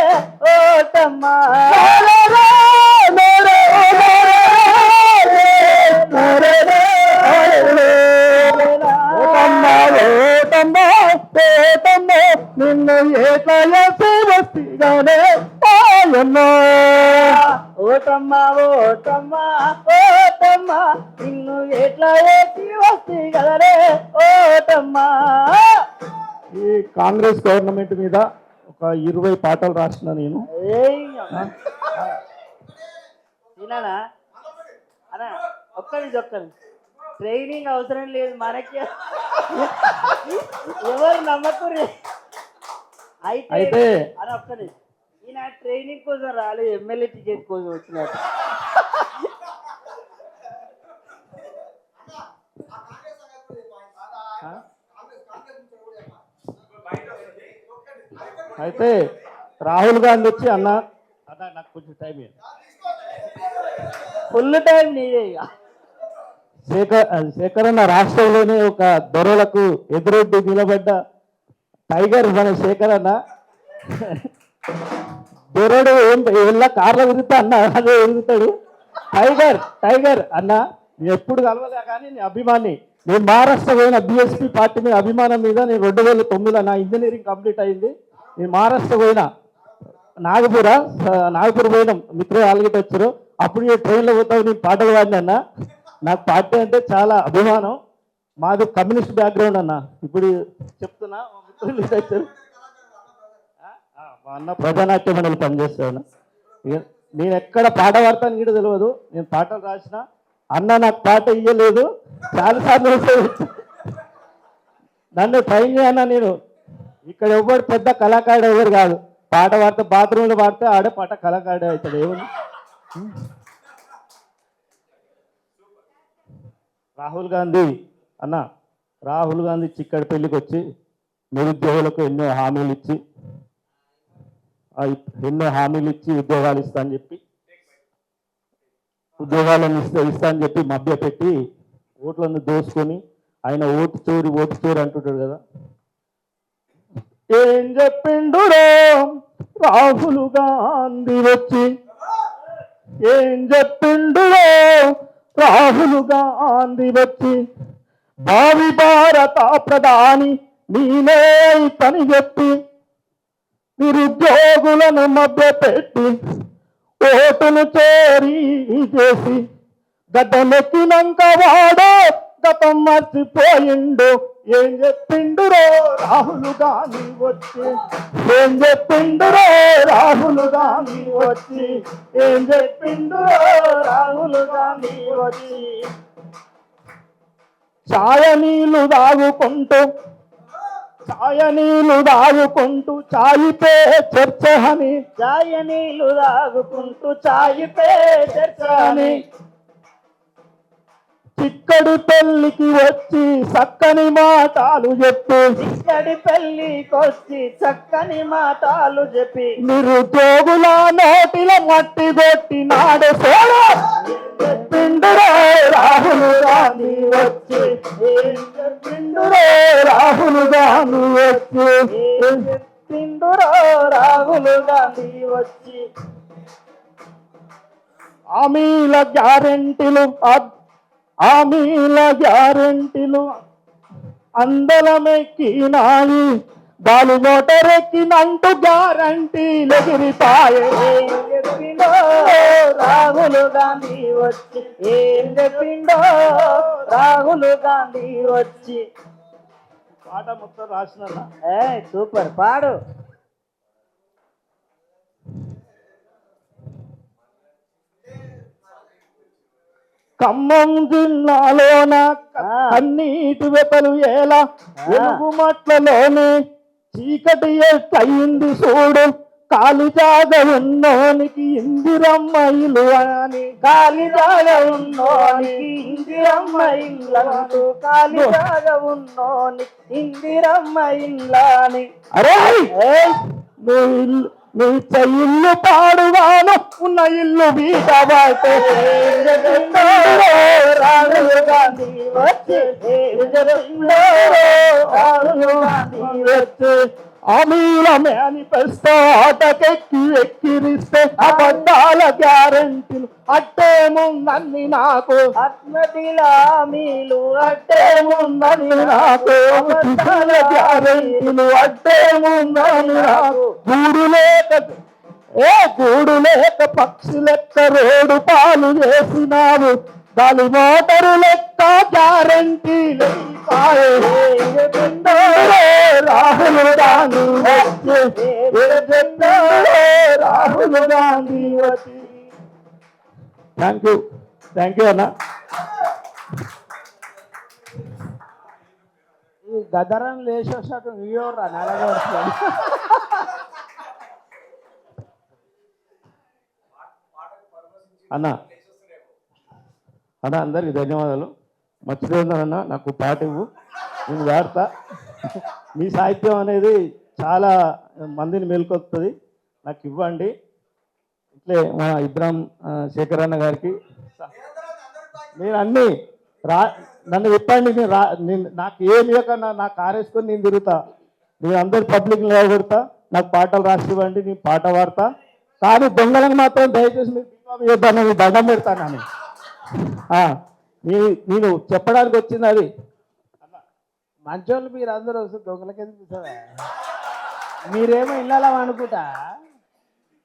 ఓటమ్మ నిన్ను ఎట్లా వేసి వస్తిగానే ఓటమ్మ ఓటమ్మ ఓటమ్మ నిన్ను ఎట్లా వేసి వస్తి కదరే ఓటమ్మ. ఈ కాంగ్రెస్ గవర్నమెంట్ మీద ఒక 20 పాటలు రాసిన నేను. వినానా అన్నా ఒక్క ట్రైనింగ్ అవసరం లేదు మనకి, ఎవరు నమ్మకూరి అయితే అని ఒక్కని ఈయన ట్రైనింగ్ కోసం రాలేదు, ఎమ్మెల్యే టికెట్ కోసం వచ్చినట్టు. అయితే రాహుల్ గాంధీ వచ్చి అన్న నాకు కొంచెం టైం ఫుల్ టైం నీదే ఇక. శేఖర్ అన్న రాష్ట్రంలోనే ఒక దొరలకు ఎదురొడ్డి నిలబడ్డ టైగర్ మన శేఖర్ అన్న. దొరడు ఎలా కార్లో విరుగుతా అన్న అదే విరుగుతాడు. టైగర్ అన్న నేను ఎప్పుడు కలవలే కానీ నీ అభిమాని. నేను మహారాష్ట్ర పోయిన బిఎస్పీ పార్టీ మీద అభిమానం మీద నేను 2009లో నా ఇంజనీరింగ్ కంప్లీట్ అయింది. నేను మహారాష్ట్ర పోయినా, నాగపూర్ పోయినాం, మిత్రులు ఆల్గెట్ వచ్చారు. అప్పుడు నేను ట్రైన్లో పోతావు, నేను పాటలు పాడినా అన్న. నాకు పార్టీ అంటే చాలా అభిమానం. మాది కమ్యూనిస్ట్ బ్యాక్గ్రౌండ్ అన్న. ఇప్పుడు చెప్తున్నా మిత్రులు వచ్చారు, మా అన్న ప్రజానాట్య మండలి పనిచేస్తాను. నేను ఎక్కడ పాట పాడతాను కూడా తెలియదు. నేను పాటలు రాసిన అన్న నాకు పాట ఇయ్యలేదు, చాలాసార్లు నన్ను ట్రైన్ చేయన్నా. నేను ఇక్కడ ఎవరు పెద్ద కళాకారుడు ఎవరు కాదు, పాట పాడితే బాత్రూంలో పాడితే ఆడే పాట కళాకారుడు అవుతాడు. ఏమని రాహుల్ గాంధీ అన్న, రాహుల్ గాంధీ చిక్కడపల్లికి వచ్చి నిరుద్యోగులకు ఎన్నో హామీలు ఇచ్చి ఉద్యోగాలు ఇస్తా అని చెప్పి ఉద్యోగాలను ఇస్తా అని చెప్పి మభ్యపెట్టి ఓట్లను దోసుకొని ఆయన ఓటు చోరు అంటుంటాడు కదా. ఏం చెప్పిండు రాహుల్ గాంధీ వచ్చి, ఏం చెప్పిండు రాహుల్ గాంధీ వచ్చి, భావి భారత ప్రధాని నేనే పని చెప్పి నిరుద్యోగులను మభ్యపెట్టి ఓటును చోరీ చేసి గడ్డమెక్కినాక వాడో గతం మర్చిపోయిండు. ఏం చెప్పిండు రాహుల్ గాంధీ వచ్చి, ఏం చెప్పిండు రాహుల్ గాంధీ వచ్చి, ఏం చెప్పిండు రాహుల్ గాంధీ వచ్చి. ఛాయ నీళ్లు దాగుకుంటూ చాయిపే చర్చ అని, చాయ నీళ్ళు తాగుకుంటూ చాయిపే చర్చ అని, చిక్కడి పెళ్లికి వచ్చి చక్కని మాటలు చెప్పి, చిక్కడి పెళ్లికొచ్చి చక్కని మాటలు చెప్పి నిరుద్యోగుల నోటిల మట్టి కొట్టినాడు సోడా. చెప్పిండు రాహుల్ గాంధీ వచ్చి, ఏం చెప్పిండు రాహుల్ గాంధీ వచ్చి, ఏం చెప్పిండు రాహుల్ గాంధీ వచ్చి. హామీల గ్యారెంటీలు అందలమెక్కినాయి, గాలి మోటరెక్కినంటూ గ్యారంటీలు ఎగిరిపాయే. ఏం చెప్పిండో రాహుల్ గాంధీ వచ్చి, ఏం చెప్పిండో రాహుల్ గాంధీ వచ్చి. పాట మొత్తం రాసిన సూపర్ పాడు. ఖమ్మం జిల్లాలోన కన్నీటి వెతలు ఎలా, వెలుగుమట్లలోనే చీకటి ఎట్లయింది చూడు, కాలి జాగ ఉన్నోనికి ఇందిరమ్మ ఇల్లు అని, కాలి జాగ ఉన్నోనికి ఇందిరమ్మ ఇల్లంటూ, కాలి జాగ ఉన్నోనికి ఇందిరమ్మ ఇల్లని. అరే నీ ఇల్లు పాడుగాను ఉన్న ఇల్లు బీటబాటే రాహుల్ గాంధీ వచ్చే రాహుల్ గాంధీ వచ్చే హామీల మేనిఫెస్టో ఆటకెక్కి ఎక్కిరిస్తే అబద్ధాల గ్యారెంటీలు అట్టేముందని నాకు అత్మతిల హామీలు అట్టేముందని నాకు అబద్ధాల గ్యారెంటీలు అట్టేముందని నాకు గూడు లేక పక్షి లెక్క రోడ్డు పాలు చేసినావు గాలి మోటరు లెక్క గ్యారెంటీ రాహుల్ గాంధీ వచ్చే రాహుల్ గాంధీ వచ్చి థ్యాంక్ యూ అన్న. ఈ గదరం లేచి వచ్చినట్టు నువ్వెవర్రా నెలగొడుతున్నాడు. అన్న అందరికి ధన్యవాదాలు. మర్చిపోయిందన్న నాకు పాట ఇవ్వు, నేను వాడతా. మీ సాహిత్యం అనేది చాలా మందిని మేల్కొస్తుంది, నాకు ఇవ్వండి. ఇట్లే మా ఇబ్రాహిం శేఖర్ అన్న గారికి నేను అన్నీ నన్ను చెప్పండి. నాకు ఏమి ఇవ్వకన్నా నాకు కారేసుకొని నేను తిరుగుతా, నేను అందరు పబ్లిక్ నిలబెడతా. నాకు పాటలు రాసి ఇవ్వండి, నేను పాట పాడతా. కానీ దొంగలకు మాత్రం దయచేసి మీరు చేద్దాను, దండం పెడతాను. నేను చెప్పడానికి వచ్చింది అది. మంచోళ్ళు మీరు అందరూ వస్తే దొంగలకి ఎందుకు చూసావా? మీరేమో ఇళ్ళలా వాడుకుంటా,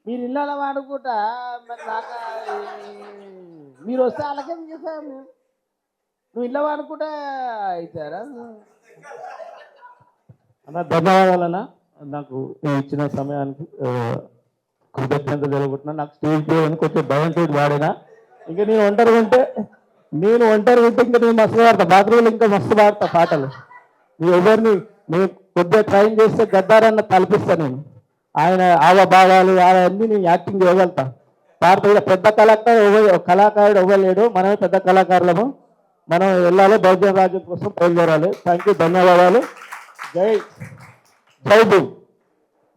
మీరు ఇళ్ళలా వాడుకుంటా, మరి నాకు మీరు వస్తే వాళ్ళకెందుకు చూసా? నువ్వు ఇళ్ళ వాడుకుంటా అవుతారా? అన్న ధన్యవాదాలన్నా, నాకు ఇచ్చిన సమయానికి కృతజ్ఞత తెలుపుకుంటున్నా. నాకు స్టేజ్ పే అని కొంచెం భయంతో వాడినా. ఇంకా నేను ఒంటరి ఉంటే ఇంకా నేను మస్తు పాడతా, బాత్రూంలో ఇంకా మస్తు పాడతా పాటలు. ఎవరిని నేను కొద్దిగా ట్రైన్ చేస్తే గద్దారన్న కల్పిస్తా. నేను ఆయన ఆవభావాలు అవన్నీ నేను యాక్టింగ్ చేయగలుగుతా, పాడతా. పెద్ద కళాకారుడు ఇవ్వలేడు, మనమే పెద్ద కళాకారులము. మనం వెళ్ళాలి, బహుజన రాజ్యం కోసం బయలుదేరాలి. థ్యాంక్ యూ, ధన్యవాదాలు. జై భీమ్.